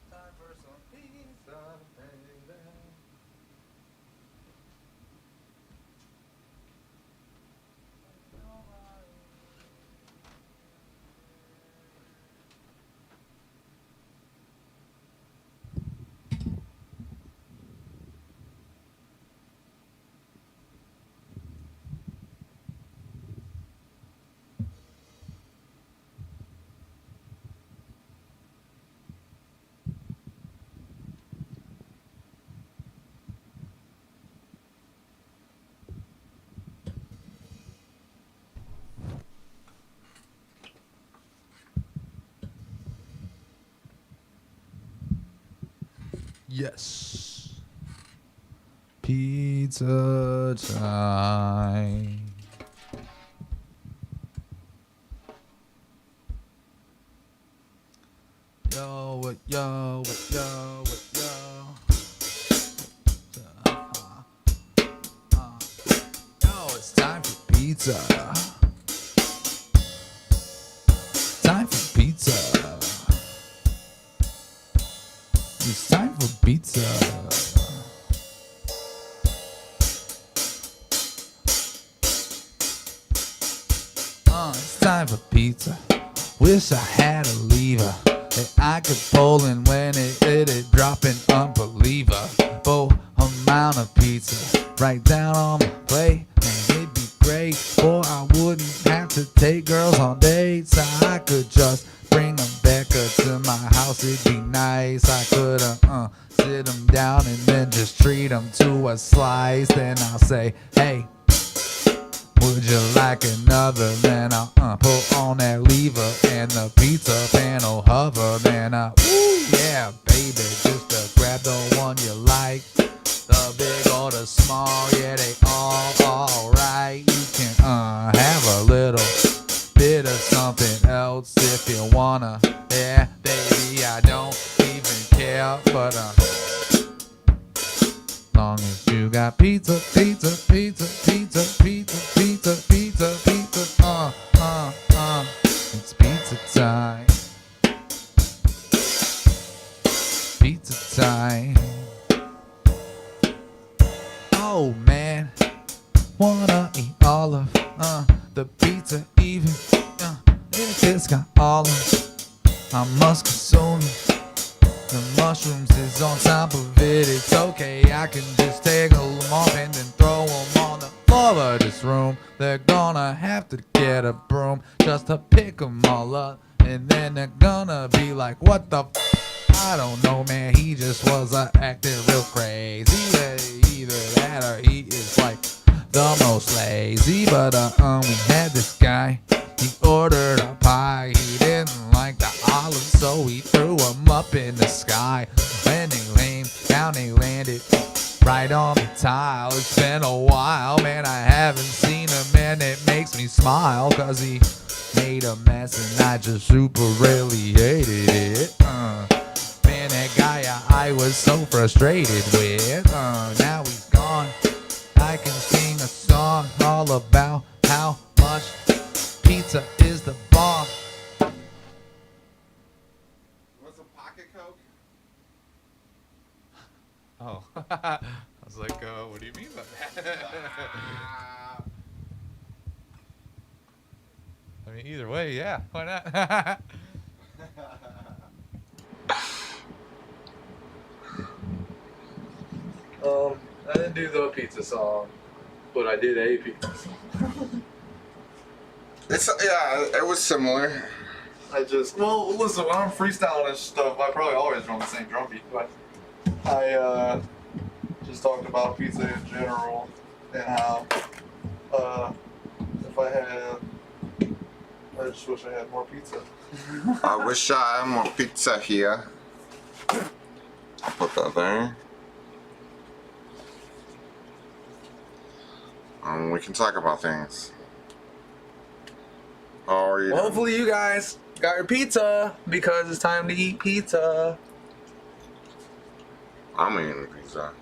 Time for some pizza, baby. Yes. Pizza time. Yo, what, yo, what, yo, what, yo. Yo, it's time for pizza. Time for pizza. It's time for pizza. It's time for pizza. Wish I had a lever that I could pull, and when it dropping unbelievable amount of pizza right down on my plate. Man, it'd be great, boy, I wouldn't have to take girls on dates. I could just bring them back to my house, it'd be nice. I could sit them down and then just treat them to a slice. Then I'll say, hey, would you like another? Then I'll pull on that lever and the pizza pan will hover. Then ooh, yeah, baby, just grab the one you like. The big or the small, yeah, they all alright. You can have a little bit of something else if you wanna. Yeah, baby, I don't even care, but long as you got pizza, pizza, pizza, pizza, pizza, pizza, pizza, pizza, it's pizza time. Pizza time. Oh man, wanna eat all of the pizza, even if it's got olives. I must consume it. The mushrooms is on top of it. It's okay, I can just take them off and then throw them on the floor of this room. They're gonna have to get a broom just to pick them all up, and then they're gonna be like, what the I don't know, man, he just was acting real crazy. Either that or he is like the most lazy. But we had this guy, he ordered a pie. He didn't like the olives, so he threw them up in the sky. When they came down, they landed right on the tile. It's been a while, man, I haven't seen him, and it makes me smile, cause he made a mess and I just super really hated it. Man, that guy I was so frustrated with. Now he's gone. I can sing a song all about how much pizza is the bomb. What's a pocket Coke? Oh, I was like, what do you mean by that? I mean, either way, yeah, why not? I didn't do the pizza song, but I did a pizza song. It was similar. Well, listen, when I'm freestyling and stuff, I probably always run the same drum beat, but I just talked about pizza in general and how if I just wish I had more pizza. I wish I had more pizza here. Put that there. We can talk about things. How are you? Well, hopefully you guys got your pizza because it's time to eat pizza. I'm eating pizza.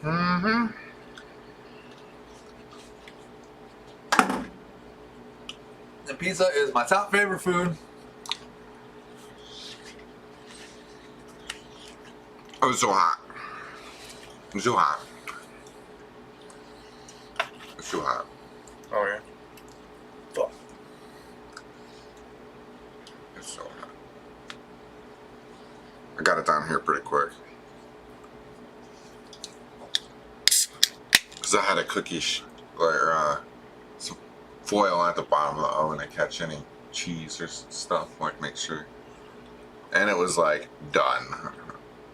Mm-hmm. And pizza is my top favorite food. Oh, it's so hot. It's too hot. It's too hot. Oh yeah. Fuck. It's so hot. I got it down here pretty quick. Cause I had a cookie some foil at the bottom of the oven to catch any cheese or stuff, like make sure. And it was like done.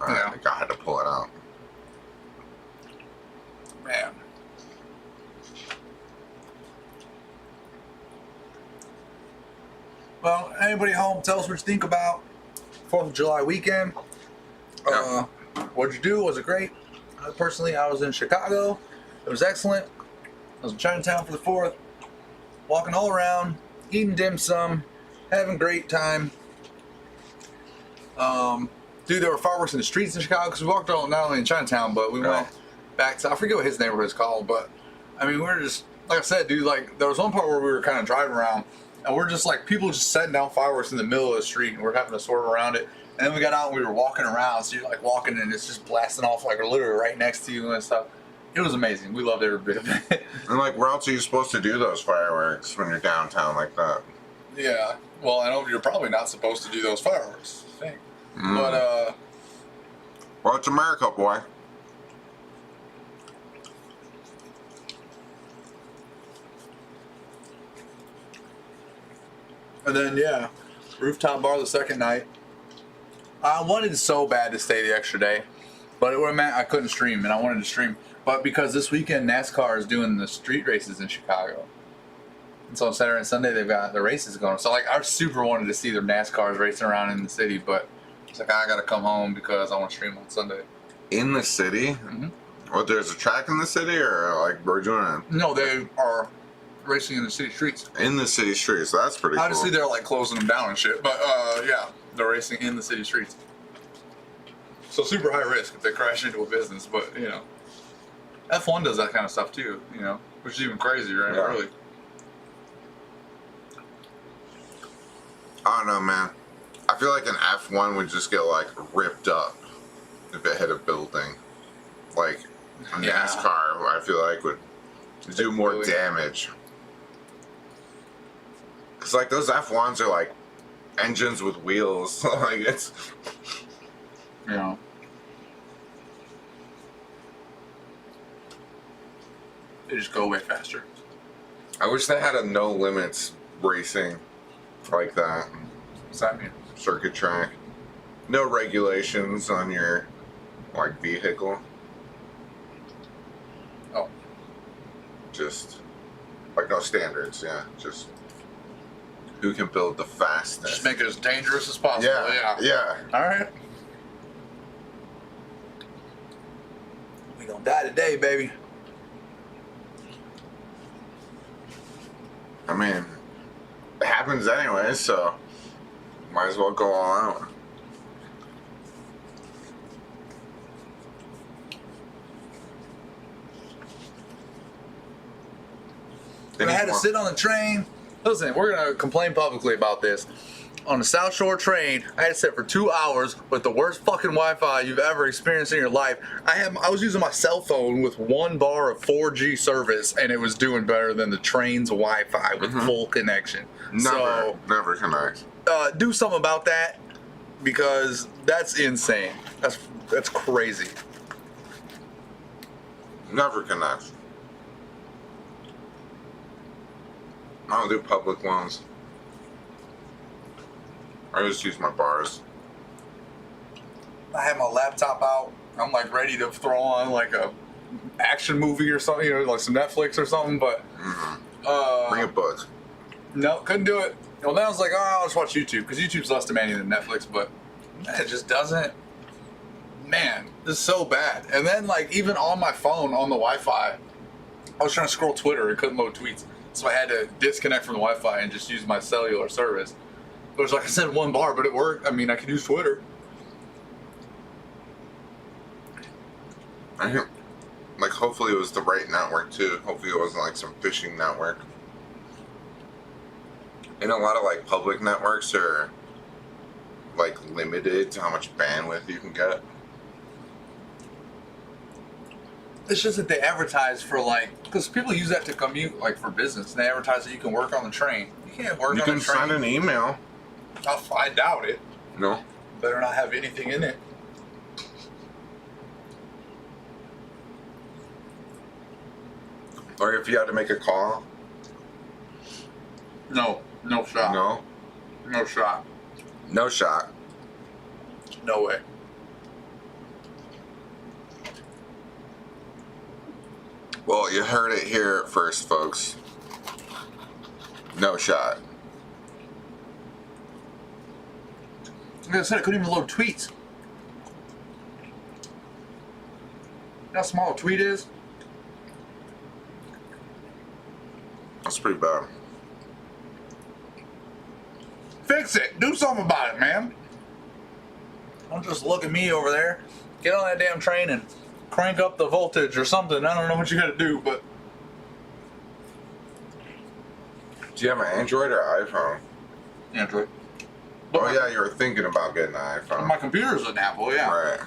I had to pull it out. Man. Well, anybody home, tell us what you think about 4th of July weekend. What'd you do? Was it great? Personally, I was in Chicago. It was excellent. I was in Chinatown for the 4th, walking all around, eating dim sum, having a great time. Dude, there were fireworks in the streets in Chicago because we walked all not only in Chinatown, but we went back to, I forget what his neighborhood is called, but I mean, we were just, like I said, dude, like there was one part where we were kind of driving around and we're just like, people just setting down fireworks in the middle of the street and we're having to swerve around it. And then we got out and we were walking around, so you're like walking and it's just blasting off like literally right next to you and stuff. It was amazing. We loved every bit of it. And like, where else are you supposed to do those fireworks when you're downtown like that? Yeah. Well, I know you're probably not supposed to do those fireworks. I think. But Well, it's America, boy. and then yeah, rooftop bar the second night. I wanted so bad to stay the extra day, but it would have meant I couldn't stream, and I wanted to stream. But because this weekend NASCAR is doing the street races in Chicago, and so on Saturday and Sunday they've got the races going. So like I super wanted to see their NASCARs racing around in the city, but it's like I gotta come home because I want to stream on Sunday. In the city? Well, there's a track in the city, or like we're doing it No, they are racing in the city streets. in the city streets? That's pretty Obviously cool. they're like closing them down and shit, but yeah, they're racing in the city streets. So super high risk if they crash into a business, but you know, F1 does that kind of stuff too, you know, which is even crazier, right? Yeah. Really. I don't know, man. I feel like an F1 would just get like ripped up if it hit a building. Like a Yeah. NASCAR, I feel like would do more Really? damage. Cause like those F1s are like engines with wheels. Like it's You know. They just go way faster. I wish they had a no limits racing like that. What's that mean? Circuit track. No regulations on your like vehicle. Oh. Just like no standards, yeah. Just who can build the fastest. Just make it as dangerous as possible. Yeah. All right. We gonna die today, baby. I mean, it happens anyway, so might as well go all out. I had to sit on the train. Listen, we're gonna complain publicly about this. On the South Shore train, I had to sit for 2 hours with the worst fucking Wi-Fi you've ever experienced in your life. I was using my cell phone with 1 bar of 4G service, and it was doing better than the train's Wi-Fi with full connection. Never connect. Do something about that, because that's insane. That's crazy. Never connect. I don't do public ones. I just use my bars. I had my laptop out. I'm like ready to throw on like a action movie or something, you know, like some Netflix or something. But Bring a book. no, couldn't do it. Well, then I was like, oh, I'll just watch YouTube because YouTube's less demanding than Netflix. But it just doesn't. Man, this is so bad. And then like even on my phone on the Wi-Fi, I was trying to scroll Twitter and couldn't load tweets, so I had to disconnect from the Wi-Fi and just use my cellular service. It was like I said 1 bar, but it worked. I mean, I could use Twitter. I think, like, hopefully it was the right network too. Hopefully it wasn't like some phishing network. And a lot of like public networks are like limited to how much bandwidth you can get. It's just that they advertise for like, because people use that to commute like for business. And they advertise that you can work on the train. You can't work You on can the train. send an email. I doubt it. No. Better not have anything in it. Or if you had to make a call. No shot. No. No shot. No shot. No way. Well, you heard it here first, folks. No shot. Like I said, I couldn't even load tweets. You know how small a tweet is? That's pretty bad. Fix it. Do something about it, man. Don't just look at me over there. Get on that damn train and crank up the voltage or something. I don't know what you gotta do, but Do you have an Android or iPhone? Android. Oh yeah, you were thinking about getting an iPhone. My computer's an Apple, yeah. Right.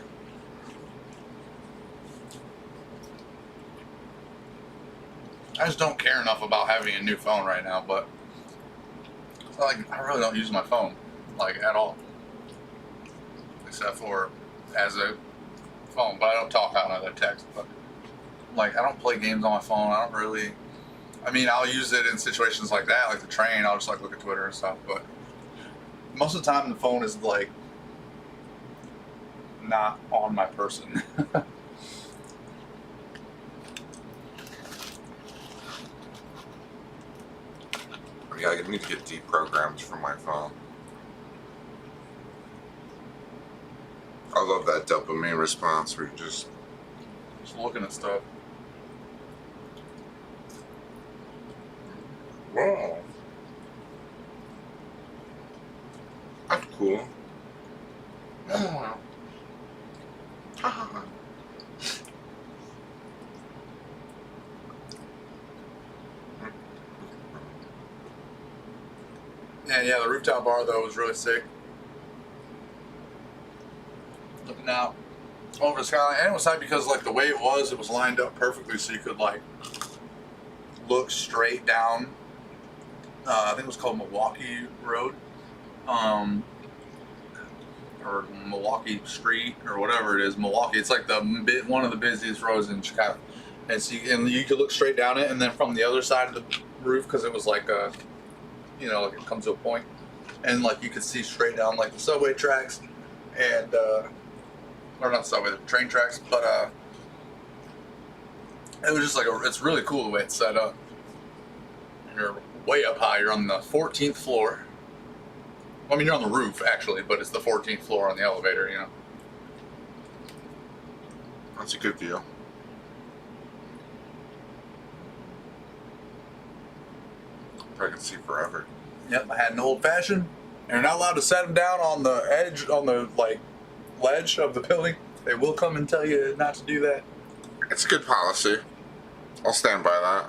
I just don't care enough about having a new phone right now. But it's not like I really don't use my phone like at all, except for as a phone. But I don't talk on other text. But like I don't play games on my phone. I don't really. I mean, I'll use it in situations like that, like the train. I'll just like look at Twitter and stuff. But most of the time, the phone is like not on my person. Yeah, I need to get deprogrammed from my phone. I love that dopamine response where you just looking at stuff. wow. That's cool. Oh. And yeah, the rooftop bar though was really sick. Looking out over the skyline, and it was tight because like the way it was lined up perfectly, so you could like look straight down. I think it was called Milwaukee Road, or Milwaukee Street, or whatever it is. Milwaukee. It's like one of the busiest roads in Chicago, and so you could look straight down it, and then from the other side of the roof, because it was like a, you know, like it comes to a point, and like you could see straight down like the subway tracks, and or not subway, the train tracks, but it was just like it's really cool the way it's set up. And you're way up high. You're on the 14th floor. Well, I mean, you're on the roof actually, but it's the 14th floor on the elevator. You know. That's a good view. I can see forever. Yep, I had an old fashioned. And you're not allowed to set them down on the edge, on the like ledge of the building. They will come and tell you not to do that. It's a good policy. I'll stand by that.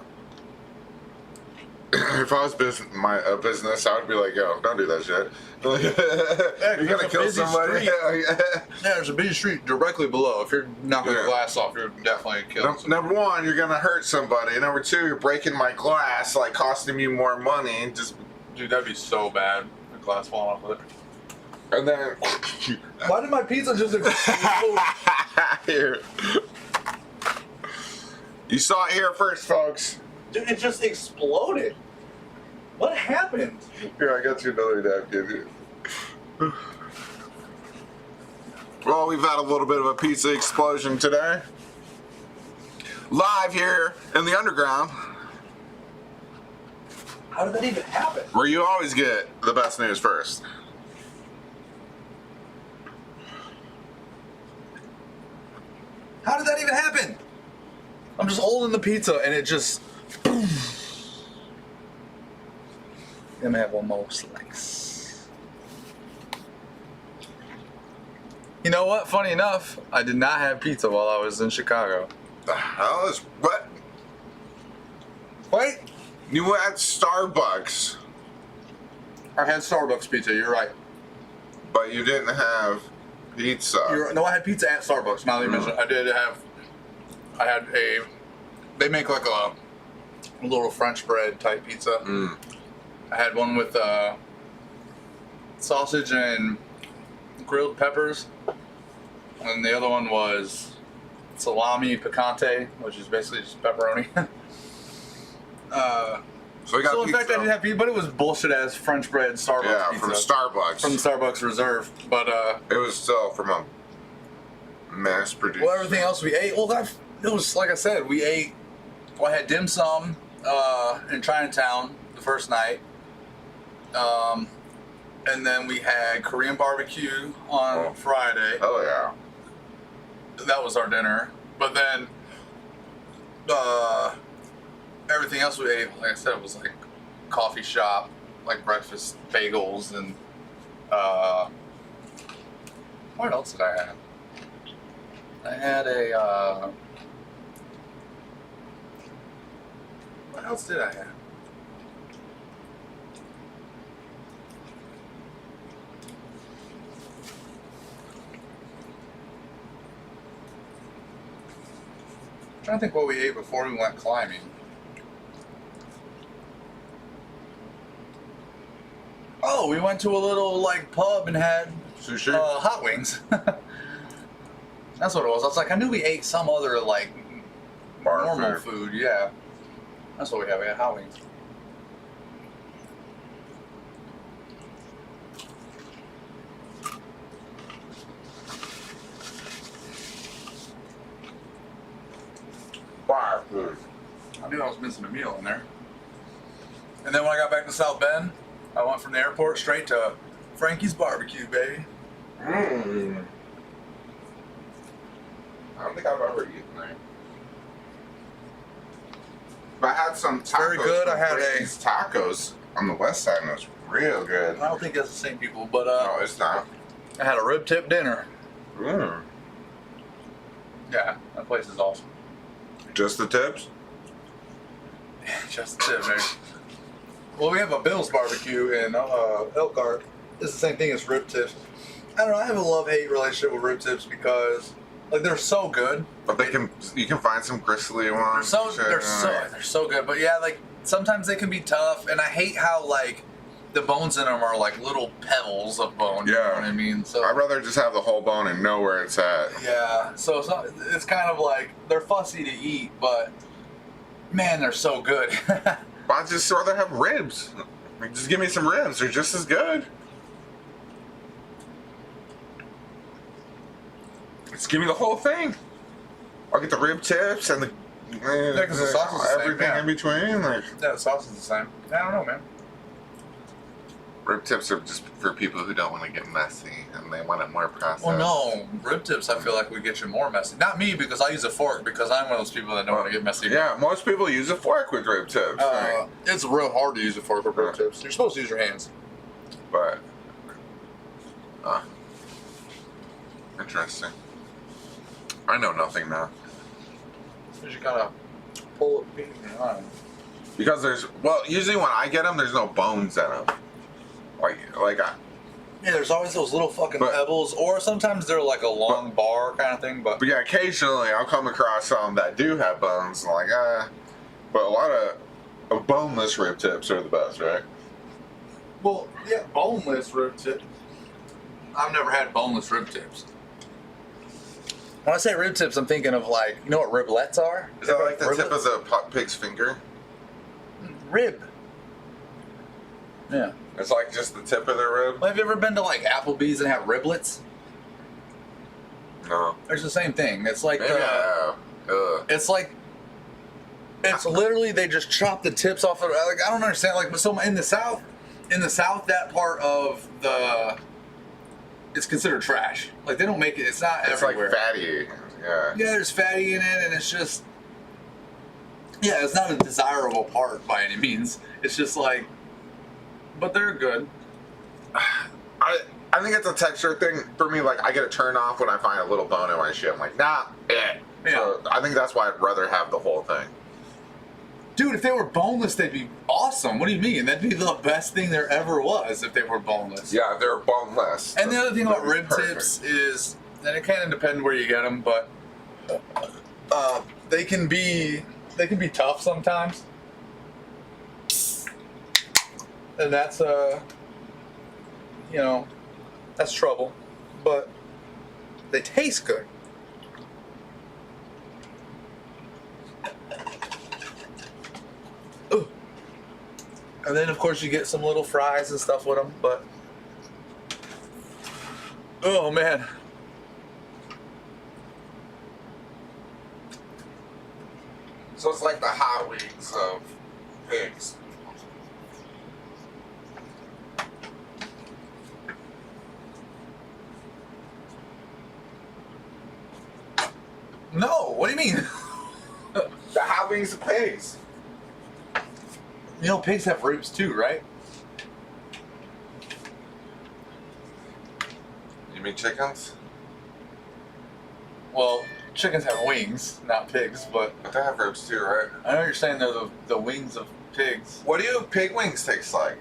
If I was business, I would be like, yo, don't do that shit. You're gonna kill somebody. Yeah, there's a busy street directly below. If you're knocking the glass off, you're definitely killing somebody. Number one, you're gonna hurt somebody. Number two, you're breaking my glass, like costing me more money. Just, dude, that'd be so bad. The glass falling off of it. and then Why did my pizza just explode? here. You saw it here first, folks. Dude, it just exploded. What happened? Here, I got you another napkin. Well, we've had a little bit of a pizza explosion today. Live here in the underground, How did that even happen? where you always get the best news first. How did that even happen? I'm just holding the pizza and it just. Boom. Let me have one more slice. You know what? Funny enough, I did not have pizza while I was in Chicago. The hell is what? Wait, You were at Starbucks, I had Starbucks pizza. You're right. but you didn't have pizza. No, I had pizza at Starbucks. Now that you mention it, I did have. I had a. They make like a little French bread type pizza. Mm. I had one with sausage and grilled peppers, and the other one was salami picante, which is basically just pepperoni. So we got So in pizza. fact, I didn't have pizza, but it was bullshit ass French bread Starbucks yeah, pizza from Starbucks. from Starbucks Reserve. But It was still from a mass-produced. well, everything else we ate. Well, it was like I said, we ate. Well, I had dim sum in Chinatown the first night, and then we had Korean barbecue on Friday. Oh yeah. That was our dinner. But then everything else we ate, like I said, was like coffee shop, like breakfast bagels, and what else did I have? I had a what else did I have? I'm trying to think what we ate before we went climbing. No, we went to a little like pub and had Sushi. hot wings. That's what it was. I was like, I knew we ate some other like Bar normal food. Yeah, that's what we had. We had hot wings. Bar food. I knew I was missing a meal in there. And then when I got back to South Bend, I went from the airport straight to Frankie's Barbecue, baby. Mmm. I don't think I've ever eaten there. But I had some tacos. Very good. from I had Frankie's Tacos on the west side, and it was real good. I don't think that's the same people, but No, it's not. I had a rib tip dinner. Mm. Yeah, that place is awesome. Just the tips? Just the tip, man. Well, we have a Bill's Barbecue in Elkhart. It's the same thing as rib tips. I don't know. I have a love-hate relationship with rib tips because, like, they're so good. But you can find some gristly ones. They're so good. But yeah, like sometimes they can be tough, and I hate how like the bones in them are like little pebbles of bone. You know Yeah. what I mean? So I'd rather just have the whole bone and know where it's at. yeah, so it's kind of like they're fussy to eat, but man, they're so good. But I'd just rather have ribs. Like, just give me some ribs. They're just as good. Just give me the whole thing. I'll get the rib tips and the 'cause the sauce is the same, everything yeah. in between. Like Yeah, the sauce is the same. I don't know, man. rib tips are just for people who don't want to get messy and they want it more processed. Well, no, rib tips. I feel like we get you more messy. Not me because I use a fork because I'm one of those people that don't want to get messy. Yeah, most people use a fork with rib tips. Right? It's real hard to use a fork with rib tips. You're supposed to use your hands. But interesting. I know nothing now. You gotta pull a piece. Because usually when I get them, there's no bones in them. Yeah, there's always those little fucking But- pebbles, or sometimes they're like a long bar kind of thing. But But yeah, occasionally I'll come across some that do have bones. And but a lot of boneless rib tips are the best, right? well, yeah, boneless rib tip. I've never had boneless rib tips. When I say rib tips, I'm thinking of like, you know what riblets are? Is that like the tip Riblets? of the pig's finger? Rib. Yeah. It's like just the tip of the rib? Well, have you ever been to like Applebee's and have riblets? No. It's the same thing. It's like Maybe I have. Ugh. it's like it's literally they just chop the tips off of. Like I don't understand. Like so in the south, that part of the it's considered trash. Like they don't make it. It's not It's everywhere. like fatty. Yeah. Yeah, there's fatty in it, and it's just it's not a desirable part by any means. It's just like, but they're good. I think it's a texture thing for me. Like I get a turn off when I find a little bone in my shit. I'm like, nah, eh. Yeah. So I think that's why I'd rather have the whole thing. Dude, if they were boneless, they'd be awesome. What do you mean? That'd be the best thing there ever was if they were boneless. Yeah, they're boneless. And the other thing about That'd be rib perfect. tips is, and it kind of depends where you get them, but they can be tough sometimes, and that's that's trouble. But they taste good. Ooh. And then of course you get some little fries and stuff with them, but. Oh man. So it's like the hot wings of pigs. No, what do you mean? The hot wings of pigs. You know, pigs have ribs too, right? You mean chickens? Well, chickens have wings, not pigs, but But they have ribs too, right? I know you're saying they're the wings of pigs. What do pig wings taste like?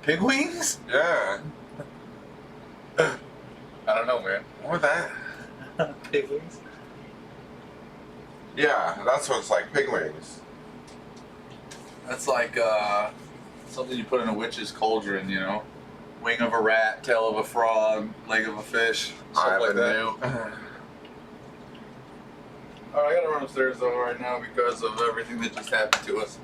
Pig wings? Yeah. I don't know, man. What that? Pig wings? Yeah, that's what it's like. Pig wings. That's like something you put in a witch's cauldron, you know? Wing of a rat, tail of a frog, leg of a fish, stuff like that. Alright, I gotta run upstairs though right now because of everything that just happened to us.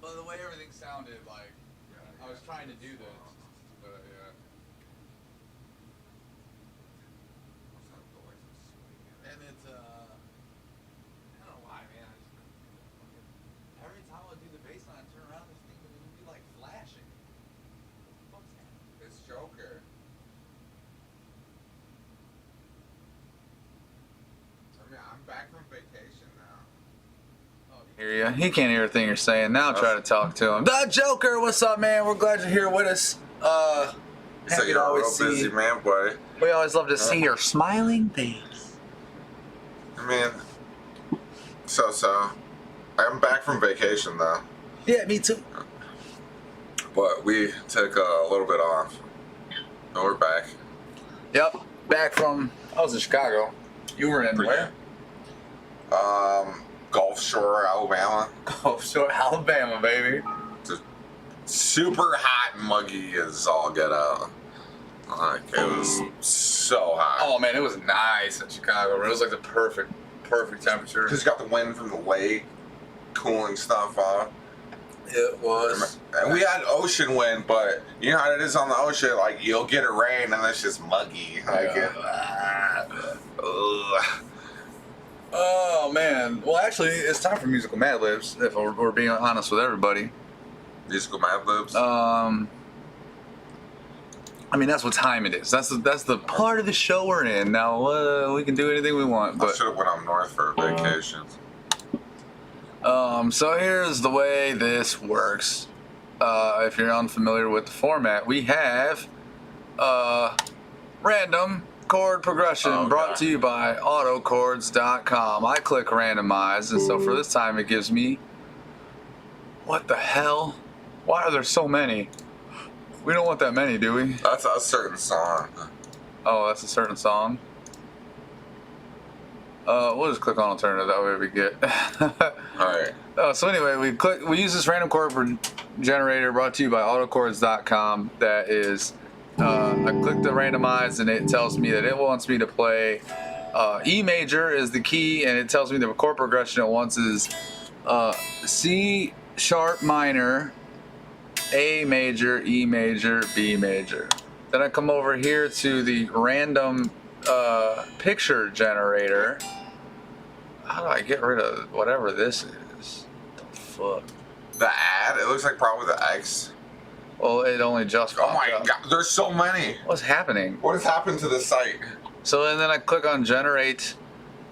But the way everything sounded, like I was trying to do this, but yeah. And it's I don't know why, man. Every time I do the bass line, I turn around, this thing would be like flashing. What the fuck's that? It's Joker. I mean, I'm back from vacation now. Hear ya. He can't hear a thing you're saying. Now try to talk to him. The Joker, what's up, man? We're glad you're here with us. So Happy to you're a always real see- busy man, boy. We always love to see your smiling face. I mean, so. I'm back from vacation though, Yeah, me too. but we took a little bit off. And we're back. Yep, back from. I was in Chicago. You were in where? Gulf Shore, Alabama. Oh, sure, Alabama, baby. Just super hot and muggy as all get out. Like, it was so hot. Oh man, it was nice in Chicago. It was like the perfect temperature. Because you got the wind from the lake cooling stuff off. It was. And we had ocean wind, but you know how it is on the ocean, like you'll get a rain and it's just muggy. Like ugh. Oh man. Well, actually, it's time for musical Mad Libs. If we're being honest with everybody. Musical Mad Libs. I mean, that's what time it is. That's the part of the show we're in. Now we can do anything we want, I but should have went up north for a vacation. so here's the way this works. If you're unfamiliar with the format, we have random chord progression brought to you by autochords.com. I click randomize, and so for this time it gives me, what the hell? Why are there so many? We don't want that many, do we? That's a certain song. Oh, that's a certain song. We'll just click on alternative, that way we get. Alright. So anyway, we use this random chord generator brought to you by autochords.com. That is, I click the randomize and it tells me that it wants me to play E major is the key, and it tells me the chord progression it wants is C sharp minor, A major, E major, B major. Then I come over here to the random picture generator. How do I get rid of whatever this is? What the fuck? The ad, it looks like probably the X. Well, it only just Oh popped my up. god, there's so many. What's happening? What has happened to the site? So and then I click on generate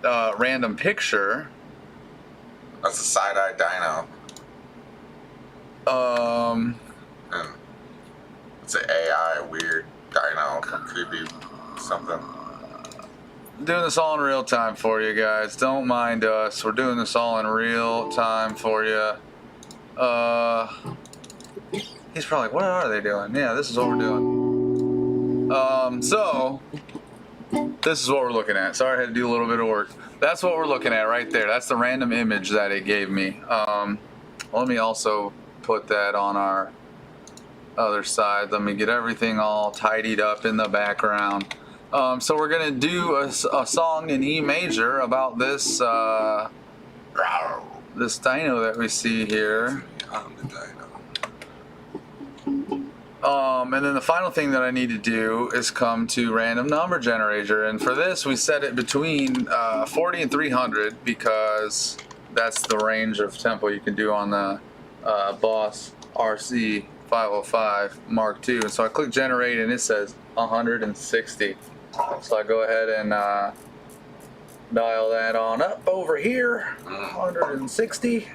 random picture. That's a side-eye dino. Um, And it's an AI weird dino. Creepy something. doing this all in real time for you guys. Don't mind us. We're doing this all in real time for you. He's probably like, what are they doing? Yeah, this is what we're doing. So this is what we're looking at. Sorry, I had to do a little bit of work. That's what we're looking at right there. That's the random image that it gave me. Let me also put that on our other side. Let me get everything all tidied up in the background. So we're gonna do a song in E major about this this dino that we see here. I'm the dino. And then the final thing that I need to do is come to random number generator, and for this we set it between 40 and 300 because that's the range of tempo you can do on the Boss RC 505 Mark II. And so I click generate and it says 160. So I go ahead and dial that on up over here, 160.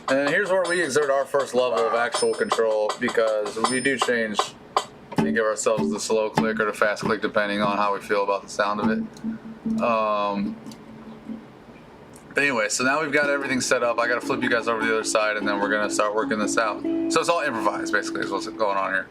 And here's where we exert our first level of actual control, because we do change and give ourselves the slow click or the fast click depending on how we feel about the sound of it. But anyway, so now we've got everything set up. I gotta flip you guys over to the other side and then we're gonna start working this out. So it's all improvised basically is what's going on here.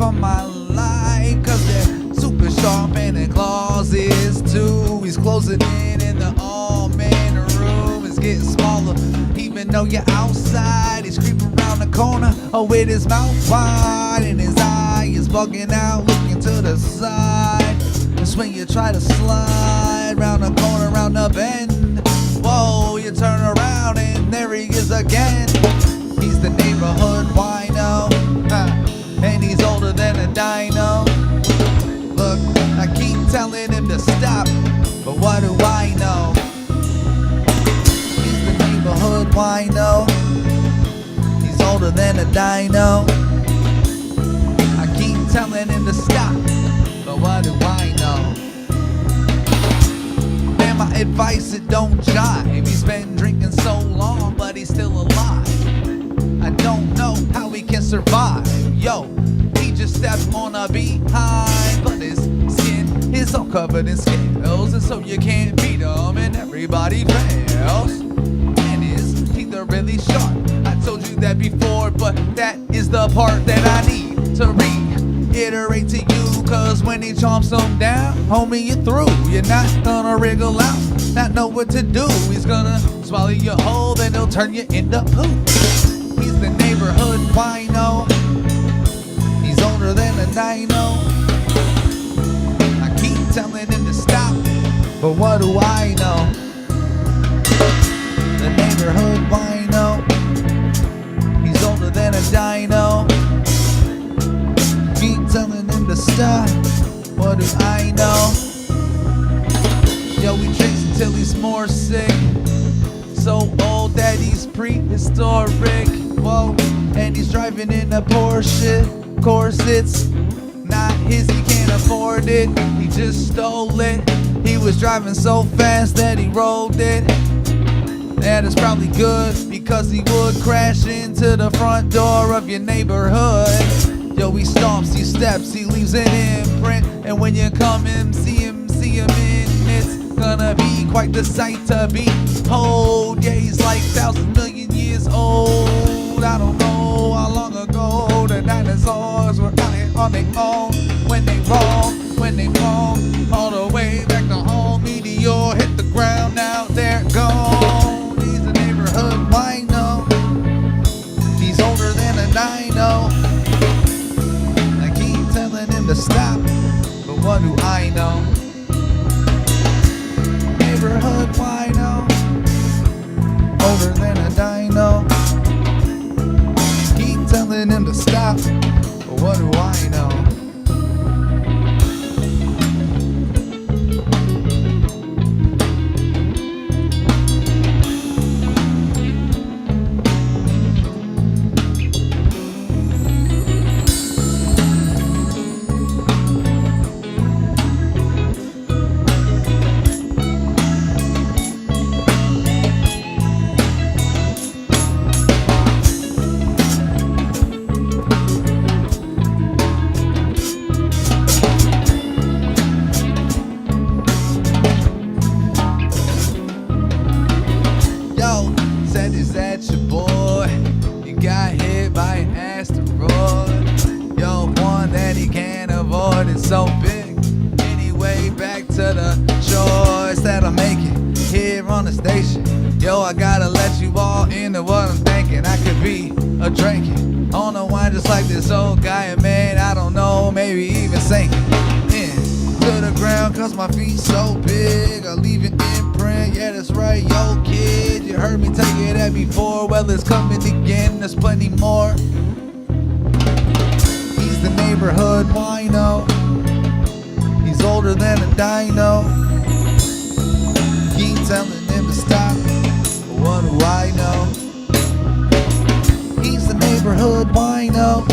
on my life, cause they're super sharp and their claws is too. He's closing in and the all-man room is getting smaller. Even though you're outside, he's creeping around the corner, with his mouth wide and his eye is bugging out, looking to the side. That's when you try to slide round the corner, round the bend. Whoa, you turn around and there he is again. He's the neighborhood wino, and he's older than a dino. Look, I keep telling him to stop, but what do I know? He's the neighborhood wino, he's older than a dino. I keep telling him to stop, but what do I know? Man, my advice, it don't jive. He's been drinking so long, but he's still alive. I don't know how he can survive. Yo, he just stepped on a beehive, but his skin is all covered in scales, and so you can't beat him, and everybody fails. And his teeth are really sharp. I told you that before, but that is the part that I need to reiterate to you. Cause when he chomps them down, homie, you're through. You're not gonna wriggle out, not know what to do. He's gonna swallow you whole, then he'll turn you into poop. He's the neighborhood wino, he's older than a dino. I keep telling him to stop, but what do I know? The neighborhood wino, he's older than a dino. Keep telling him to stop, what do I know? Yo, he drinks until he's more sick, so old that he's prehistoric. Whoa, and he's driving in a Porsche. Of course it's not his, he can't afford it. He just stole it. He was driving so fast that he rolled it. That is probably good, because he would crash into the front door of your neighborhood. Yo, he stomps, he steps, he leaves an imprint, and when you come and see him in, it's gonna be quite the sight to behold. Yeah, he's like 1,000 million years old. I don't know how long ago the dinosaurs were out here on their own. When they roam, all the way back to home. Meteor hit the ground, now they're gone. He's the neighborhood wino, he's older than a dino. I keep telling him to stop, but what do I know? Neighborhood wino, older than a dino. Keep telling him to stop, but what do I know? Is that your boy? You got hit by an asteroid. Yo, one that he can't avoid. It's so big. Anyway, back to the choice that I'm making here on the station. Yo, I gotta let you all into what I'm thinking. I could be a drinking on the wine just like this old guy, and man, I don't know, maybe even sinking to the ground, cause my feet so big. I leave it imprint, yeah, that's right, yo kid. You heard me tell you that before, well, it's coming again, there's plenty more. He's the neighborhood wino, he's older than a dino. Keep telling him to stop, but what do I know? He's the neighborhood wino,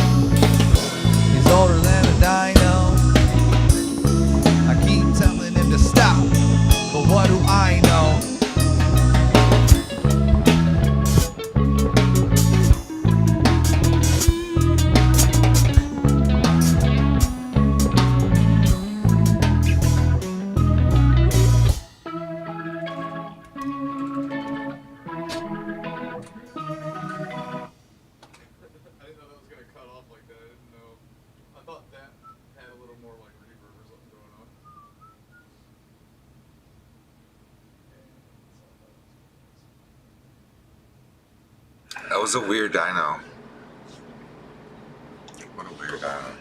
he's older than a dino. I keep telling him to stop, but what do I know? was a weird dino. What a weird dino.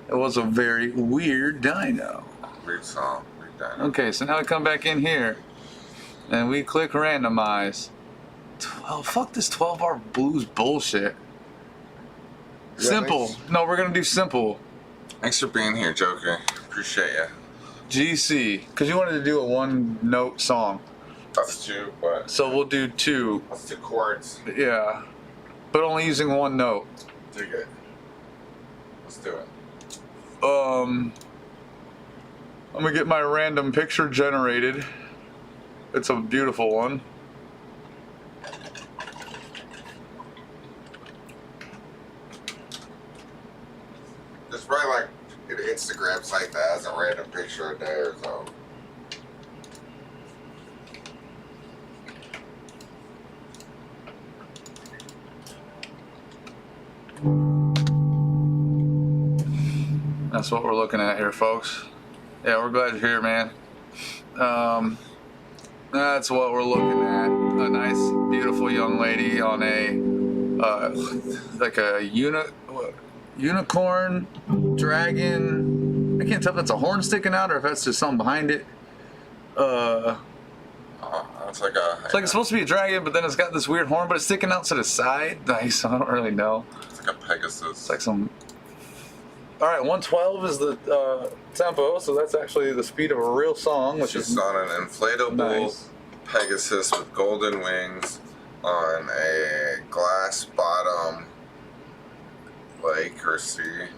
It was a very weird dino. Weird song. Weird dino. Okay, so now we come back in here and we click randomize. 12. Fuck this 12-bar blues bullshit. Yeah, Simple. thanks. No, we're gonna do simple. Thanks for being here, Joker. Appreciate you. GC, because you wanted to do a one-note song. That's two, but So we'll do two. that's two chords. Yeah. But only using one note. Dig it. Let's do it. I'm gonna get my random picture generated. It's a beautiful one. There's probably like an Instagram site that has a random picture a day or so. That's what we're looking at here, folks. Yeah, we're glad you're here, man. That's what we're looking at. A nice, beautiful young lady on a like a unicorn, dragon. I can't tell if that's a horn sticking out or if that's just something behind it. It's like a. It's like it's supposed to be a dragon, but then it's got this weird horn, but it's sticking out to the side. Nice. I don't really know. It's like a Pegasus. It's like some. All right, 112 is the tempo, so that's actually the speed of a real song, which She's is on an inflatable nice. Pegasus with golden wings on a glass bottom lake or sea.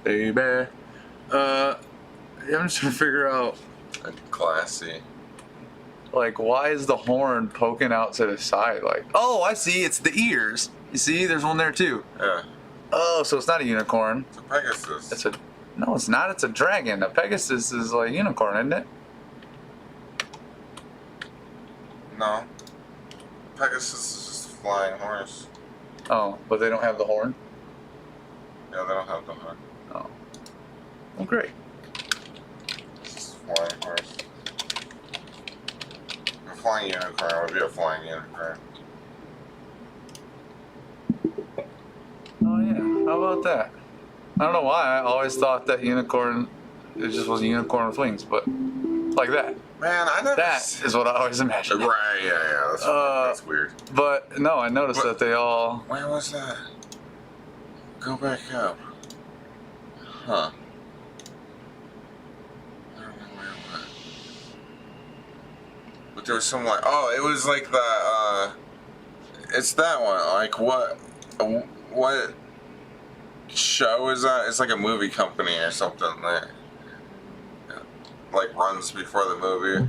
Baby. I'm just trying to figure out, Classy. like, why is the horn poking out to the side? Like, oh, I see, it's the ears. You see, there's one there too. Yeah. Oh, so it's not a unicorn. It's a Pegasus. It's a, no, it's not. It's a dragon. A Pegasus is like a unicorn, isn't it? No. Pegasus is just a flying horse. Oh, but they don't have the horn. Yeah, they don't have the horn. Oh, well, great. It's just a flying horse. A flying unicorn would be a flying unicorn. Oh yeah, how about that? I don't know why. I always thought that unicorn, it just was a unicorn with wings, but like that. Man, I never. That is what I always imagined. Right, yeah. That's weird. But no, I noticed that they all. Where was that? Go back up. Huh. I don't know where it went. But there was some like, oh, it was like the, it's that one. Like what show is that? It's like a movie company or something that like runs before the movie.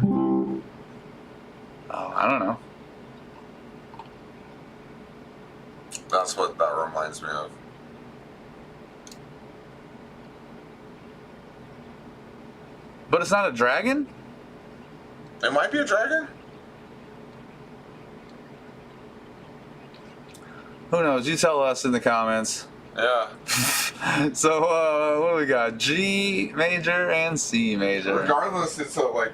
Oh, I don't know. That's what that reminds me of. But it's not a dragon? It might be a dragon. Who knows? You tell us in the comments. Yeah. So, what do we got? G major and C major. Regardless, it's a like.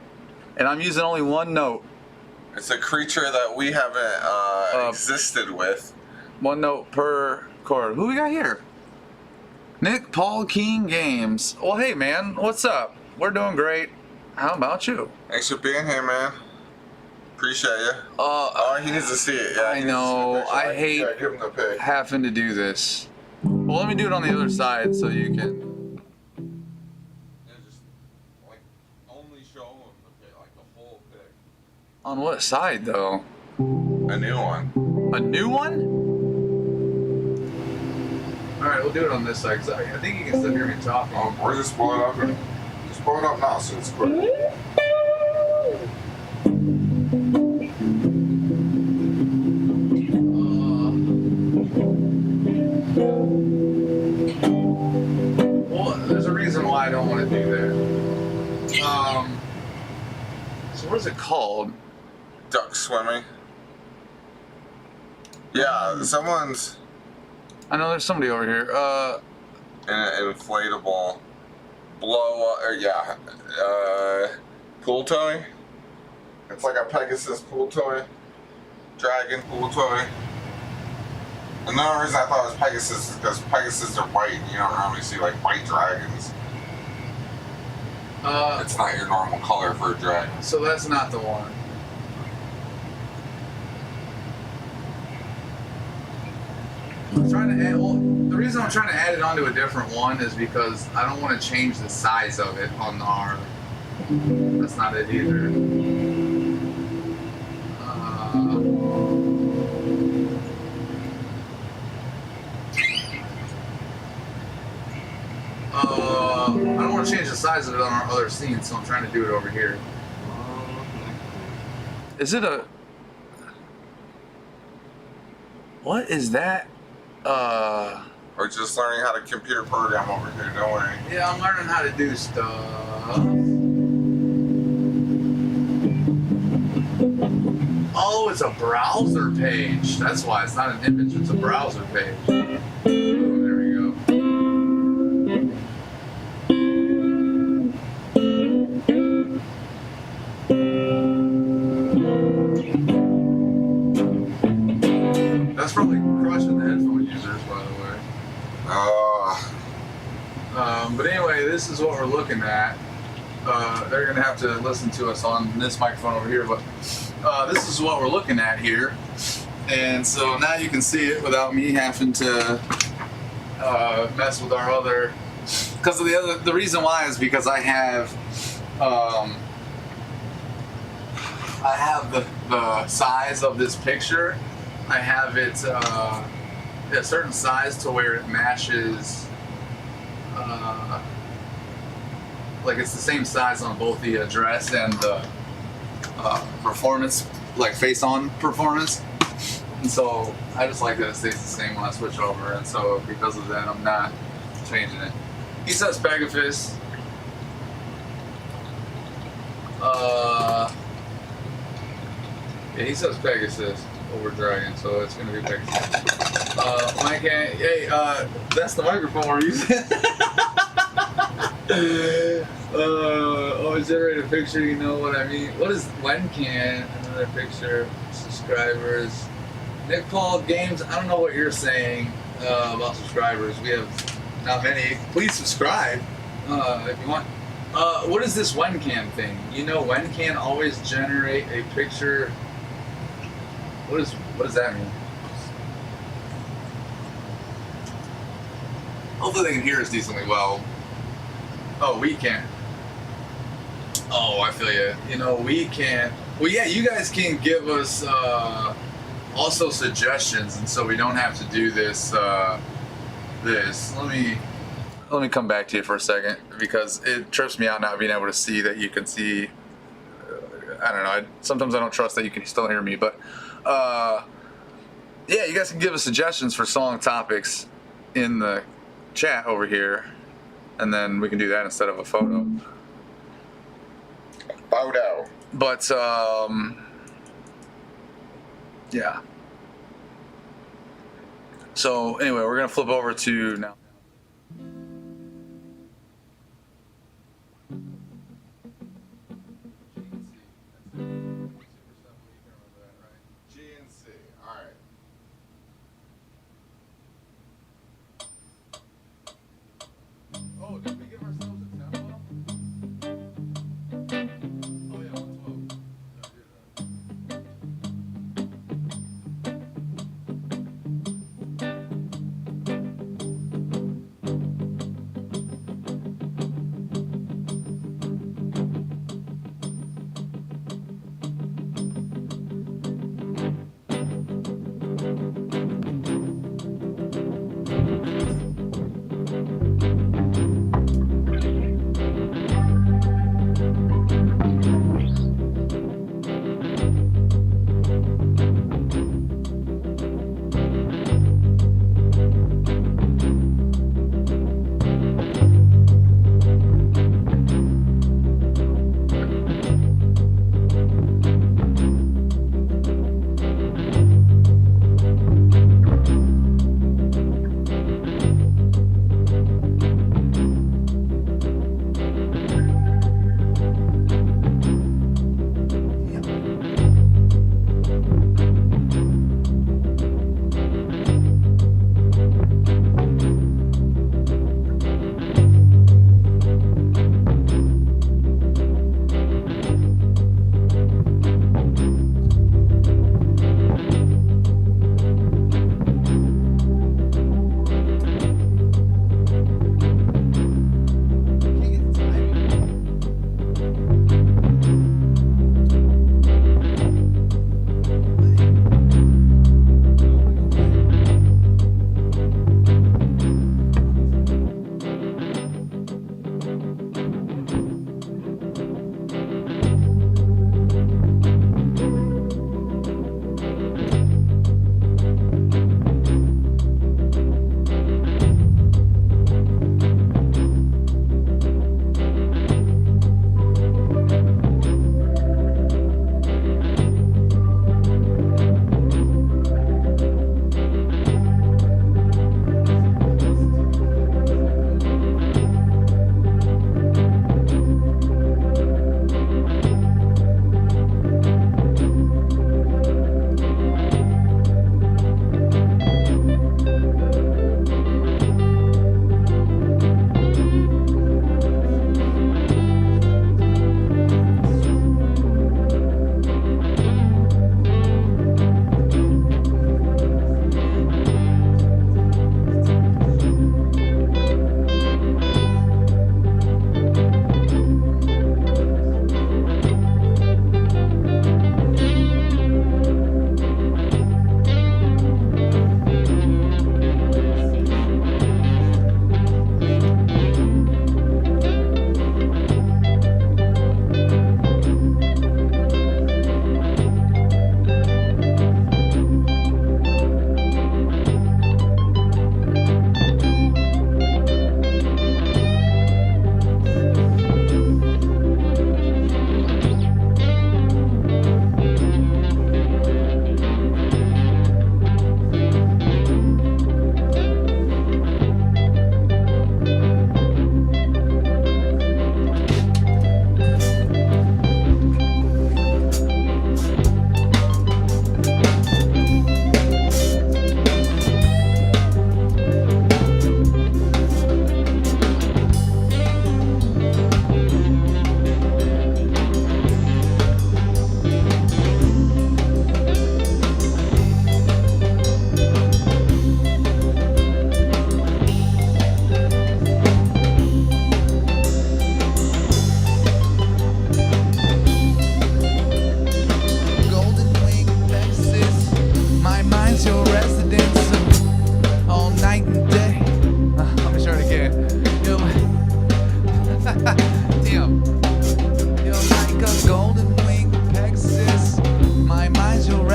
And I'm using only one note. It's a creature that we haven't existed with. One note per chord. Who we got here? Nick Paul King Games. Well, hey, man. What's up? We're doing great. How about you? Thanks for being here, man. Appreciate you. Oh, he needs to see it. Yeah, I he needs to see the know. picture. I hate Yeah, give him the pic. having to do this. Well, let me do it on the other side so you can. Yeah, just like only show them the pic, like the whole pic. On what side, though? A new one. A new one? Alright, we'll do it on this side because I think you can still hear me talking. Or just pull it up and just pull it up now so it's quick. Well, there's a reason why I don't want to do that. So what is it called? Duck swimming. Yeah, someone's I know there's somebody over here. in an inflatable pool toy. It's like a Pegasus pool toy. dragon, cool toy. Another reason I thought it was Pegasus is because Pegasus are white. You don't normally see like white dragons. It's not your normal color for a dragon. So that's not the one. I'm trying to add. Well, the reason I'm trying to add it onto a different one is because I don't want to change the size of it on our. That's not it either. I don't want to change the size of it on our other scene, so I'm trying to do it over here. Is it a... What is that? We're just learning how to computer program over here, don't worry. Yeah, I'm learning how to do stuff. Oh, it's a browser page. That's why it's not an image, it's a browser page. Oh, there we go. That's probably crushing the headphone users, by the way. But anyway, this is what we're looking at. They're gonna have to listen to us on this microphone over here, but this is what we're looking at here. And so now you can see it without me having to mess with our other. Because of the reason why is because I have the size of this picture. I have it a certain size to where it matches. Like it's the same size on both the address and the performance, like face-on performance. And so I just like that it stays the same when I switch over. And so because of that, I'm not changing it. He says Pegasus. Yeah, he says Pegasus over Dragon, so it's gonna be Pegasus. Mike, hey, that's the microphone we're using. Generate a picture, you know what I mean? What is when can? Another picture, subscribers. Nick Paul Games, I don't know what you're saying about subscribers. We have not many. Please subscribe if you want. What is this when can thing? You know, when can always generate a picture. What does that mean? Hopefully they can hear us decently well. Oh, we can't. Oh, I feel you. You know, we can't. Well, yeah, you guys can give us also suggestions, and so we don't have to do this. Let me come back to you for a second because it trips me out not being able to see that you can see. I don't know. Sometimes I don't trust that you can still hear me, but yeah, you guys can give us suggestions for song topics in the chat over here, and then we can do that instead of a photo. Photo. But yeah. So anyway, we're gonna flip over to now. GNC. All right. Oh, did we give ourselves a tempo? Oh yeah, 112.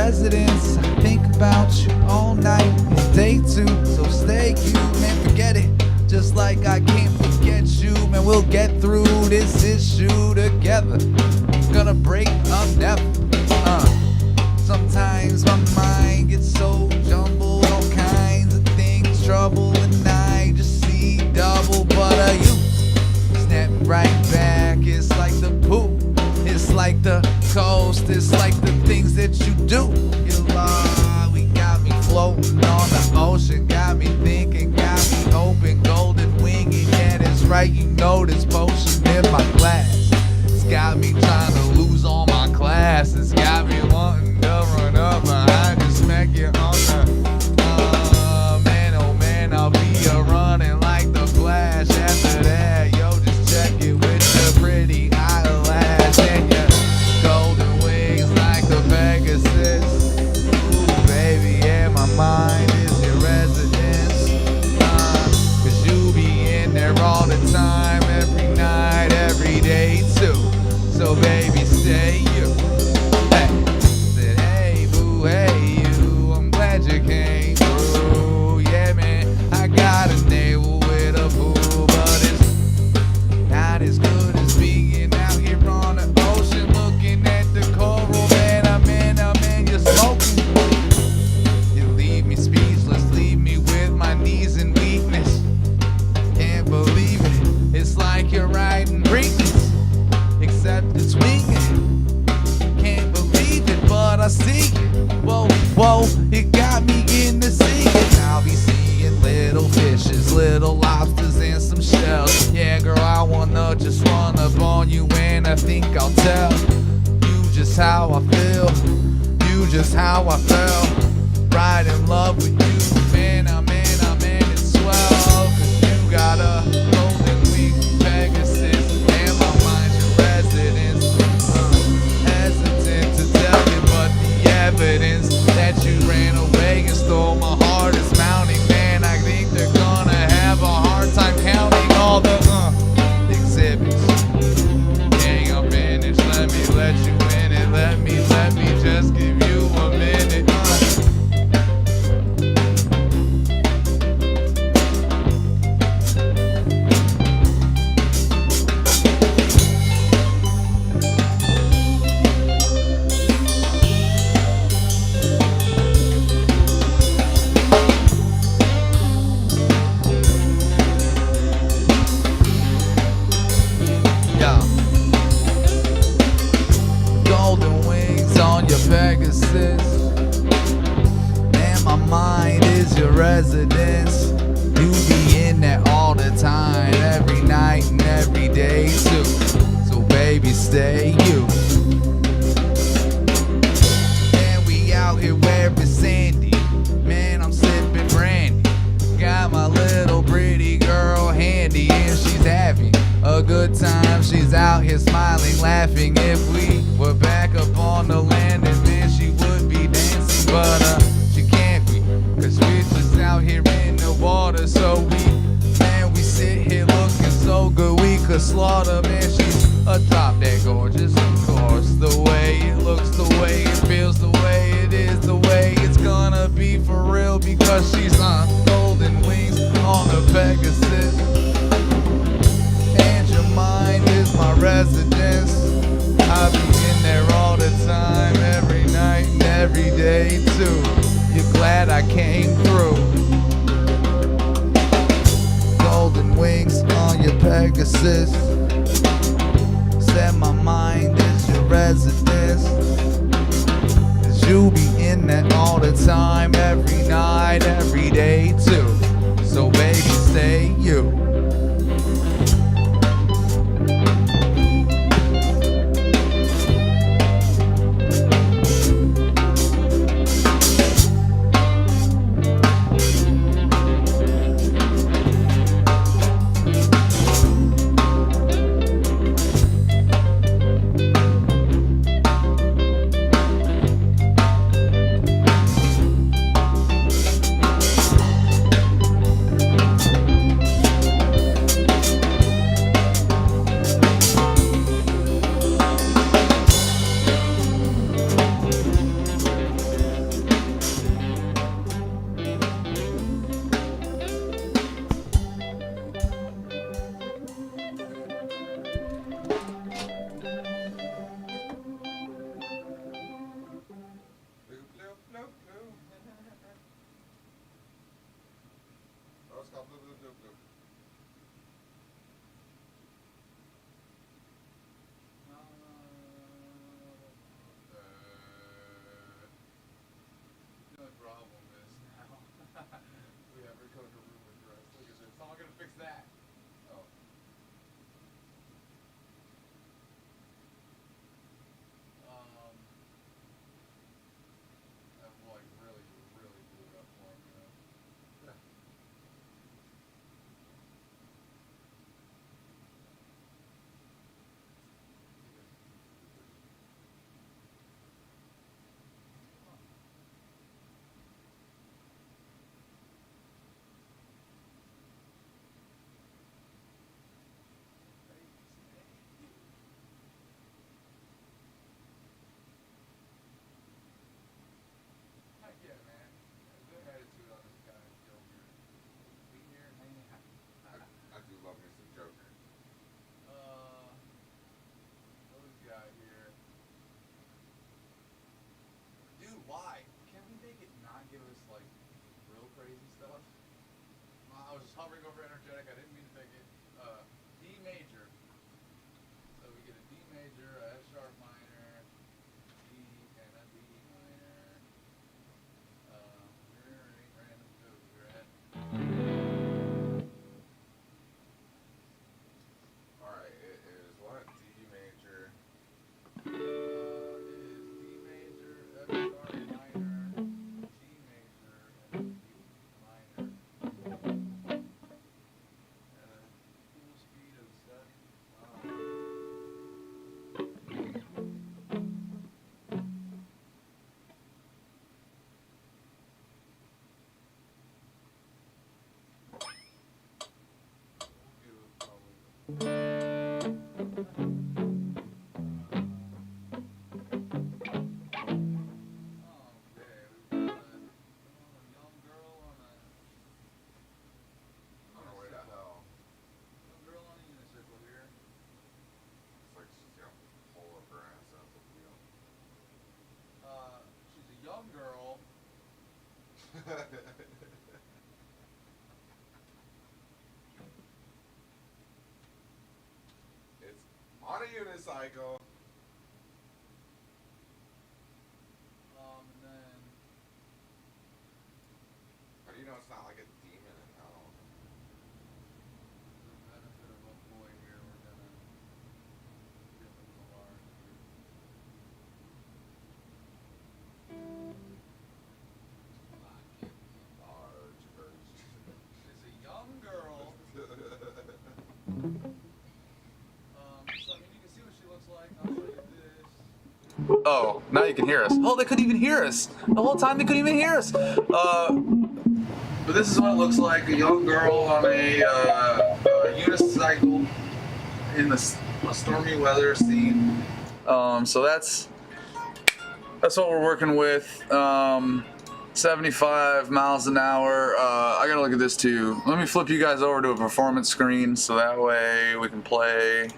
residence. I think about you all night and day two. So stay you, man, forget it. Just like I can't forget you, man, we'll get through this issue together. Gonna break up never. Sometimes my mind gets so jumbled, all kinds of things, trouble, and I just see double. But you snap right back. It's like the poop, it's like the coast, it's like the things that you do. You lie, we got me floating on the ocean, got me thinking, got me hoping, golden winging. Yeah, that's right, you know this potion in my glass. It's got me trying to lose all my class. It's got me wanting to run up behind you, smack you on the man, oh man, I'll be a running like the Flash. After that, yo, just check it with your pretty eyelash and your golden wings like the Pegasus. Ooh, baby, yeah, my mind is your residence. 'Cause you be in there all the time, every night, every day too. So baby, stay you. Hey, said hey boo, hey you. I'm glad you came through. Yeah man, I got a neighbor with a pool, but it's not as good as being out here on the ocean, looking at the coral. Man, I'm in, you're smoking. You leave me speechless, leave me with my knees in weakness. Can't believe it. It's like you're riding Preakness, except it's winging. Can't believe it, but I see it. Whoa, whoa, it got me in the sea. I'll be seeing little fishes, little lobsters, and some shells. Yeah, girl, I wanna just run up on you, and I think I'll tell you just how I feel, you just how I felt. Right in love with you, man, I'm in, it's swell. 'Cause you got a golden wing, Pegasus, and my mind's your residence. Hesitant to tell you, but the evidence that you ran away and stole my heart is mounting. Man, I think they're gonna have a hard time counting all the exhibits. Hang up finished, let you in it, let me just give you a minute. Yeah. Golden wings on your Pegasus, and my mind is your residence. You be in there all the time, every night and every day too. So baby, stay you. And we out here where it's sandy. Man, I'm sipping brandy. Got my little pretty girl handy, and she's having a good time. She's out here smiling, laughing. If we were back up on the land, and then she would be dancing, but she can't be, 'cause we're just out here in the water. So we sit here looking so good we could slaughter. Man, she's a drop dead gorgeous, of course. The way it looks, the way it feels, the way it is, the way it's gonna be for real, because she's on golden wings on the Pegasus. And your mind is my residence. I'll be in there all the time, every night and every day too. You're glad I came through. Golden wings on your Pegasus. Said my mind is your residence. 'Cause you be in that all the time, every night, every day too. So baby, stay you. I was just hovering over energetic. I didn't mean to make it. D major. So we get a D major, a F sharp minor, D, and a B minor. Here ain't random codes. We're at. Alright, it is what? D major. Is D major, F sharp minor, G major, and B minor. At a full speed of 75. It's on a unicycle. And then How do you know it's not like a demon in hell? the benefit of a boy here, we're gonna give him the large here. Large version. It's a young girl. So I mean you can see what she looks like. I'll show you this. Oh, now you can hear us. Oh, they couldn't even hear us. The whole time they couldn't even hear us. But this is what it looks like. A young girl on a unicycle in a stormy weather scene. So that's what we're working with. 75 miles an hour. I gotta look at this too. Let me flip you guys over to a performance screen so that way we can play.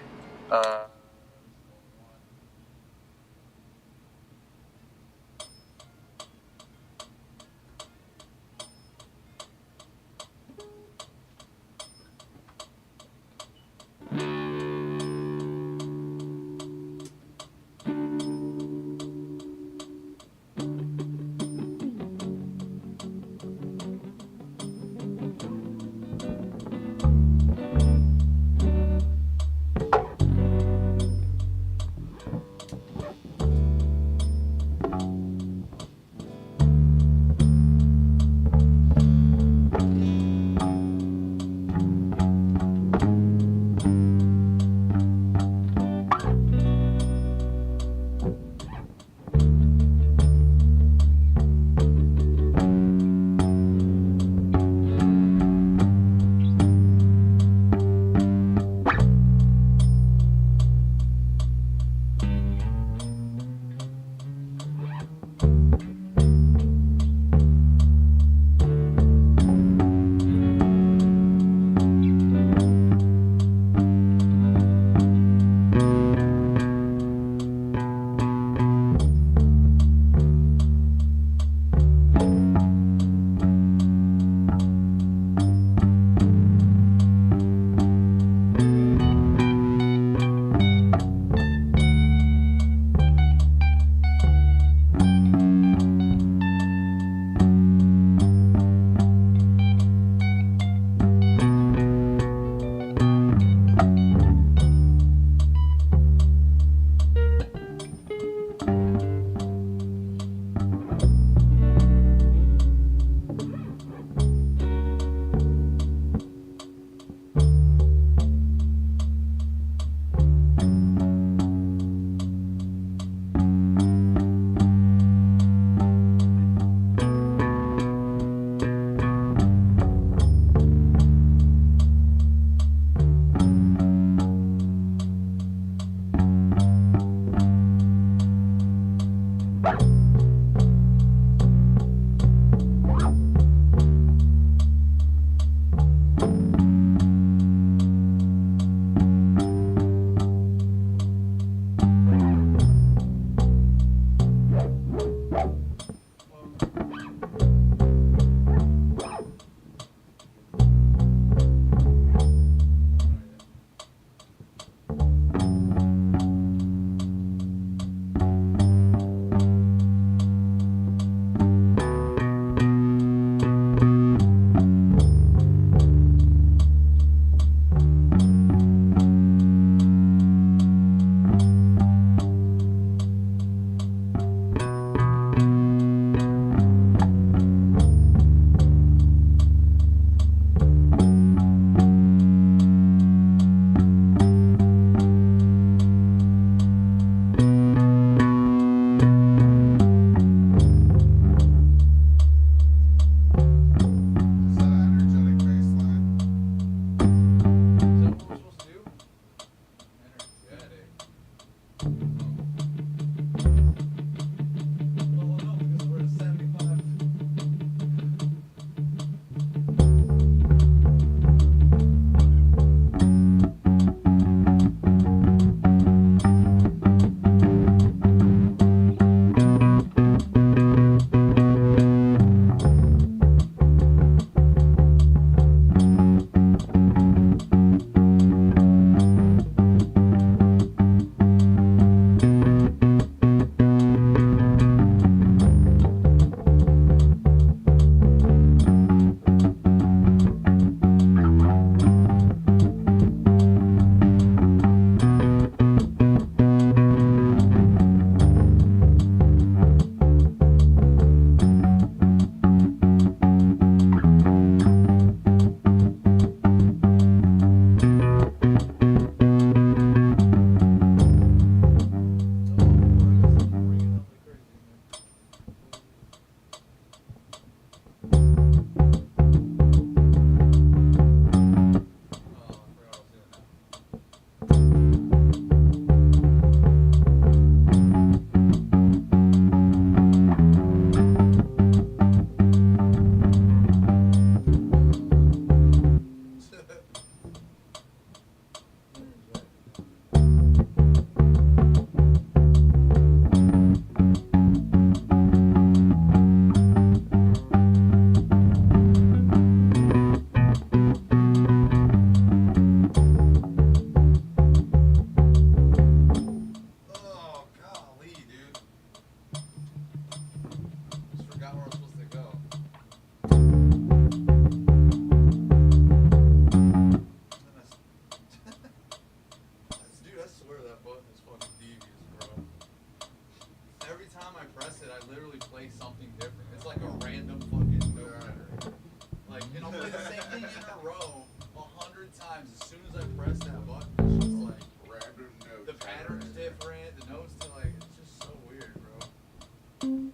every time I press it, I literally play something different. It's like a random fucking note generator. Like, and I'll play the same thing in a row 100 times. As soon as I press that button, it's just like Random note. the pattern's different, the notes to like, it's just so weird, bro.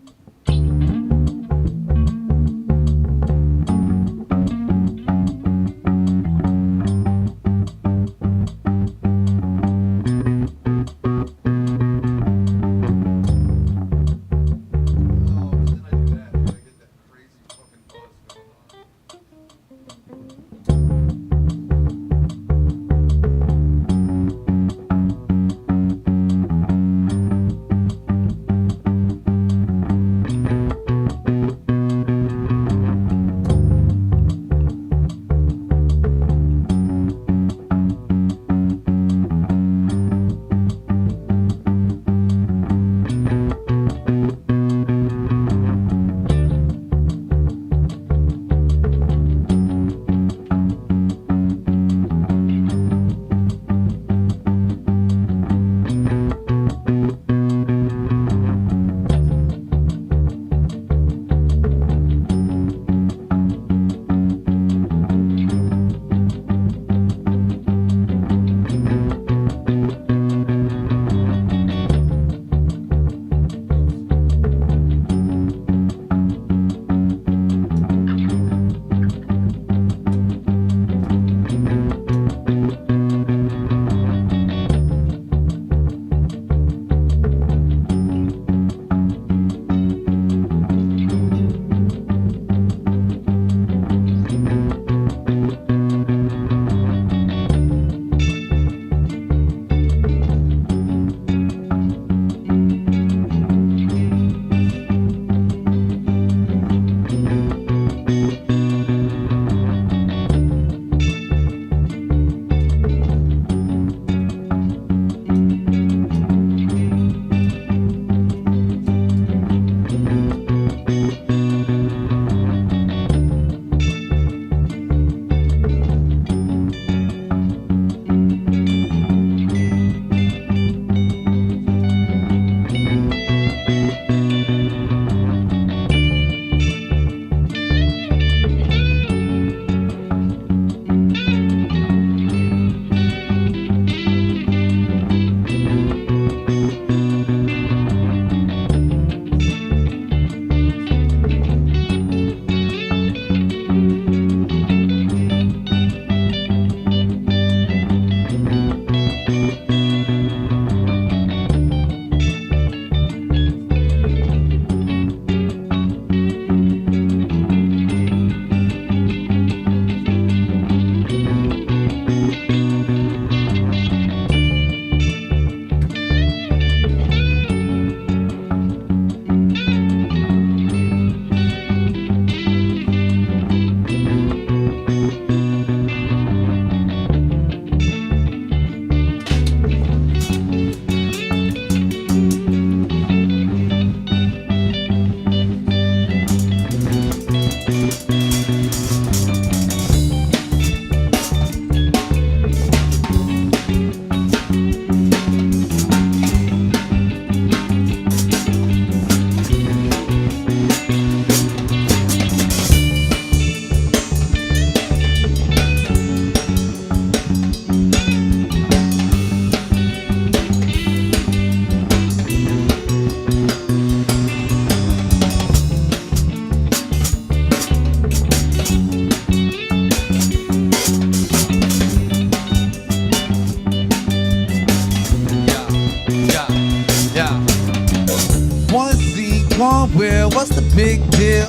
one wheel, what's the big deal?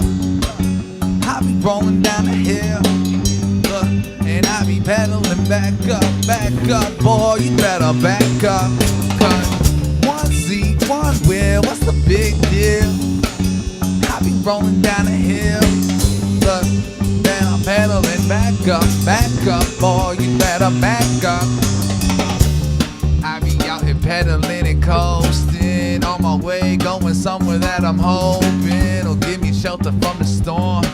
I be rolling down the hill, and I be pedaling back up, boy, you better back up. Cause one seat, one wheel, what's the big deal? I be rolling down the hill, then I'm pedaling back up, boy, you better back up. I be out here pedaling and coasting, on my way going somewhere that I'm hoping will give me shelter from the storm.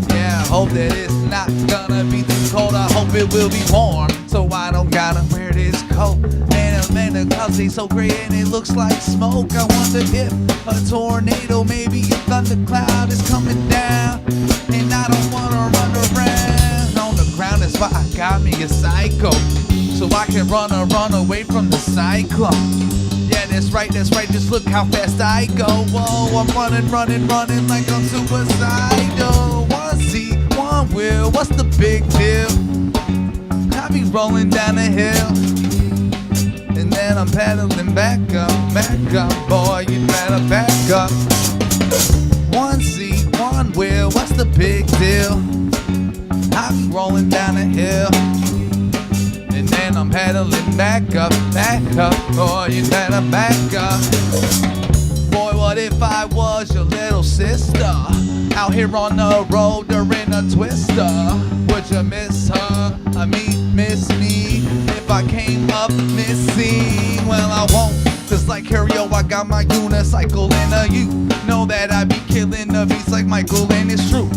Yeah, I hope that it's not gonna be too cold, I hope it will be warm, so I don't gotta wear this coat. Man, the clouds stay so gray and it looks like smoke. I wonder if a tornado, maybe a thundercloud is coming down. And I don't wanna run around on the ground, that's why I got me a psycho, so I can run away from the cyclone. Yeah, that's right, just look how fast I go. Whoa, I'm running like I'm suicidal. One seat, one wheel, what's the big deal? I be rolling down the hill, and then I'm pedaling back up, boy, you better back up. One seat, one wheel, what's the big deal? I be rolling down the hill, and then I'm pedaling back up, boy, you better back up. Boy, what if I was your little sister, out here on the road during a twister? Would you miss her? I mean, miss me if I came up missing? Well, I won't, cause like Harry-O, I got my unicycle, and you know that I be killing the beats like Michael, and it's true.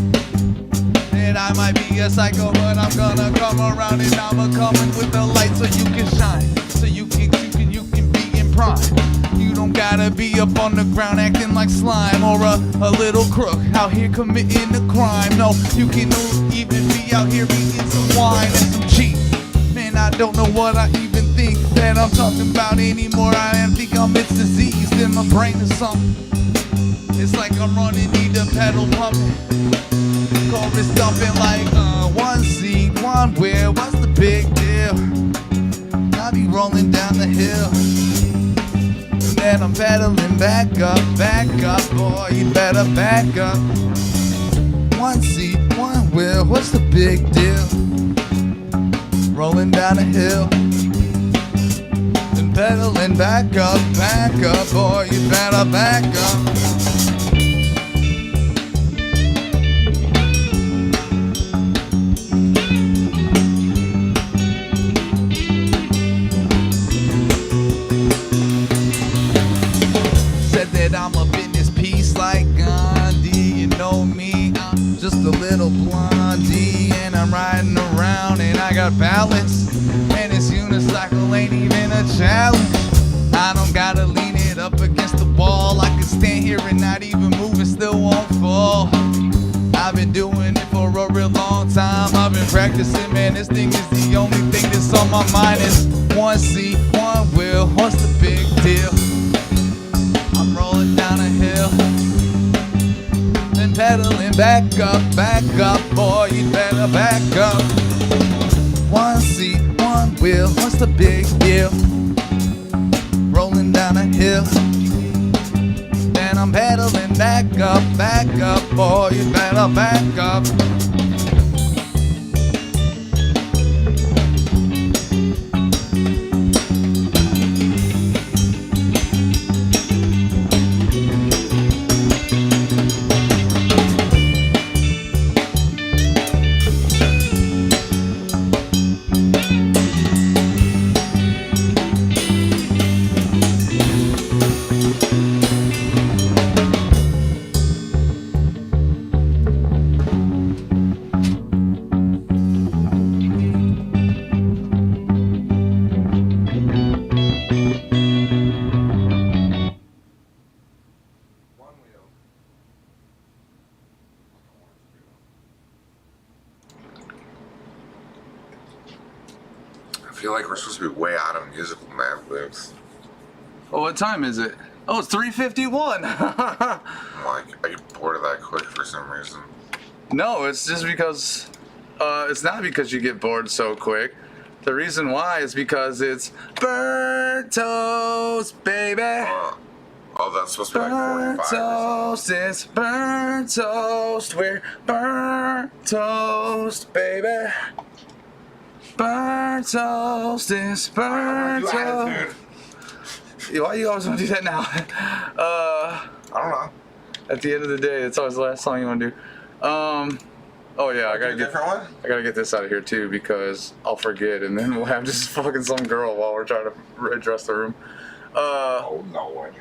And I might be a psycho, but I'm gonna come around, and I'm a-coming with the light so you can shine, so you can be in prime. You don't gotta be up on the ground acting like slime, or a little crook out here committing a crime. No, you can even be out here eating some wine and some cheese. Man, I don't know what I even think that I'm talking about anymore. I think I'm it's diseased in my brain or something. It's like I'm running, need a pedal pumping, chorus dumping like one seat, one wheel, what's the big deal? I be rolling down the hill, and then I'm pedaling back up, boy, you better back up. One seat, one wheel, what's the big deal? Rolling down the hill, and pedaling back up, boy, you better back up. I'm up in this piece like Gandhi, you know me, I'm just a little blondie, and I'm riding around and I got balance, and this unicycle ain't even a challenge. I don't gotta lean it up against the wall, I can stand here and not even move and still won't fall. I've been doing it for a real long time, I've been practicing, man, this thing is the only thing that's on my mind. Is one seat, one wheel, what's the big deal? I'm rolling down a hill, and pedaling back up, boy, you better back up. One seat, one wheel, what's the big deal? Rolling down a hill, and I'm pedaling back up, boy, you better back up. I feel like we're supposed to be way out of musical Mad Libs. Well, what time is it? Oh, it's 3:51. I'm like, I get bored of that quick for some reason. No, it's just because, it's not because you get bored so quick. The reason why is because it's burnt toast, baby. Oh, that's supposed to be like Burnt 45 or toast, it's burnt toast. We're burnt toast, baby. Burnt toast, it's burnt toast. Why you always want to do that now? I don't know. At the end of the day, it's always the last song you want to do. Oh yeah, I gotta get different one? I gotta get this out of here too because I'll forget, and then we'll have just fucking some girl while we're trying to address the room. Oh no way.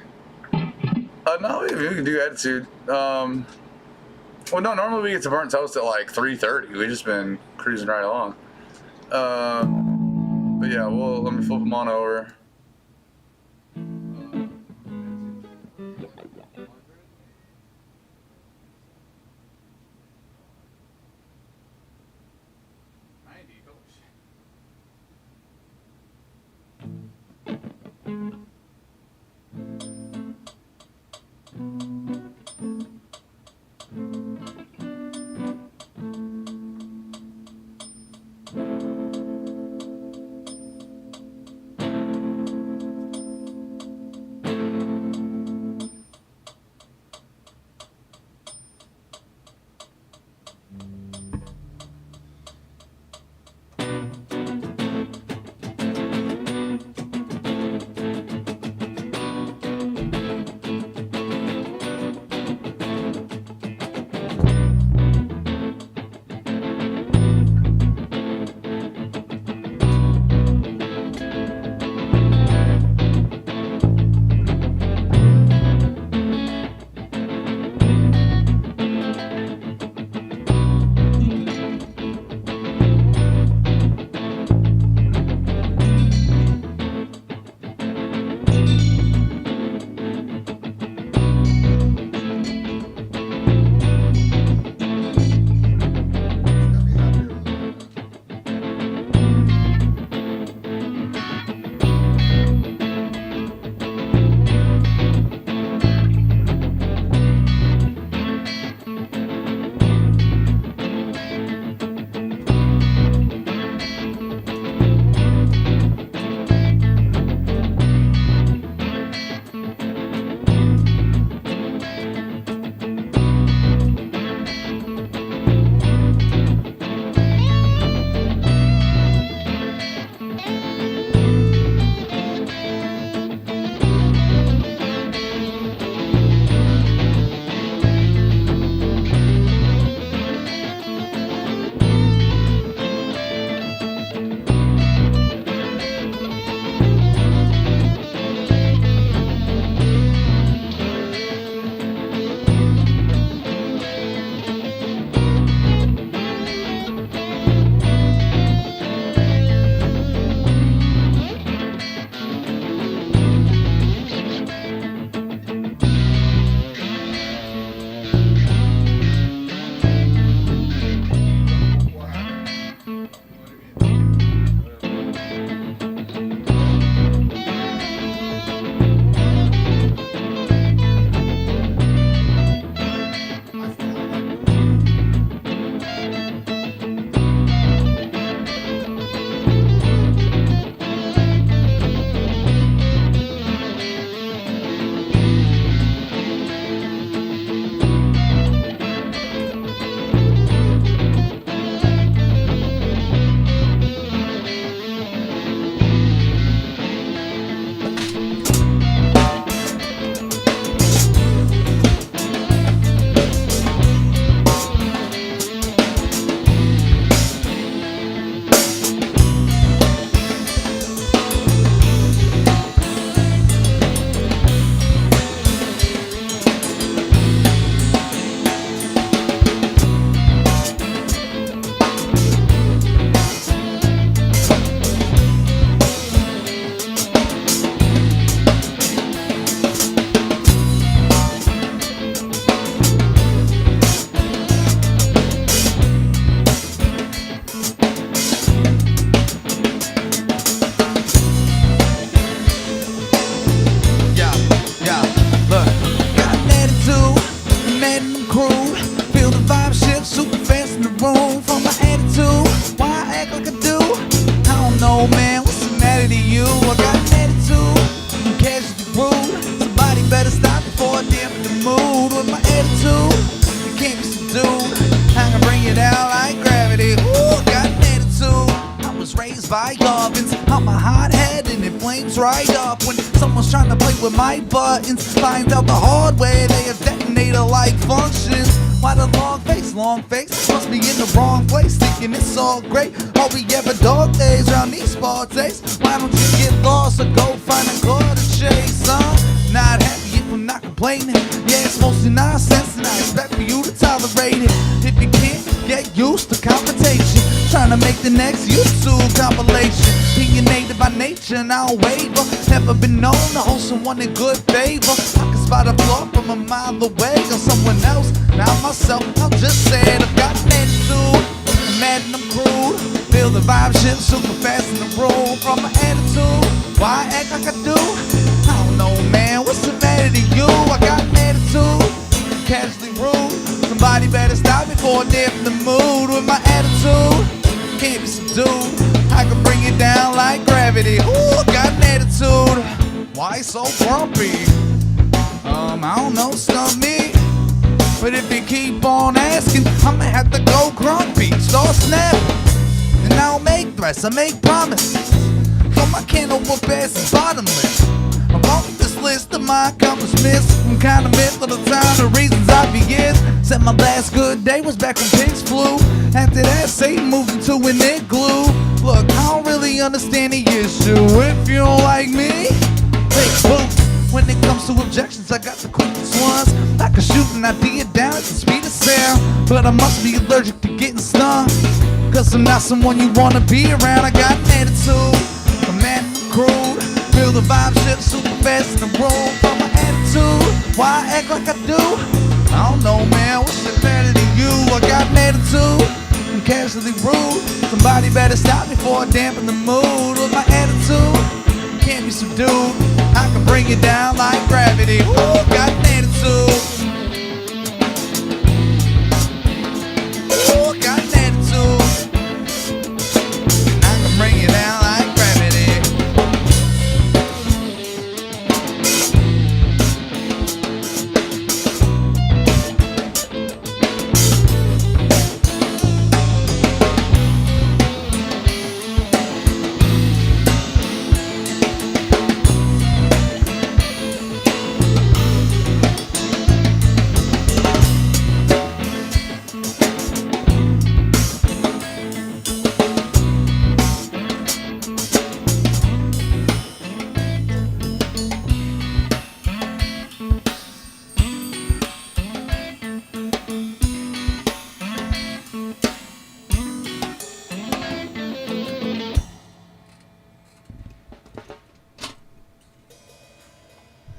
No, we can do attitude. Well, no, normally we get to burnt toast at like 3:30. We've just been cruising right along. But yeah, well, let me flip them on over. flames right up when someone's trying to play with my buttons. Finds out the hard way they have detonator-like functions. Why the long face must be in the wrong place, thinking it's all great. All we ever dog days around these parties. Why don't you get lost or go find a car to chase, huh? Not happy if I'm not complaining. Yeah, it's mostly nonsense and I expect for you to tolerate it. If you can't, get used to confrontation. Trying to make the next YouTube compilation. Opinionated by nature and I don't waver. Never been known to hold someone in good favor. I can spot a flaw from a mile away on someone else. Not myself, I'll just say it. I've got an attitude, I'm mad and I'm crude. Feel the vibe shift super fast in the room. From my attitude, why I act like I do? I don't know, man, what's the matter to you? I got an attitude, casually rude. Somebody better stop me before I dip in the mood. With my attitude, can't be subdued. I can bring it down like gravity. Ooh, I got an attitude. Why so grumpy? I don't know, stump me. But if you keep on asking, I'ma have to go grumpy. Start snapping. And I don't make threats, I make promises. So my can overpass is bottomless. I'm on this list of my accomplishments. I'm kinda missed for the time, the reasons obvious. Said my last good day was back when pigs flew. After that, Satan moved into an igloo. Look, I don't really understand the issue. If you don't like me, take boots. When it comes to objections, I got the quickest ones. I can shoot an idea down at the speed of sound. But I must be allergic to getting stung, 'cause I'm not someone you wanna be around. I got an attitude, I'm mad and I'm crude. Feel the vibe shift super fast in the room. From my attitude, why I act like I do? I don't know, man, what's the matter to you? I got an attitude, I'm casually rude. Somebody better stop me before I dampen the mood. With my attitude, can't be subdued. I can bring it down like gravity. Ooh, got an attitude. Ooh, got an attitude. I can bring it down like gravity.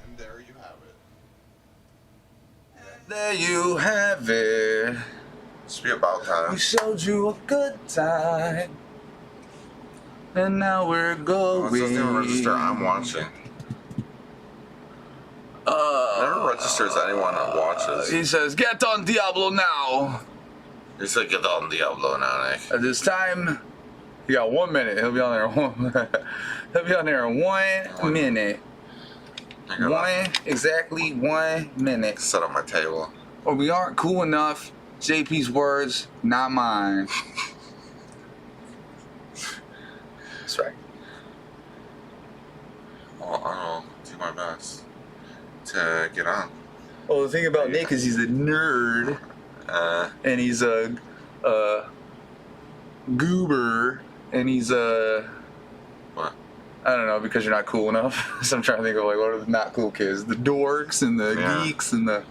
And there you have it. There you have it. It's be about time. We showed you a good time, and now we're going. What's this new register I'm watching? Never registers anyone that watches. He says, "Get on Diablo now." He said, "Get on Diablo now, Nick." At this time, he got 1 minute. He'll be on there. He'll be on there in 1 minute. Exactly 1 minute. Set up my table. Or we aren't cool enough. JP's words, not mine. That's right. I'll do my best to get on. Well, the thing about Nick is he's a nerd, and he's a goober, and he's a What? I don't know, because you're not cool enough. So I'm trying to think of like what are the not cool kids? The dorks and the geeks and the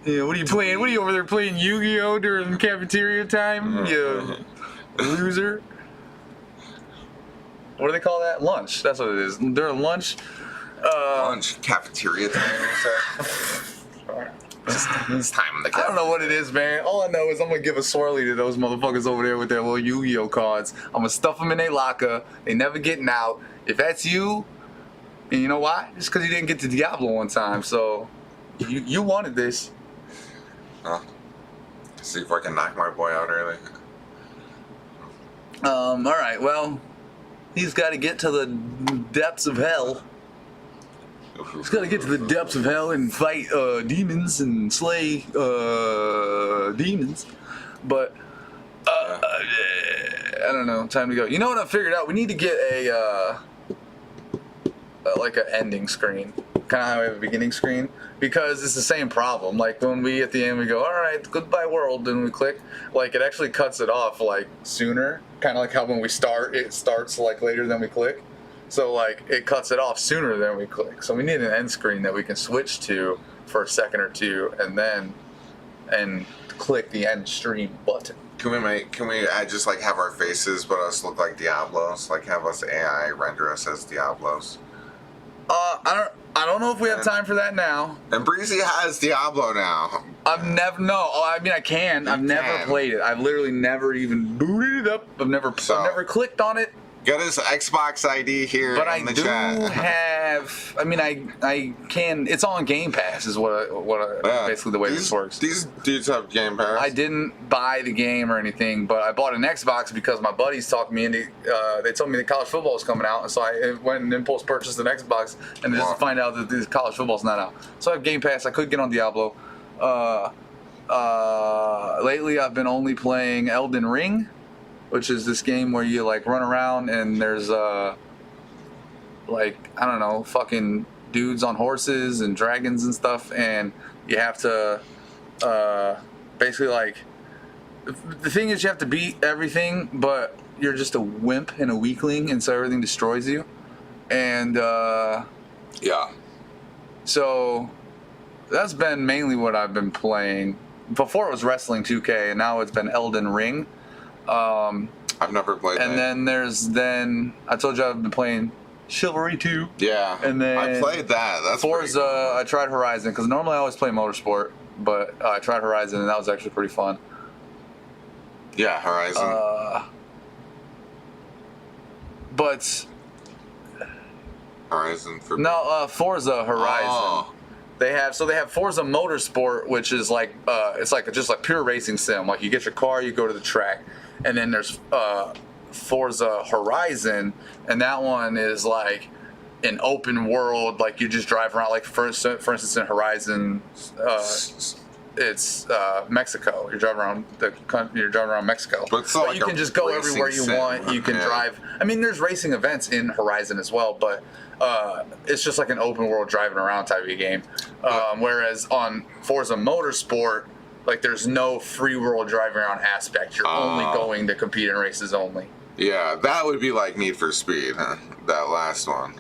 what are you playing? What are you over there playing Yu-Gi-Oh during cafeteria time? You loser. What do they call that? Lunch. That's what it is. During lunch. Lunch, cafeteria time. It's time in the I don't know what it is, man. All I know is I'm gonna give a swirly to those motherfuckers over there with their little Yu-Gi-Oh cards. I'm gonna stuff them in their locker. They never getting out. If that's you, and you know why? It's because you didn't get to Diablo one time. So you wanted this. See if I can knock my boy out early. All right. Well, he's got to get to the depths of hell. He's got to get to the depths of hell and fight demons and slay demons. But I don't know. Time to go. You know what I figured out? We need to get a like an ending screen, kind of how we have a beginning screen, because it's the same problem. Like when we at the end we go, all right, goodbye world, and we click, like it actually cuts it off like sooner, kind of like how when we start, it starts like later than we click. So like it cuts it off sooner than we click. So we need an end screen that we can switch to for a second or two, and click the end stream button. Can we just like have our faces but us look like Diablos? Like have us AI render us as Diablos? I don't know if we have time for that now. And Breezy has Diablo now. I've never I mean I can. I've never played it. I've literally never even booted it up. I've never clicked on it. Get his Xbox ID here But in the I do chat. have. I mean, I can. It's on Game Pass, is basically the way this works. These dudes have Game Pass. I didn't buy the game or anything, but I bought an Xbox because my buddies talked me into. They told me that college football was coming out, and so I went and impulse purchased an Xbox, and just to find out that this college football's not out. So I have Game Pass. I could get on Diablo. Lately, I've been only playing Elden Ring, which is this game where you like run around and there's like I don't know, fucking dudes on horses and dragons and stuff, and you have to basically like the thing is you have to beat everything, but you're just a wimp and a weakling, and so everything destroys you. And yeah. So that's been mainly what I've been playing. Before it was Wrestling 2K, and now it's been Elden Ring. I've never played that. And then I told you I've been playing Chivalry 2. Yeah. And then I played that. That's Forza. cool. I tried Horizon because normally I always play Motorsport, but I tried Horizon and that was actually pretty fun. Yeah, Horizon. But Horizon for Forza Horizon. Oh. They have Forza Motorsport, which is like it's like just like pure racing sim. Like you get your car, you go to the track, and then there's Forza Horizon, and that one is like an open world. Like you just drive around. Like for instance, in Horizon, it's Mexico. You're driving around the country. You're driving around Mexico. But it's like you can just go everywhere you want. You can drive. I mean, there's racing events in Horizon as well, but it's just like an open world driving around type of game. Whereas on Forza Motorsport, like there's no free world driving around aspect. You're only going to compete in races only. Yeah, that would be like Need for Speed, huh? That last one.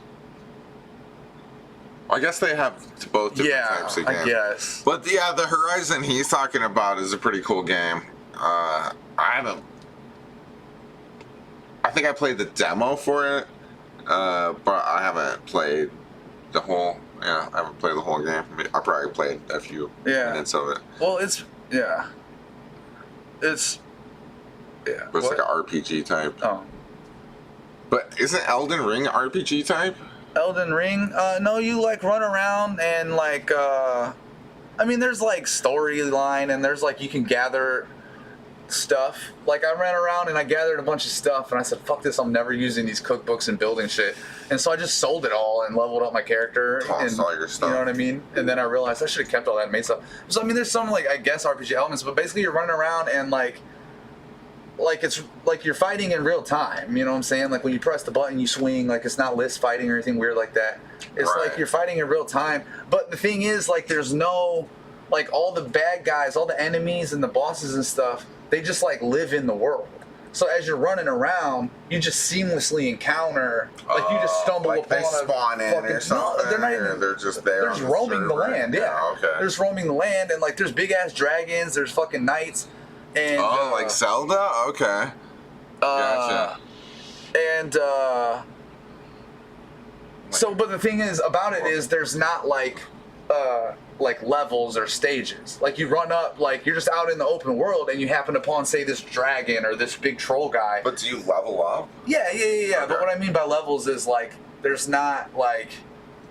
I guess they have both different types of games. I guess. But yeah, the Horizon he's talking about is a pretty cool game. I think I played the demo for it, but I haven't played the whole. Yeah, I haven't played the whole game. I probably played a few minutes of it. Well, it's But it's like an RPG type. Oh. But isn't Elden Ring RPG type? Elden Ring? No, you like run around and like I mean there's like storyline and there's like you can gather stuff. Like I ran around and I gathered a bunch of stuff and I said, fuck this, I'm never using these cookbooks and building shit. And so I just sold it all and leveled up my character. Tossed all your stuff. You know what I mean? And then I realized I should have kept all that and made stuff. So I mean there's some like I guess RPG elements, but basically you're running around and like it's like you're fighting in real time, you know what I'm saying? Like when you press the button, you swing, like it's not list fighting or anything weird like that. It's like you're fighting in real time. But the thing is, like there's no, like all the bad guys, all the enemies and the bosses and stuff, they just like live in the world. So as you're running around, you just seamlessly encounter, like you just stumble like upon they spawn in or something. No, they're not even. They're just there. They're just roaming the land. Yeah. Okay. They're just roaming the land, and like there's big ass dragons. There's fucking knights. And, like Zelda? Okay. Gotcha. And so, but the thing is about it is there's not like levels or stages. Like you run up, like you're just out in the open world and you happen upon, say, this dragon or this big troll guy. But do you level up? Yeah. Okay. But what I mean by levels is like there's not like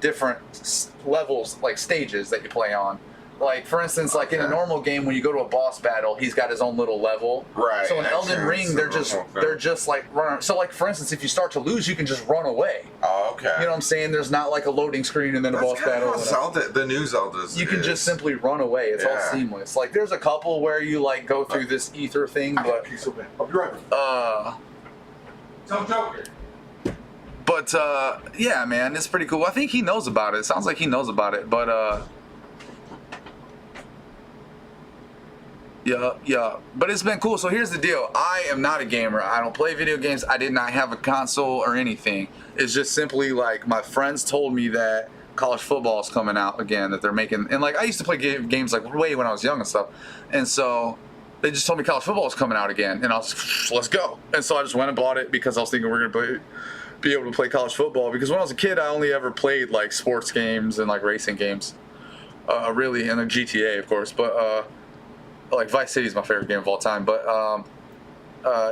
different levels, like stages that you play on. Like for instance, like in a normal game, when you go to a boss battle, he's got his own little level. Right. So in Elden Ring, they're just like running. So like for instance, if you start to lose, you can just run away. Oh, okay. You know what I'm saying? There's not like a loading screen and then a boss battle. How Zelda, the new Zeldas. You can just simply run away. It's all seamless. Like there's a couple where you like go through this ether thing, but I'll be right back. Tell Joker. But yeah, man, it's pretty cool. I think he knows about it. It sounds like he knows about it. But yeah. But it's been cool. So here's the deal. I am not a gamer. I don't play video games. I did not have a console or anything. It's just simply like my friends told me that college football is coming out again, that they're making, and like I used to play games like way when I was young and stuff, and so they just told me college football is coming out again, and I was let's go. And so I just went and bought it because I was thinking we're gonna be able to play college football, because when I was a kid I only ever played like sports games and like racing games, really, and then GTA of course, but like Vice City is my favorite game of all time. But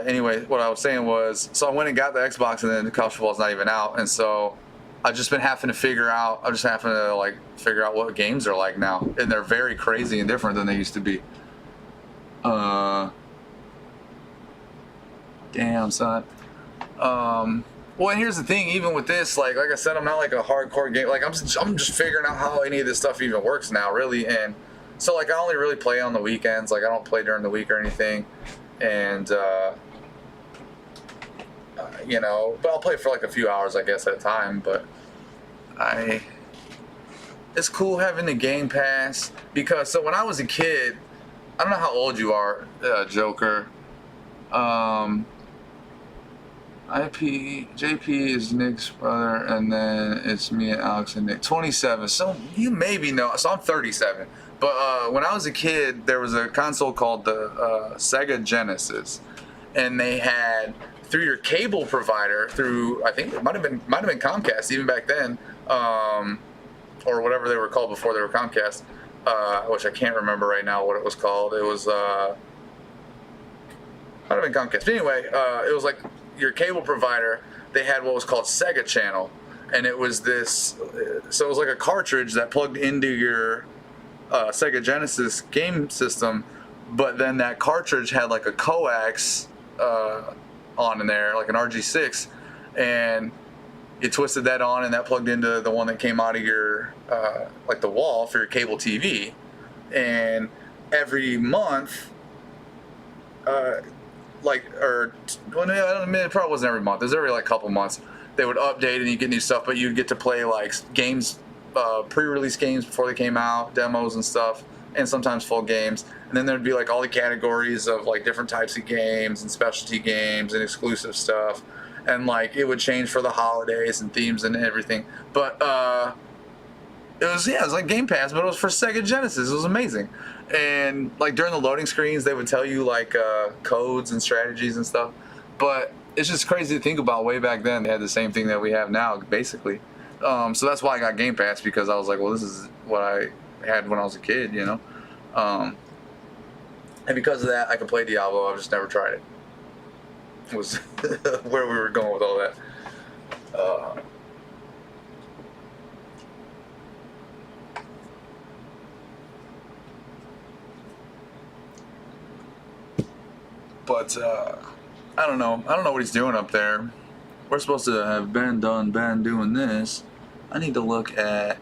anyway, what I was saying was, so I went and got the Xbox, and then the college football is not even out, and so I've just been having to figure out. I'm just having to like figure out what games are like now, and they're very crazy and different than they used to be. Damn, son. Well, and here's the thing. Even with this, like I said, I'm not like a hardcore game. Like I'm just figuring out how any of this stuff even works now, really. And so like I only really play on the weekends. Like I don't play during the week or anything. And you know, but I'll play for like a few hours, I guess, at a time. But it's cool having the Game Pass, because so when I was a kid, I don't know how old you are, Joker. JP is Nick's brother, and then it's me and Alex and Nick. 27. So you maybe know. So I'm 37. But when I was a kid, there was a console called the Sega Genesis, and they had, through your cable provider, through, I think it might have been Comcast even back then, or whatever they were called before they were Comcast, which I can't remember right now what it was called. It was might have been Comcast. But anyway, it was like your cable provider. They had what was called Sega Channel, and it was this. So it was like a cartridge that plugged into your Sega Genesis game system, but then that cartridge had like a coax on in there, like an RG6, and you twisted that on, and that plugged into the one that came out of your like the wall for your cable TV. And every month, it probably wasn't every month, it was every like couple months, they would update and you get new stuff, but you'd get to play like games, pre-release games before they came out, demos and stuff, and sometimes full games. And then there'd be like all the categories of like different types of games and specialty games and exclusive stuff, and like it would change for the holidays and themes and everything. But it was like Game Pass, but it was for Sega Genesis. It was amazing. And like during the loading screens, they would tell you like codes and strategies and stuff. But it's just crazy to think about. Way back then, they had the same thing that we have now, basically. So that's why I got Game Pass, because I was like, well, this is what I had when I was a kid, you know. And because of that, I can play Diablo. I've just never tried it. It was where we were going with all that. But I don't know. I don't know what he's doing up there. We're supposed to have been doing this. I need to look at.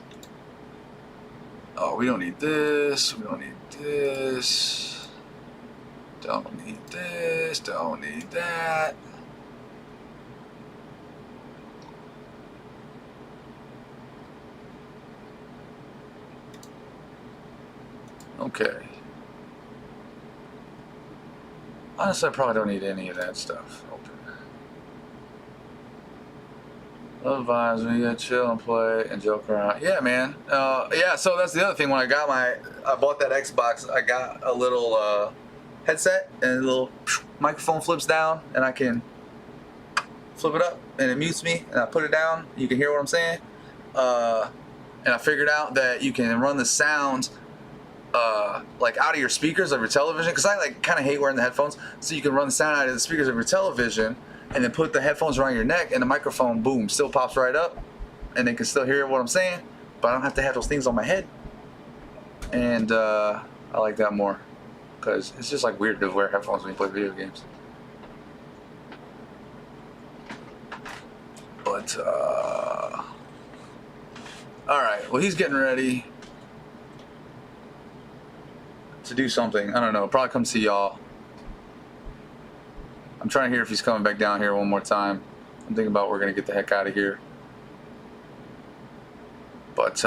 Oh, we don't need this. We don't need this. Don't need this. Don't need that. Okay. Honestly, I probably don't need any of that stuff open. Love vibes when you gotta chill and play and joke around. Yeah, man. Yeah, so that's the other thing. When I bought that Xbox, I got a little headset, and a little microphone flips down, and I can flip it up, and it mutes me, and I put it down. You can hear what I'm saying. And I figured out that you can run the sound like out of your speakers of your television, because I like kind of hate wearing the headphones. So you can run the sound out of the speakers of your television, and then put the headphones around your neck, and the microphone, boom, still pops right up, and they can still hear what I'm saying, but I don't have to have those things on my head. And I like that more, because it's just like weird to wear headphones when you play video games. But all right, well, he's getting ready to do something. I don't know, probably come see y'all. I'm trying to hear if he's coming back down here one more time. I'm thinking about we're gonna get the heck out of here. But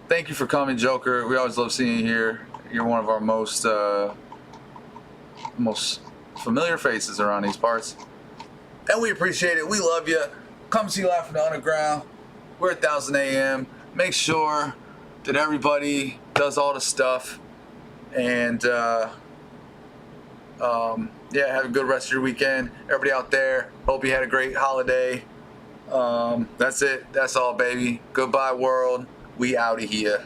thank you for coming, Joker. We always love seeing you here. You're one of our most familiar faces around these parts, and we appreciate it. We love you. Come see Live from the Underground. We're at 1000 AM. Make sure that everybody does all the stuff, and yeah, have a good rest of your weekend. Everybody out there, hope you had a great holiday. That's it. That's all, baby. Goodbye, world. We out of here.